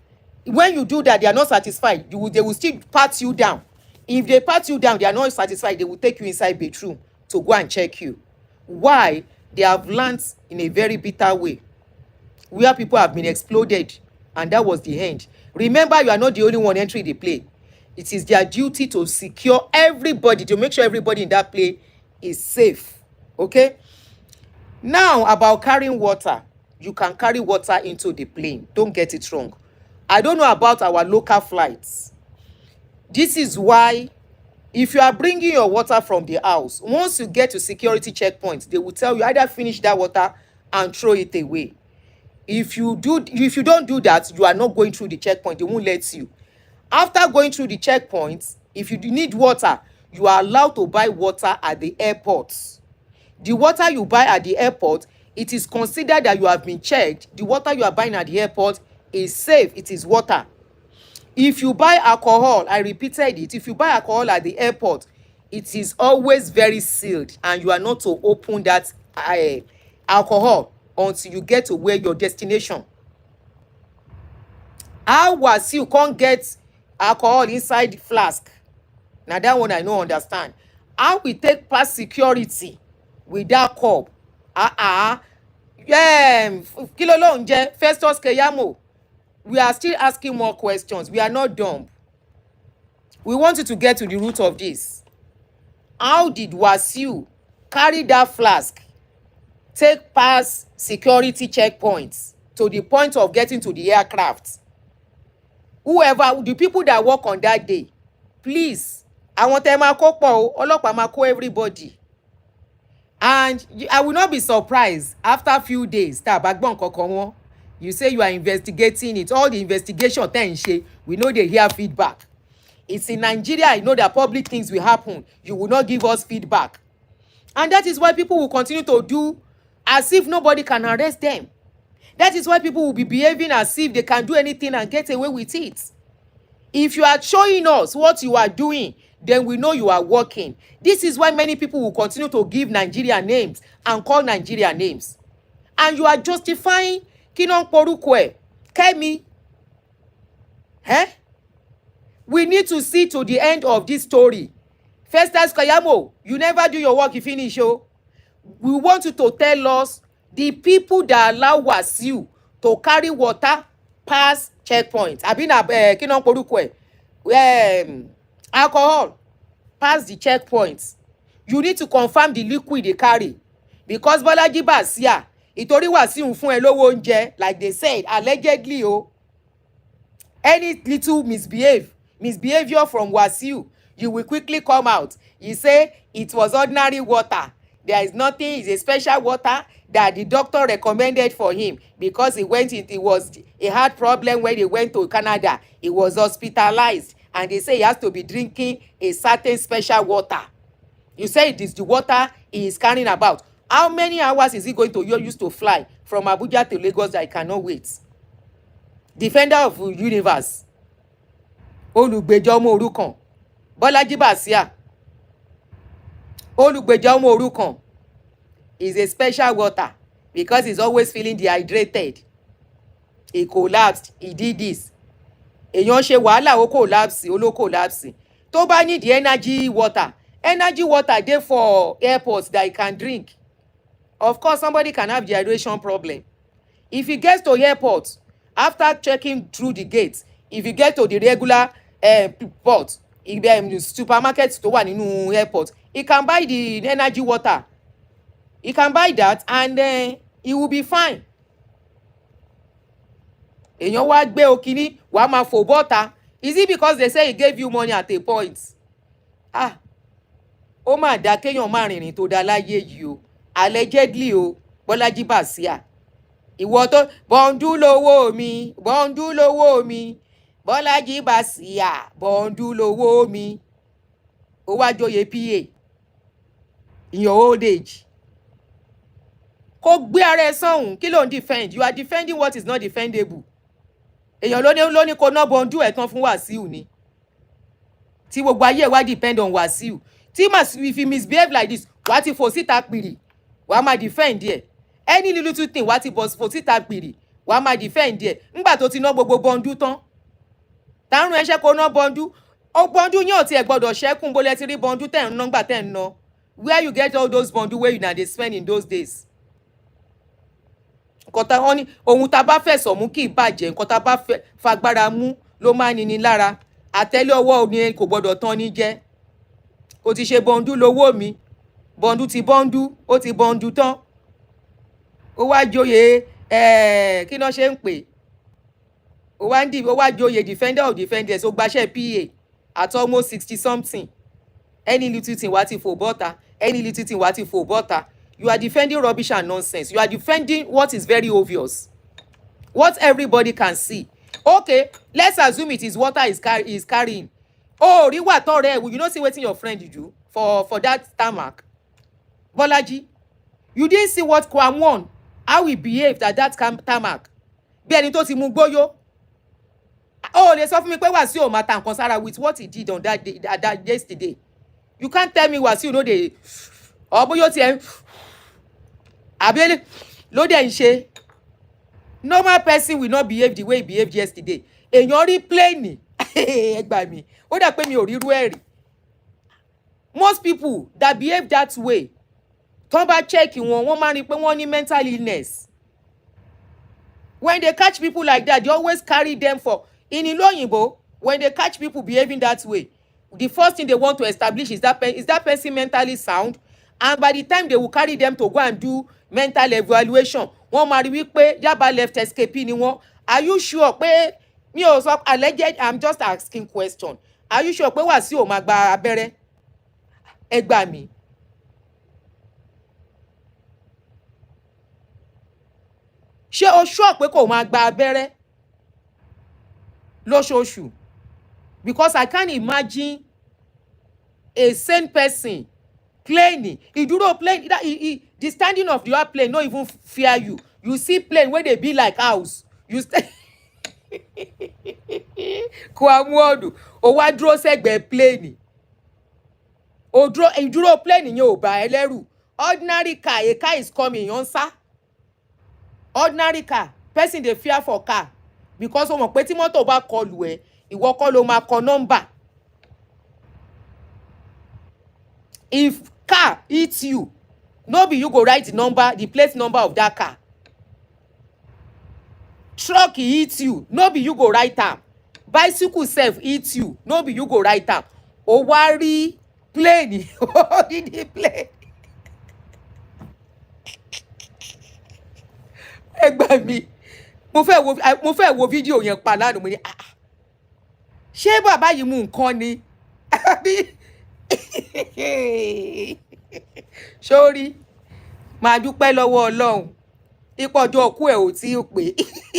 When you do that, they are not satisfied. They will still pat you down. If they pat you down, they are not satisfied. They will take you inside bedroom to go and check you. Why? They have learned in a very bitter way, where people have been exploded, and that was the end. Remember, you are not the only one entering the plane. It is their duty to secure everybody, to make sure everybody in that plane is safe. Okay? Now, about carrying water. You can carry water into the plane. Don't get it wrong. I don't know about our local flights. This is why, if you are bringing your water from the house, once you get to security checkpoints, they will tell you either finish that water and throw it away. If you don't do that, you are not going through the checkpoint. They won't let you. After going through the checkpoints, if you need water, you are allowed to buy water at the airports. The water you buy at the airport, it is considered that you have been checked. The water you are buying at the airport is safe. It is water. If you buy alcohol, I repeated it, if you buy alcohol at the airport, it is always very sealed, and you are not to open that alcohol until you get to where your destination. How Wasiu can't get alcohol inside the flask? Now that one I no understand. How we take past security with that cup? Kilo lo nje Festus Keyamo. We are still asking more questions. We are not dumb. We want you to get to the root of this. How did Wasiu carry that flask, take past security checkpoints to the point of getting to the aircraft? Whoever, the people that work on that day, please, I want them to call everybody. And I will not be surprised after a few days. You say you are investigating it. All the investigation, we know they hear feedback. It's in Nigeria, I know that public things will happen. You will not give us feedback. And that is why people will continue to do as if nobody can arrest them. That is why people will be behaving as if they can do anything and get away with it. If you are showing us what you are doing, then we know you are working. This is why many people will continue to give Nigeria names and call Nigeria names. And you are justifying Kinon Porukwe, Kemi. We need to see to the end of this story. Festus Keyamo, you never do your work, you finish. We want you to tell us the people that allow Wasiu to carry water past checkpoints. Kinon Porukwe, alcohol past the checkpoints. You need to confirm the liquid they carry. Because Bolaji Basia, itori Wasiu fún ẹ lówó oúnjẹ, like they said, allegedly, any little misbehavior from Wasiu, you will quickly come out. You say it was ordinary water. There is nothing, it's a special water that the doctor recommended for him because he had problem when he went to Canada. He was hospitalized and they say he has to be drinking a certain special water. You say it is the water he is carrying about. How many hours is he going to use to fly from Abuja to Lagos that I cannot wait? Defender of universe. Olùgbèjà ọmọ òrukàn. Bọ́lájí Bàsíà. Olùgbèjà ọmọ òrukàn is a special water because he's always feeling dehydrated. He collapsed. He did this. Èèyàn ṣe wàhálà ó collapse. Tó bá need the energy water dey for airports that you can drink. Of course, somebody can have dehydration problem. If he gets to airport, after checking through the gates, if you get to the regular port, supermarket tó wà nínú airport, he can buy the energy water. He can buy that and he will be fine. Èèyàn wá gbé okini, wàá máa fò bọ́ta. Is it because they say he gave you money at a point? Ó mà dá kéèyàn má rìnrìn tó dá láyé yìí o. Allegedly o, Bọ́lájí Bàsíà. Ìwọ tó bọ́ndú lówó mi, Bọ́lájí Bàsíà, bọ́ndú lówó mi. Ó wá joyè PA in your old age. Kó gbé ara ẹ sọ́hùn, kí ló ń defend? You are defending what is not defendable. Èèyàn ló ní kó ná bọ́ndú ẹ̀ tán fún Wàsíù ni. Tí gbogbo ayé wá depend on Wàsíù. If he misbehave like this, wá ti fò síta pìrì, wá máa defend ẹ̀. Any little thing wá ti fò síta pìrì, wá máa defend ẹ̀. Ńgbà tó ti ná gbogbo bọ́ndú tán. Tàrún ẹ̀ṣẹ́ kó ná bọ́ndú. Ó bọ́ndú yín ò tiẹ̀ gbọ́dọ̀ ṣẹ́kùn bó lẹ ti rí bọ́ndú tẹ̀ ń ná ńgbà tẹ̀ ń ná. Where you get all those bọ́ndú wey una dey spend in those days? Nǹkan tá wọ́n ní ohun tá bá fẹ̀sọ̀ mú kì í bàjẹ́, nǹkan tá bá fagbára mú ló máa ní ni lára. Àtẹ́lẹ̀ ọwọ́ ni kò gbọ́dọ̀ tán ní jẹ́. Ó ti ṣe bọ́ndú lówó mi, bọ́ndú ti bọ́ndú, ó ti bọ́ndú tán. Ó wá joyè kí ló ṣe ń pè? Ó wá joyè defender of defenders, ó gbaṣẹ́ PA at almost 60 something. Any little thing wá ti fò bọ́ta. You are defending rubbish and nonsense. You are defending what is very obvious. What everybody can see. Okay, let's assume it is water is carrying. Oh, Riwa Tore, you not see wetin your friend do for that tarmac? Bolaji, you didn't see what KWAM1, how he behaved at that tarmac. Bí ẹni tó ti mú gbóyó. Oh, lè sọ fún mi pé Wasiu ò máa ta nǹkan sára with what he did on that day, that yesterday. You can't tell me Wasiu no dey or bóyá ti àbí ló dẹ̀ ń ṣe. Normal person will not behave the way he behaved yesterday. Èèyàn rí plane ẹ gbà mí ó dà pé mi ò rírú ẹ̀ rí. Most people that behave that way tó bá check wọ́n máa rí pé wọ́n ní mental illness. When they catch people like that, they always carry them for in ìlú òyìnbó. When they catch people behaving that way, the first thing they want to establish is that person mentally sound, and by the time they will carry them to go and do mental evaluation, wọ́n máa rí wípé Yaba left escape ni wọ́n. Are you sure pé mi ò sọ alleged? I'm just asking question. Are you sure pé Wàsíù ò máa gba abẹ́rẹ́? Ẹ gbà mí. Ṣé o sure pé kò máa gba abẹ́rẹ́ lóṣooṣù? Because I can't imagine a sane person plane. Ìdúró plane, the standing of the plane no even fear you. You see plane where they be like house. You stay. KWAM1 o wá dúró sẹ́gbẹ̀ẹ́ plane. O dúró ìdúró plane yẹn ò bá ẹ lẹ́rù. Ordinary car, a car is coming, yon sá. Ordinary car, person dey fear for car because o mọ̀ pé tí mọ́tò bá kọlù ẹ, ìwọ kọ́ ló máa kọ number. If car hits you, no be you go write the number, the plate number of that car. Truck hits you, no be you go write am. Bicycle self hits you, no be you go write am. O wá rí plane, o ní the plane. Ẹ gbà mí, mo fẹ́ wo fídíò yẹn pa lánàá mo ní ṣé bàbá yìí mú nǹkan ni? Sórí máa dúpẹ́ lọ́wọ́ Ọlọ́run ìpọ̀jọ́ ọkú ẹ̀ ò tí ì pé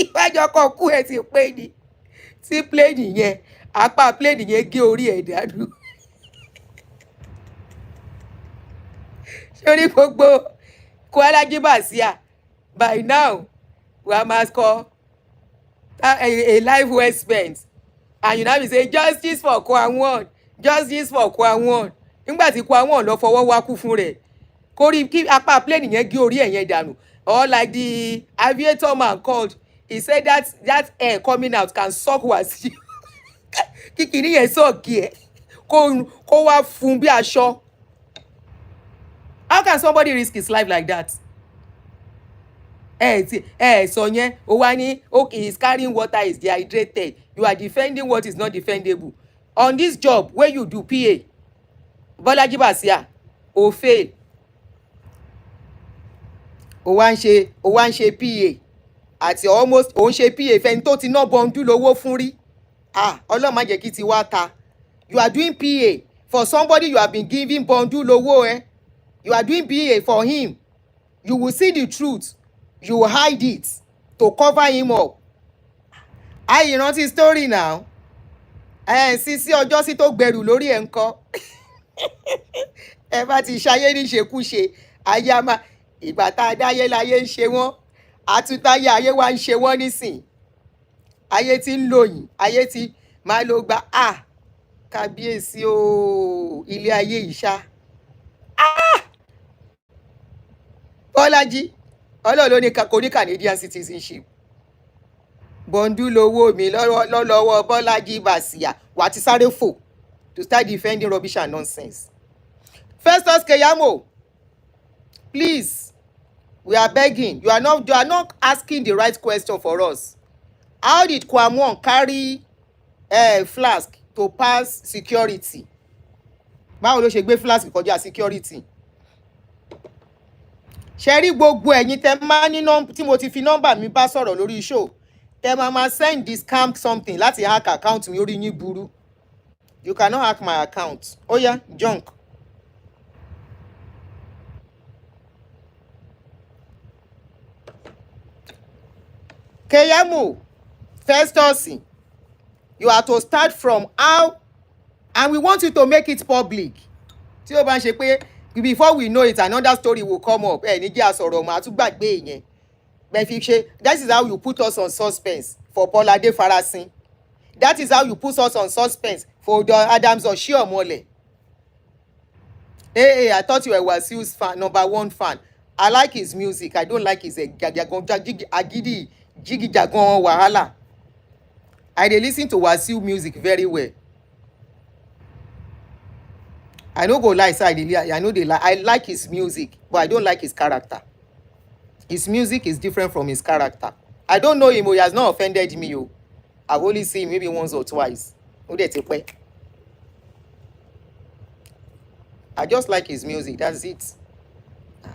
ìpájọ́ kan ọkú ẹ̀ ti pé ni tí pléènì yẹn apá pléènì yẹn gé orí ẹ̀ dànù. Sórí gbogbo Kwalaji Basia by now we must call a life well spent, and you now be say justice for KWAM1, justice for KWAM1. Nígbà tí KWAM1 lọ fọwọ́ wá kú fún rẹ̀ kórí kí apá plane yẹn gé orí ẹ̀ yẹn dànù. Or like the aviator man called, he said that air coming out can suck Wàsíù. Kíkìní yẹn sọ̀kì ẹ̀ kó wá fún bí aṣọ. How can somebody risk his life like that? Sọ yẹn ó wá ní okay, he's carrying water, is dehydrated. You are defending what is not defendable. On this job where you do PA, Bọ́lájí Bàsíà, o fail. O wá ń ṣe PA àti almost o ń ṣe PA fẹ́ni tó ti ná bọ́ndú lówó fún rí. Ọlọ́run má jẹ́ kí ti wá ta. You are doing PA for somebody you have been giving bọ́ndú lówó. You are doing PA for him. You will see the truth. You will hide it to cover him up. Ìrántí story now. Sísí ọjọ́ sí tó gbẹrù lórí ẹ̀ ń kọ́. Ẹ bá ti ṣayé ní ṣekúṣe, ayé a máa ìgbà tá a dáyé láyé ń ṣe wọ́n, àtúntáyé ayé wa ń ṣe wọ́n nísìn. Ayé tí ń lòyìn, ayé tí máa ló gba kábíyèsí o ilé ayé ìṣá. Bọ́lájí Ọlọ́run ló ní kò ní Canadian citizenship. Bọ́ndú lówó mi lọ́wọ́ Bọ́lájí Bàsíà wà ti sáré fò to start defending rubbish and nonsense. Festus Keyamo, please, we are begging. You are not asking the right question for us. How did KWAM1 carry flask to pass security? Báwo ló ṣe gbé flask kọjá security? Ṣé rí gbogbo ẹ̀yin tẹ́ máa ní tí mo ti fi nọ́mbà mi bá sọ̀rọ̀ lórí show, tẹ́ máa send this scam something láti hack account mi orí yín burú. You cannot hack my account. Oh yeah, junk. Keyamo, Festus, you are to start from how, and we want you to make it public. Tí ó bá ń ṣe pé before we know it, another story will come up. Ní jẹ́ àsọ̀rọ̀ mà tún gbàgbé yẹn. Bẹ́ẹ̀ fi ṣe, that is how you put us on suspense for Bọ́ládé Farasin. That is how you put us on suspense for the Adams Oshiomhole. Hey, I thought you were Wasiu's fan, #1 fan. I like his music. I don't like his agidi jigijagan wahala. I dey listen to Wasiu music very well. I no go lie, say I know they like. I like his music, but I don't like his character. His music is different from his character. I don't know him, he has not offended me. I've only seen him maybe once or twice. I just like his music, that's it.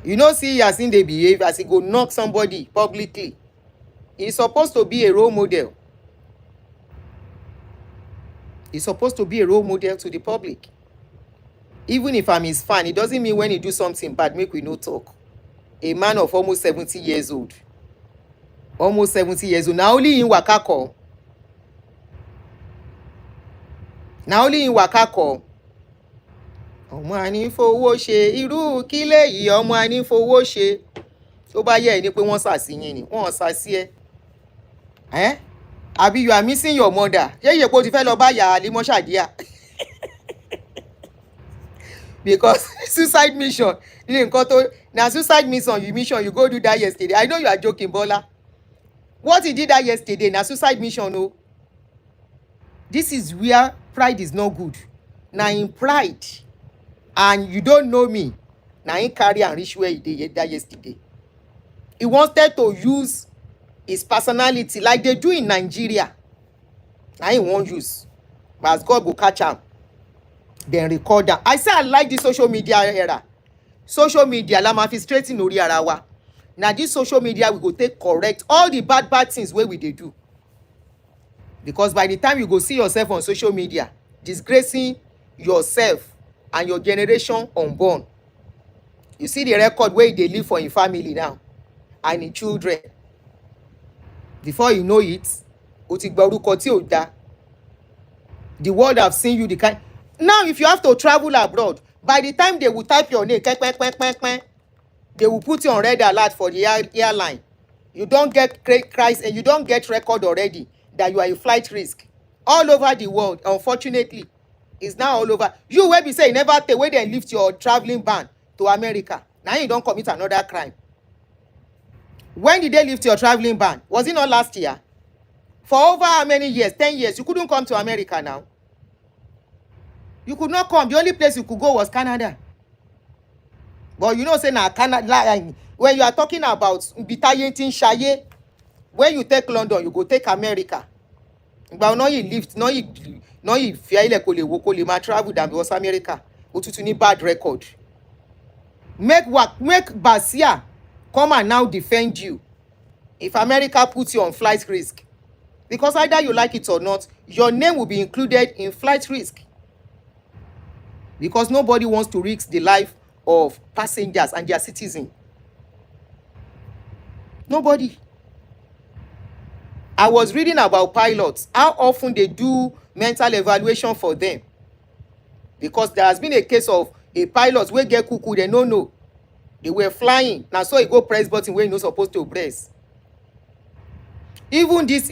You know, see, as in they behave, as he go knock somebody publicly. He's supposed to be a role model. He's supposed to be a role model to the public. Even if I'm his fan, it doesn't mean when he do something bad, make we no talk. A man of almost 70 years old. Almost 70 years old. Now only in Wakako. Now only in Wakako. Ọmọ àní fowó ṣe irú kílé yìí ọmọ àní fowó ṣe tó bá yẹ ni pé wọ́n sàsí yín ni wọ́n sàsí ẹ àbí you are missing your mother ṣé iye kó ti fẹ́ lọ bá yà á límọ́ ṣàdíà because suicide mission ní nǹkan tó na suicide mission you go do that yesterday. I know you are joking, Bola. What he did that yesterday na suicide mission o. This is where pride is not good. Na in pride and you don't know me, na him carry and reach where he did that yesterday. He wanted to use his personality like they do in Nigeria. Na him wan use, but as God go catch am, then record am. I say I like this social media era. Social media la ma fi straighten ori ara wa. Na this social media we go take correct all the bad things wey we dey do. Because by the time you go see yourself on social media, disgracing yourself and your generation unborn, you see the record where they live for in family now and in children. Before you know it, o ti gba orúkọ tí ò dá. The world have seen you the kind. Now if you have to travel abroad, by the time they will type your name, they will put you on red alert for the airline. You don't get crisis and you don't get record already that you are a flight risk. All over the world, unfortunately, it's now all over. You will be saying never take where they lift your traveling ban to America. Now you don't commit another crime. When did they lift your traveling ban? Was it not last year? For over how many years? 10 years. You couldn't come to America now. You could not come. The only place you could go was Canada. But you know, say now Canada, when you are talking about Bitayentin Shaye, when you take London, you go take America. But no, you lift, no, you fear like you travel than because America. Ututu ni bad record. Make Basia come and now defend you. If America puts you on flight risk, because either you like it or not, your name will be included in flight risk. Because nobody wants to risk the life of passengers and their citizens. Nobody. I was reading about pilots, how often they do mental evaluation for them. Because there has been a case of a pilot where get cuckoo, they don't know. They were flying. Now so you go press button where you're not supposed to press. Even this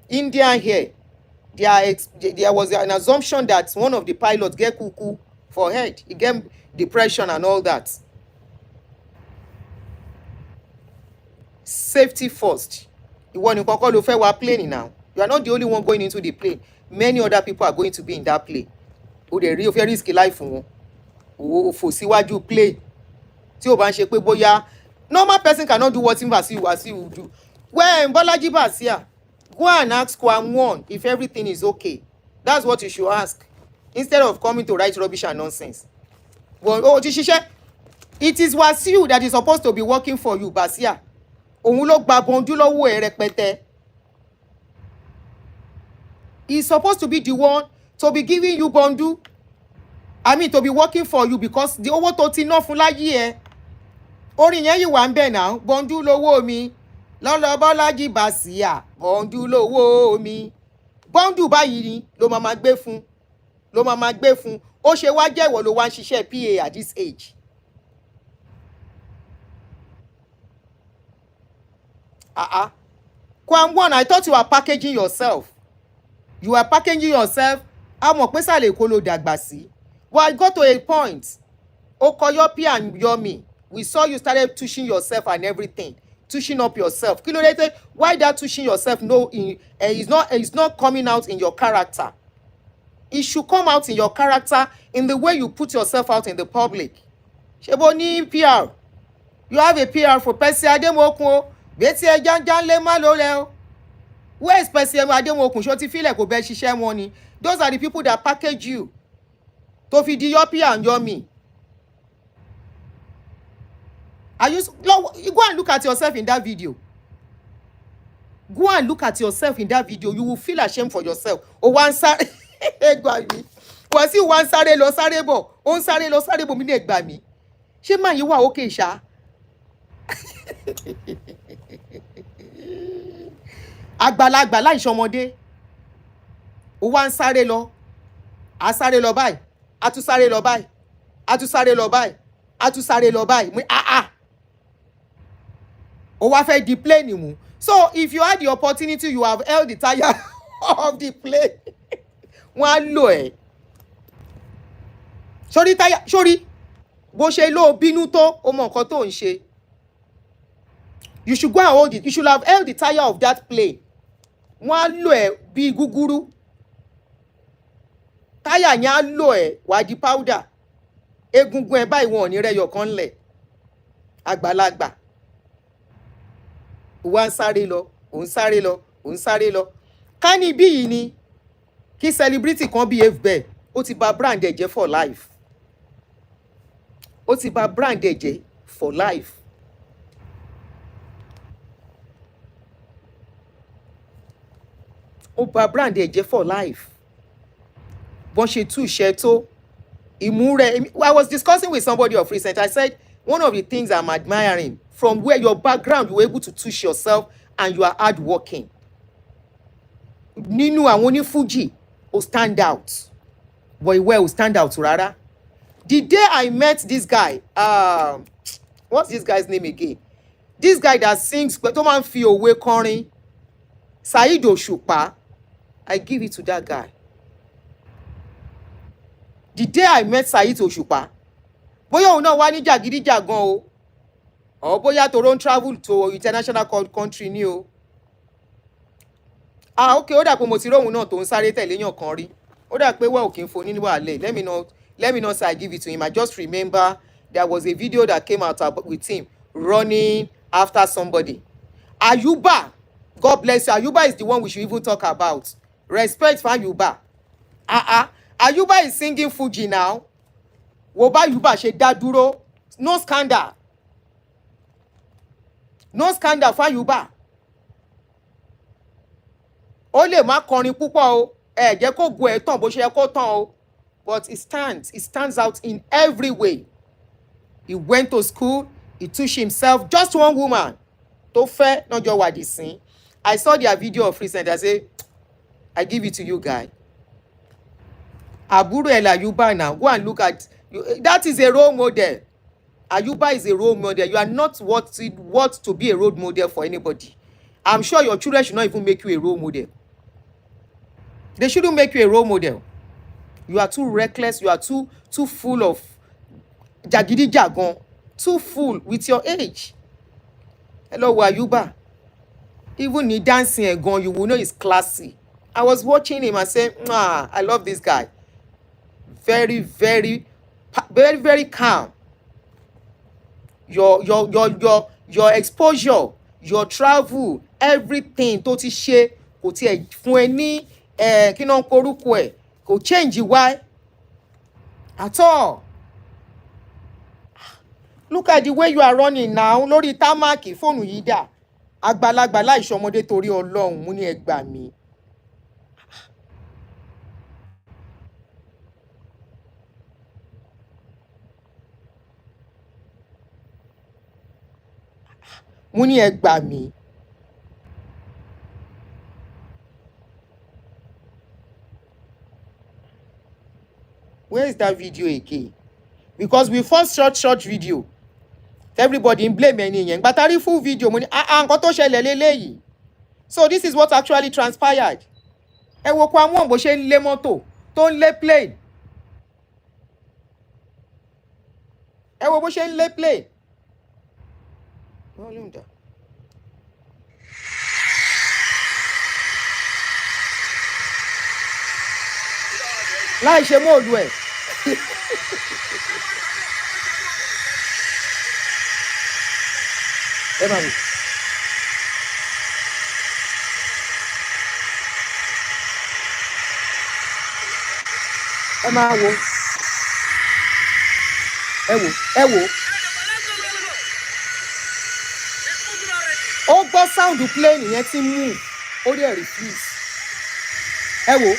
Indian here, there was an assumption that one of the pilots get cuckoo for head. He get depression and all that. Safety first. You want to call the fair plane now. You are not the only one going into the plane. Many other people are going to be in that plane. Who they real very risky life for síwájú plane. Tí o bá ń ṣe pé bóyá normal person cannot do what Wasiu will do. When Bolaji Basia, go and ask KWAM1 if everything is okay. That's what you should ask. Instead of coming to write rubbish and nonsense. Well, it is Wasiu that is supposed to be working for you, Basia. Òun ló gba bọ́ndú lọ́wọ́ ẹ rẹpẹtẹ. He's supposed to be the one to be giving you bọ́ndú. I mean, to be working for you because the owó tó ti ná fún láyé ẹ. Orin yẹn yìí wà ń bẹ̀ náà. Bọ́ndú lówó mi. Lọ́lọ́ Bọ́lájí Basia. Bọ́ndú lówó mi. Bọ́ndú báyìí ni ló máa gbé fún. Ló máa gbé fún. Ó ṣe wá jẹ́ ìwọ ló wá ń ṣiṣẹ́ PA at this age. KWAM1, I thought you were packaging yourself. You were packaging yourself. A mọ̀ pé sàlẹ̀ kó ló dàgbà sí. Well, I got to a point. Ó kọ Yopi and Yomi. We saw you started tushing yourself and everything, tushing up yourself. Kí ló dé tẹ́, why that tushing yourself is not coming out in your character? It should come out in your character in the way you put yourself out in the public. Ṣebo ní PR. You have a PR for Percy Ademokun o. Beti e janjan le ma lo re o. Where is Percy Ademokun? Ṣó ti feel kò bẹ́ ṣiṣẹ́ wọn ni. Those are the people that package you. To fi di your PR and your me. You go and look at yourself in that video. Go and look at yourself in that video. You will feel ashamed for yourself. O wan sáré egba mi. Ko si wan sáré lọ sáré bọ̀. O ń sáré lọ sáré bọ̀ mi ní egba mi. Ṣé man yìí wà okay ṣá? Àgbàlagbà láì ṣọmọdé. O wá ń sáré lọ. A sáré lọ báyìí. A tún sáré lọ báyìí. A tún sáré lọ báyìí. A tún sáré lọ báyìí. O wá fẹ́ di plane mu. So if you had the opportunity, you have held the tire of the plane. Wọ́n á lò ẹ́. Sórí tire, sórí bó ṣe lò bínú tó, o mọ nǹkan tó ń ṣe. You should go and hold it. You should have held the tire of that plane. Wọ́n á lò ẹ́ bí gúgúrú. Táyà yẹn á lò ẹ́ wá di powder. Egungun ẹ̀ báyìí wọn ò ní rẹ́yọ̀ kan lẹ̀. Àgbàlagbà. Ó wá ń sáré lọ, ó ń sáré lọ, ó ń sáré lọ. Ká ní bí yìí ni kí celebrity kan behave bẹ́ẹ̀, ó ti bà brand ẹ̀ jẹ́ for life. Ó ti bà brand ẹ̀ jẹ́ for life. Ó bà brand ẹ̀ jẹ́ for life. Bọ́n ṣe tú iṣẹ́ tó. I was discussing with somebody of recent. I said, one of the things I'm admiring from where your background, you were able to tush yourself and you are hardworking. Nínú àwọn oní Fuji, ó stand out. But ìwé ó stand out rárá. The day I met this guy, what's this guy's name again? This guy that sings, tó máa ń fi òwe kọrin, Saheed Òṣùpá. I give it to that guy. The day I met Saheed Òṣùpá, bóyá òun náà wá ní jàgídíjàgan o, or bóyá tó travel to international country ni o. Okay, ó dà pé mo ti róhun náà tó ń sáré tẹ̀lé yàn kan rí. Ó dà pé wẹ́ òkè ń fo nínú àlẹ́. Let me not say I give it to him. I just remember there was a video that came out with him running after somebody. Ayuba, God bless you. Ayuba is the one we should even talk about. Respect for Ayuba. Ayuba is singing Fuji now. Wo bá Ayuba ṣe dá dúró. No scandal. No scandal for Ayuba. Ó lè má kọrin púpọ̀ o. Jẹ́ kó go ẹ̀ tán bó ṣe yẹ kó tán o. But it stands out in every way. He went to school. He touched himself. Just one woman. Tó fẹ́ náà jọ wà dì sí. I saw their video of recent. I say, I give it to you, guy. Àbúrò ẹ̀ l'Ayuba now. Go and look at. That is a role model. Ayuba is a role model. You are not worth to be a role model for anybody. I'm sure your children should not even make you a role model. They shouldn't make you a role model. You are too reckless. You are too full of jagidi-jagan. Too full with your age. Hello, Ayuba. Even in dancing again, you will know it's classy. I was watching him and saying, I love this guy. Very, very, very, very calm. Your exposure, your travel, everything tó ti ṣe kò tiẹ̀ fún ẹ ní kí náà korúkọ ẹ̀ kò change why at all. Look at the way you are running now lórí támákì fóònù yìí dà àgbàlagbà láìṣọmọdé torí Ọlọ́run mú ní ẹ gbà mí. Mú ní ẹ gbà mí. Where is that video again? Because we first short video. Everybody in blame ẹni yẹn. But a full video mo ní nǹkan tó ṣẹlẹ̀ lélẹ́yìí. So this is what actually transpired. Ẹ wo KWAM1 bó ṣe ń lé mọ́tò tó ń lé plane. Ẹ wo bó ṣe ń lé plane. volume down. láì ṣe móòdù ẹ̀. ẹ máa wò. ẹ máa wò. ẹ wò ẹ wò. ó gbọ́ sáùndù plane yẹn ti mú ó dẹ̀ refuse. ẹ wò.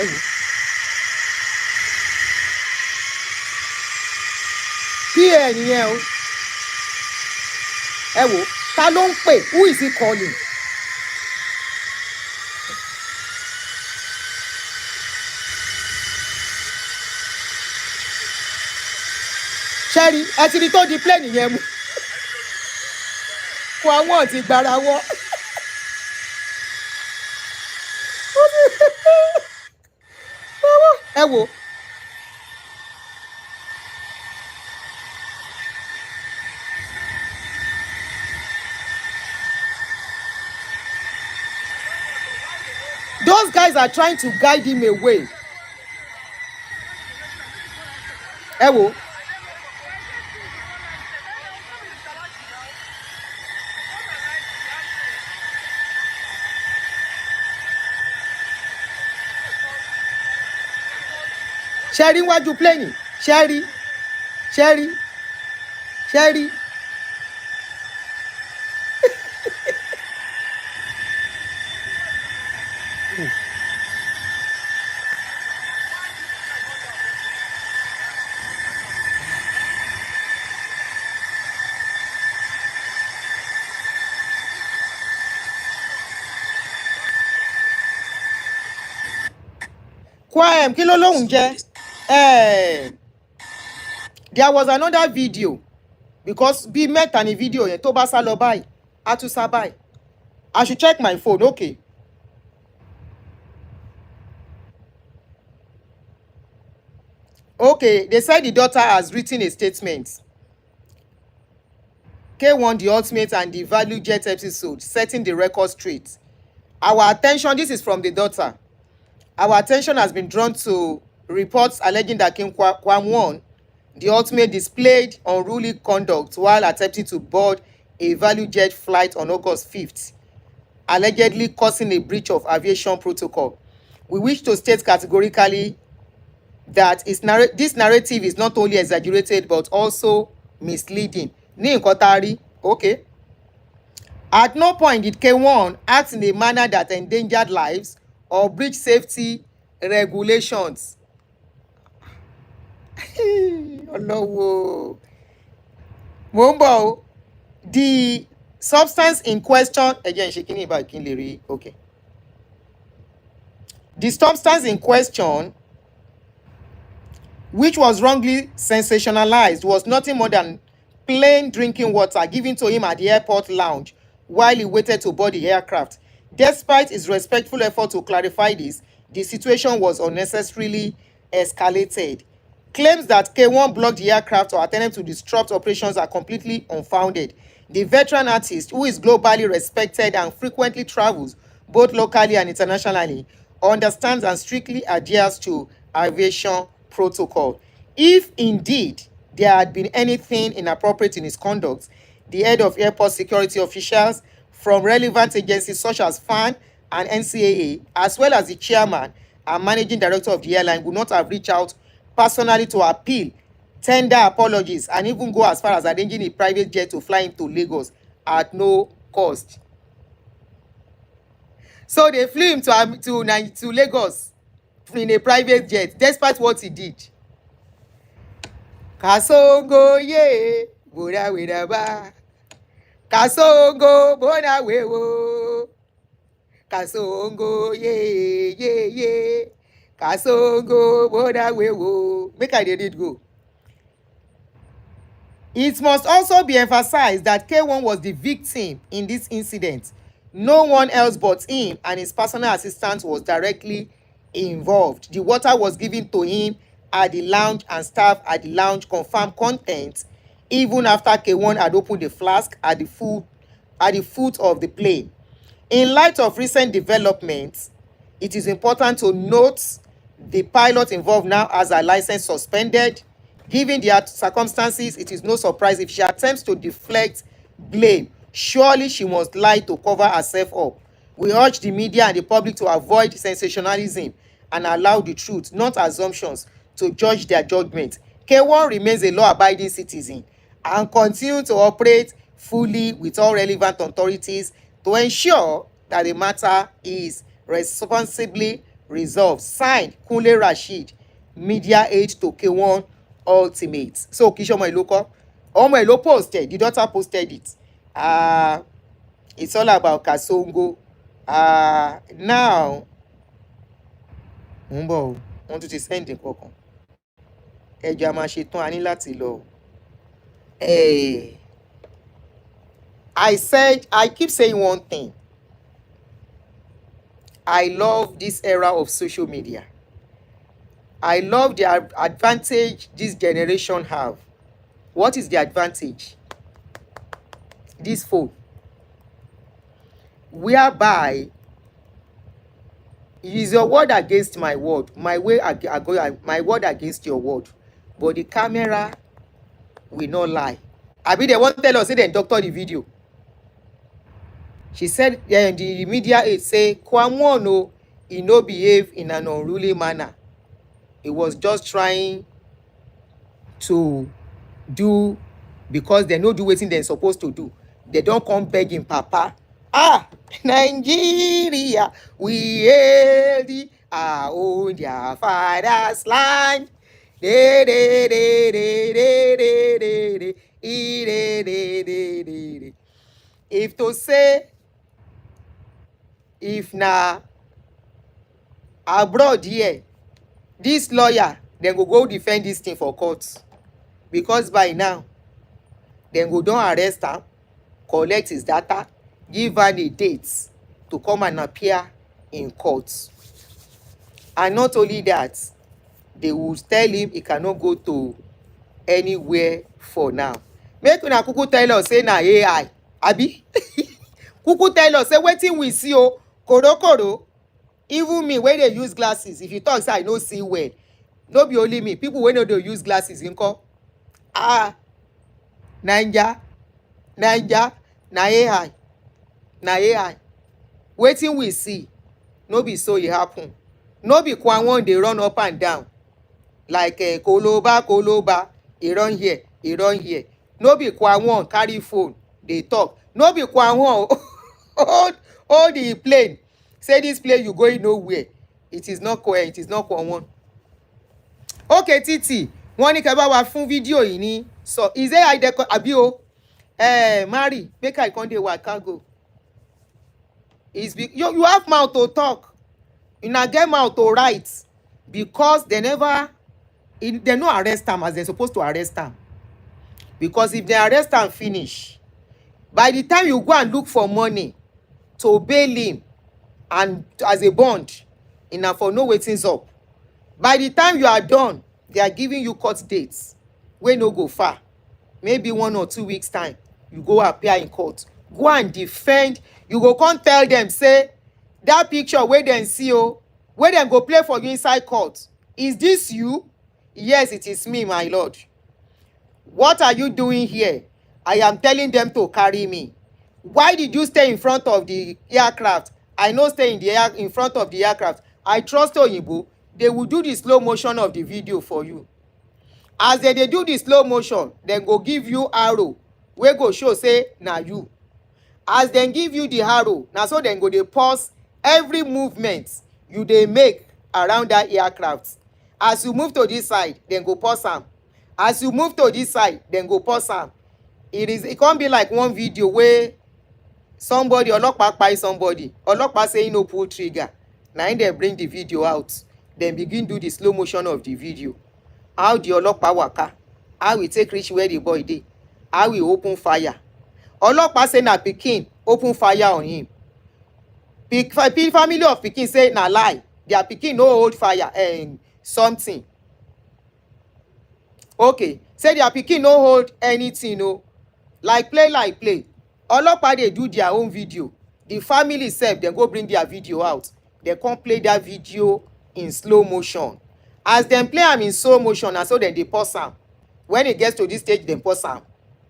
ẹ wò. pa nìyẹn o. ẹ wò ta ló ń pè who is he calling. ṣẹ́rí ẹ ti rí tó di plane yẹn mu kó àwọn ti gbára wọ́. ẹ wò. Those guys are trying to guide him away. ẹ wò. ṣẹ́rí wájú plane ṣẹ́rí ṣẹ́rí ṣẹ́rí. KWAM kí ló lóhùn jẹ́. There was another video because bí mẹ́ta ni video yẹn tó bá sá lọ báyìí á tún sá báyìí. I should check my phone. Okay. Okay, they said the daughter has written a statement. K1 the ultimate and the value jet episode setting the record straight. Our attention, this is from the daughter. Our attention has been drawn to reports alleging that KWAM1 the ultimate displayed unruly conduct while attempting to board a value jet flight on August 5th, allegedly causing a breach of aviation protocol. We wish to state categorically that this narrative is not only exaggerated but also misleading. Ní nǹkan tá a rí, okay. At no point did K1 act in a manner that endangered lives or breach safety regulations. Ọlọ́wọ́. Mo ń bọ̀ o. The substance in question, again, shaking it back, okay. The substance in question, which was wrongly sensationalized, was nothing more than plain drinking water given to him at the airport lounge while he waited to board the aircraft. Despite his respectful effort to clarify this, the situation was unnecessarily escalated. Claims that K1 blocked the aircraft or attempted to disrupt operations are completely unfounded. The veteran artist, who is globally respected and frequently travels both locally and internationally, understands and strictly adheres to aviation protocol. If indeed there had been anything inappropriate in his conduct, the head of airport security officials from relevant agencies such as FAN and NCAA, as well as the chairman and managing director of the airline, would not have reached out personally to appeal, tender apologies, and even go as far as arranging a private jet to fly into Lagos at no cost. So they flew him to Lagos in a private jet, despite what he did. Kasongo ye, boda wedaba. Kasongo boda wewo. Kasongo ye. Kasongo boda wewo. Make I did it go. It must also be emphasized that K1 was the victim in this incident. No one else but him and his personal assistant was directly involved. The water was given to him at the lounge and staff at the lounge confirmed content even after K1 had opened the flask at the foot of the plane. In light of recent developments, it is important to note the pilot involved now has her license suspended. Given the circumstances, it is no surprise if she attempts to deflect blame. Surely she must lie to cover herself up. We urge the media and the public to avoid sensationalism and allow the truth, not assumptions, to judge their judgment. K1 remains a law-abiding citizen and continue to operate fully with all relevant authorities to ensure that the matter is responsibly resolved. Signed, Kunle Rasheed, media aide to K1 Ultimate. So Kishomo Iloko, Omo Ilo posted, the daughter posted it. It's all about Kasongo. Now, Mumbo, want to send the koko. Ẹjọ́ a máa ṣe tán, a ní láti lọ. I keep saying one thing. I love this era of social media. I love the advantage this generation have. What is the advantage? This phone. Whereby it is your word against my word, my word against your word. But the camera will not lie. Abi they won't tell us, say they doctor the video. She said, the media aide say, KWAM1 no, he no behave in an unruly manner. He was just trying to do because they no do wetin they're supposed to do. They don't come begging, Papa. Nigeria, we hail thee, our own their father's land. If to say, if na abroad here, this lawyer then go defend this thing for court, because by now then go don arrest am, collect his data, give am a date to come and appear in court. And not only that, they will tell him he cannot go to anywhere for now. Make una kuku tell us say na AI, abi? Kuku tell us say wetin we see o, koro. Even me wey dey use glasses, if you talk say I no see well, no be only me, people wey no dey use glasses nko. Naija, na AI. Wetin we see, no be so e happen. No be KWAM1 dey run up and down like koloba, e run here. No be KWAM1 carry phone dey talk. No be KWAM1 hold the plane. Say this plane you going nowhere. It is not KWAM1. Okay, Titi, wọ́n ní kẹ́ bá wa fún fídíò yìí ní. So is there I abi o? Mary, make I come dey waka go. You have mouth to talk. You na get mouth to write, because they no arrest am as they supposed to arrest am. Because if they arrest am finish, by the time you go and look for money to bail him and as a bond, enough for no wetin's up. By the time you are done, they are giving you court dates wey no go far. Maybe 1 or 2 weeks time, you go appear in court. Go and defend. You go come tell them, say, that picture wey dem see o, wey dem go play for you inside court, is this you? Yes, it is me, my lord. What are you doing here? I am telling them to carry me. Why did you stay in front of the aircraft? I no stay in front of the aircraft. I trust Oyinbo. They will do the slow motion of the video for you. As they do the slow motion, then go give you arrow wey go show say na you. As dem give you the arrow, na so dem go dey pause every movement you dey make around that aircraft. As you move to this side, dem go pause am. As you move to this side, dem go pause am. It can't be like one video where somebody olopa kpai somebody, olopa say no pull trigger. Na im dem bring the video out. Then begin do the slow motion of the video. How the olopa waka, how we take reach where the boy dey, how we open fire. Olopa say na pikin open fire on him. Family of pikin say na lie, their pikin no hold fire and something. Okay, say their pikin no hold anything o, like play ọlọ́pàá dey do their own video, the family sef dem go bring their video out, dem come play that video in slow motion. As dem play am in slow motion na so dem dey pause am. When e get to this stage dem pause am,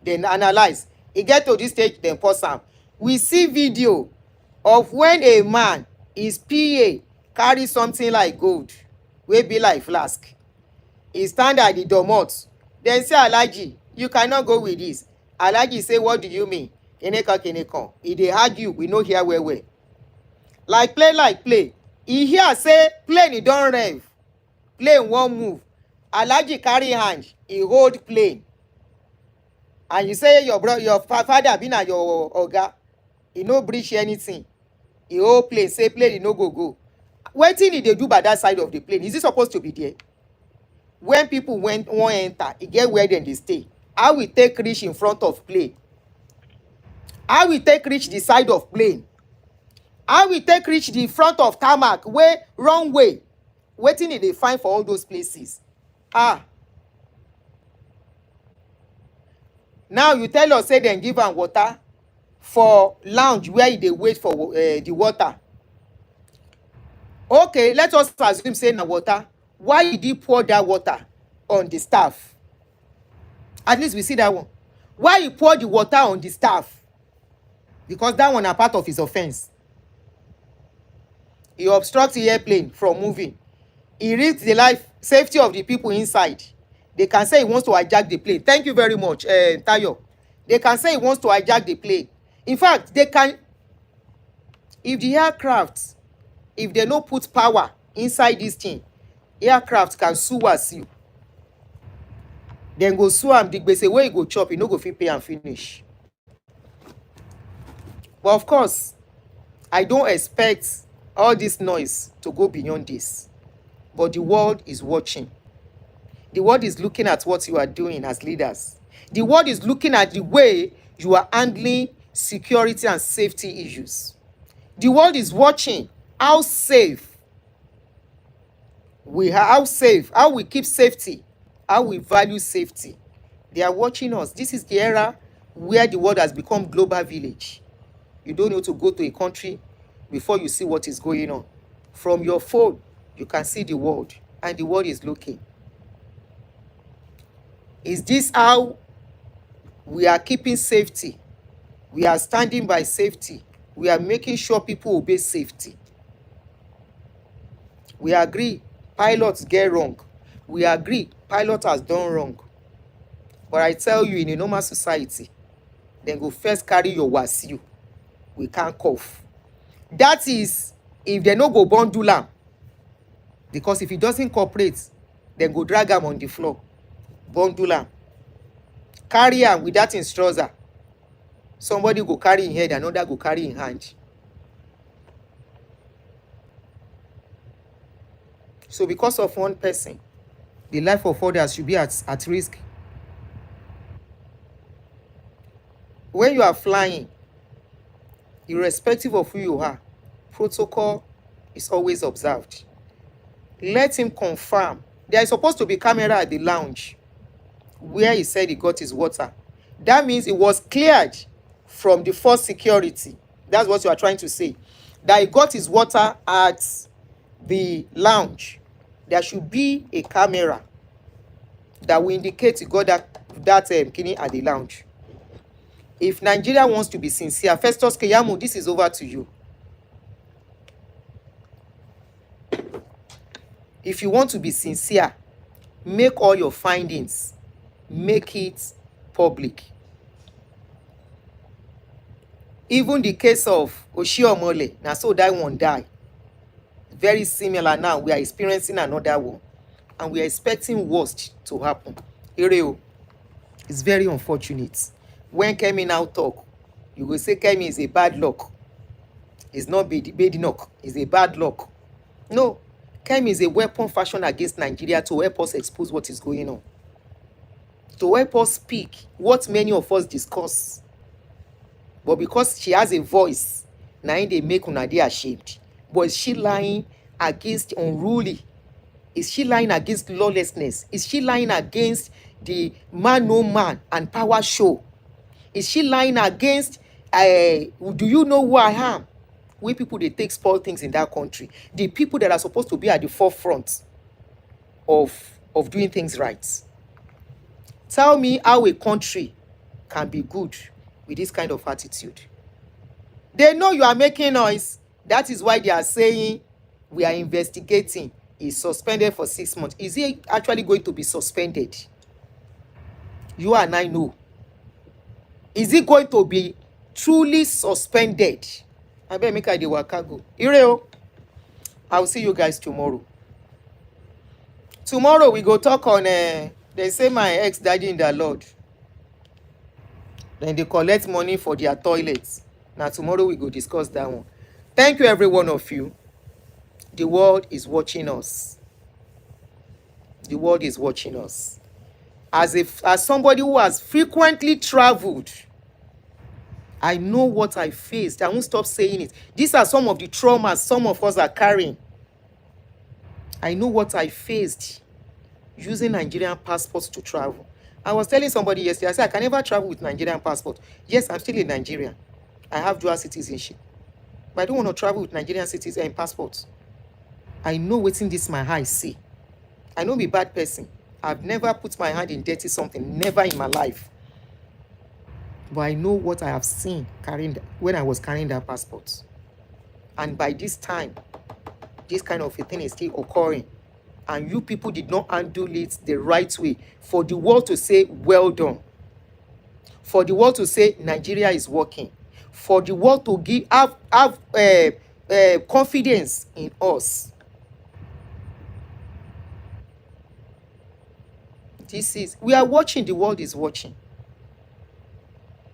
dem analyse. E get to this stage dem pause am. We see video of when a man, his PA, carry something like gold wey be like flask. He stand at the domot. Dem say, Alhaji, you cannot go with this. Alhaji say, what do you mean? Keneka. He dey argue, we no hear well. Like play. He hear say plane e don rev. Plane wan move. Alhaji carry hand, he hold plane. And you say your father be na your oga, he no breach anything. He hold plane, say plane e no go. Wetin e dey do by that side of the plane? Is he supposed to be there? When people wan enter, e get where dem dey stay. How we take reach in front of plane? How we take reach the side of plane? How we take reach the front of tarmac, runway? Wetin e dey find for all those places? Now you tell us say dem give am water for lounge where e dey wait for the water. Okay, let us assume say na water. Why did he pour that water on the staff? At least we see that one. Why he pour the water on the staff? Because that one na part of his offense. He obstructs the airplane from moving. He risks the life safety of the people inside. They can say he wants to hijack the plane. Thank you very much, Tayo. They can say he wants to hijack the plane. In fact, they can, if the aircraft, if they no put power inside this thing, aircraft can sue us you. Then go sue am, the gbese wey you go chop, you no go fit pay and finish. But of course, I don't expect all this noise to go beyond this. But the world is watching. The world is looking at what you are doing as leaders. The world is looking at the way you are handling security and safety issues. The world is watching how safe we are, how we keep safety, how we value safety. They are watching us. This is the era where the world has become global village. You don't need to go to a country before you see what is going on. From your phone, you can see the world, and the world is looking. Is this how we are keeping safety? We are standing by safety. We are making sure people obey safety. We agree pilots get wrong. We agree pilot has done wrong. But I tell you, in a normal society, then go first carry your wasiu. We can't cough. That is if they no go bundle am. Because if he doesn't cooperate, then go drag him on the floor. Bundle am. Carry am with that in trouser. Somebody go carry in head, another go carry in hand. So because of one person, the life of others should be at risk. When you are flying, irrespective of who you are, protocol is always observed. Let him confirm. There is supposed to be camera at the lounge where he said he got his water. That means it was cleared from the first security. That's what you are trying to say. That he got his water at the lounge. There should be a camera that will indicate he got that kidney at the lounge. If Nigeria wants to be sincere, Festus Keyamo, this is over to you. If you want to be sincere, make all your findings, make it public. Even the case of Oshiomole, now so that one die. Very similar now, we are experiencing another one. And we are expecting worst to happen. Ireo, it's very unfortunate. When Kemi now talk, you will say Kemi is a bad luck. It's not bad luck, it's a bad luck. No, Kemi is a weapon fashioned against Nigeria to help us expose what is going on. To help us speak what many of us discuss. But because she has a voice, now they make una dey ashamed. But is she lying against unruly Is she lying against lawlessness? Is she lying against the man no man and power show? Is she lying against do you know who I am? We people, they take spoil things in that country. The people that are supposed to be at the forefront of doing things right. Tell me how a country can be good with this kind of attitude. They know you are making noise. That is why they are saying we are investigating. He's suspended for 6 months. Is he actually going to be suspended? You and I know. Is he going to be truly suspended? I better make the waka go. Ireo, I'll see you guys tomorrow. Tomorrow we go talk on they say my ex died in the Lord. Then they collect money for their toilets. Now tomorrow we go discuss that one. Thank you, every one of you. The world is watching us. The world is watching us. As somebody who has frequently traveled, I know what I faced. I won't stop saying it. These are some of the traumas some of us are carrying. I know what I faced using Nigerian passports to travel. I was telling somebody yesterday, I said, I can never travel with Nigerian passport. Yes, I'm still a Nigerian. I have dual citizenship. But I don't want to travel with Nigerian citizen and passports. I know what's in this my eyes see. I know be bad person. I've never put my hand in dirty something. Never in my life. But I know what I have seen when I was carrying that passport. And by this time, this kind of a thing is still occurring. And you people did not handle it the right way. For the world to say, well done. For the world to say, Nigeria is working. For the world to have confidence in us. We are watching, the world is watching.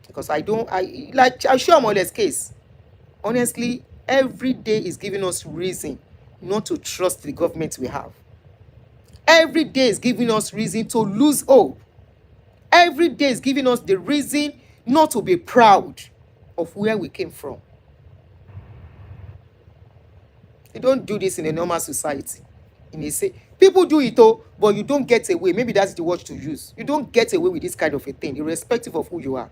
Because I'm sure I'm on this case. Honestly, every day is giving us reason not to trust the government we have. Every day is giving us reason to lose hope. Every day is giving us the reason not to be proud of where we came from. They don't do this in a normal society. People do it, but you don't get away. Maybe that's the word to use. You don't get away with this kind of a thing, irrespective of who you are.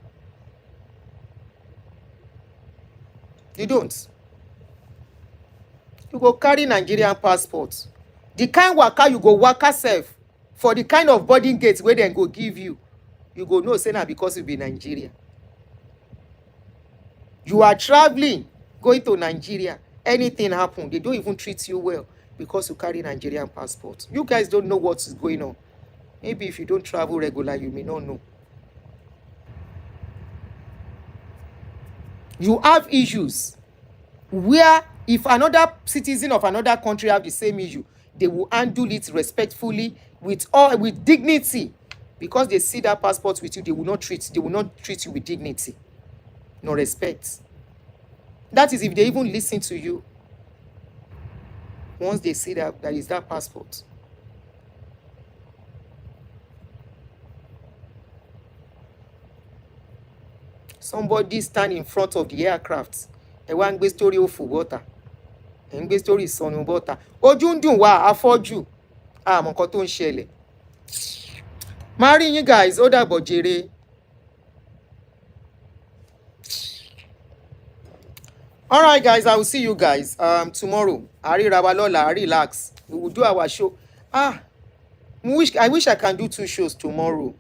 You don't. You go carry Nigerian passport. The kind waka you go waka self for the kind of boarding gate where they go give you. You go no say na because you be Nigeria. You are traveling, going to Nigeria. Anything happen, they don't even treat you well because you carry Nigerian passport. You guys don't know what is going on. Maybe if you don't travel regular, you may not know. You have issues where if another citizen of another country have the same issue, they will handle it respectfully with dignity. Because they see that passport with you, they will not treat you with dignity. No respect. That is if they even listen to you. Once they see that is that passport. Somebody stand in front of the aircraft. They want to story of water. And the story is on water. Ojundun wa afọ́jú. Mo nǹkan tó ń ṣẹlẹ̀. Marry you guys, ó dàbọ̀ jèrè. All right, guys, I will see you guys tomorrow. Àríra wa lọ́la, relax. We will do our show. I wish I can do 2 shows tomorrow.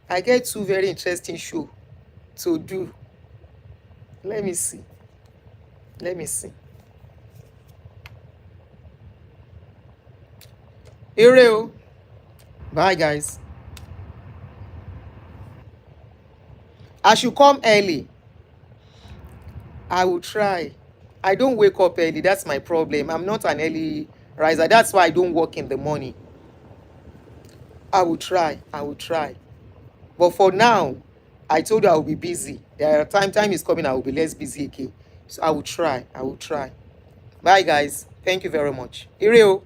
I get 2 very interesting shows to do. Let me see. Ireo. Bye, guys. I should come early. I will try. I don't wake up early. That's my problem. I'm not an early riser. That's why I don't work in the morning. I will try. But for now, I told you I will be busy. Time is coming. I will be less busy again. So I will try. Bye, guys. Thank you very much. Ireo.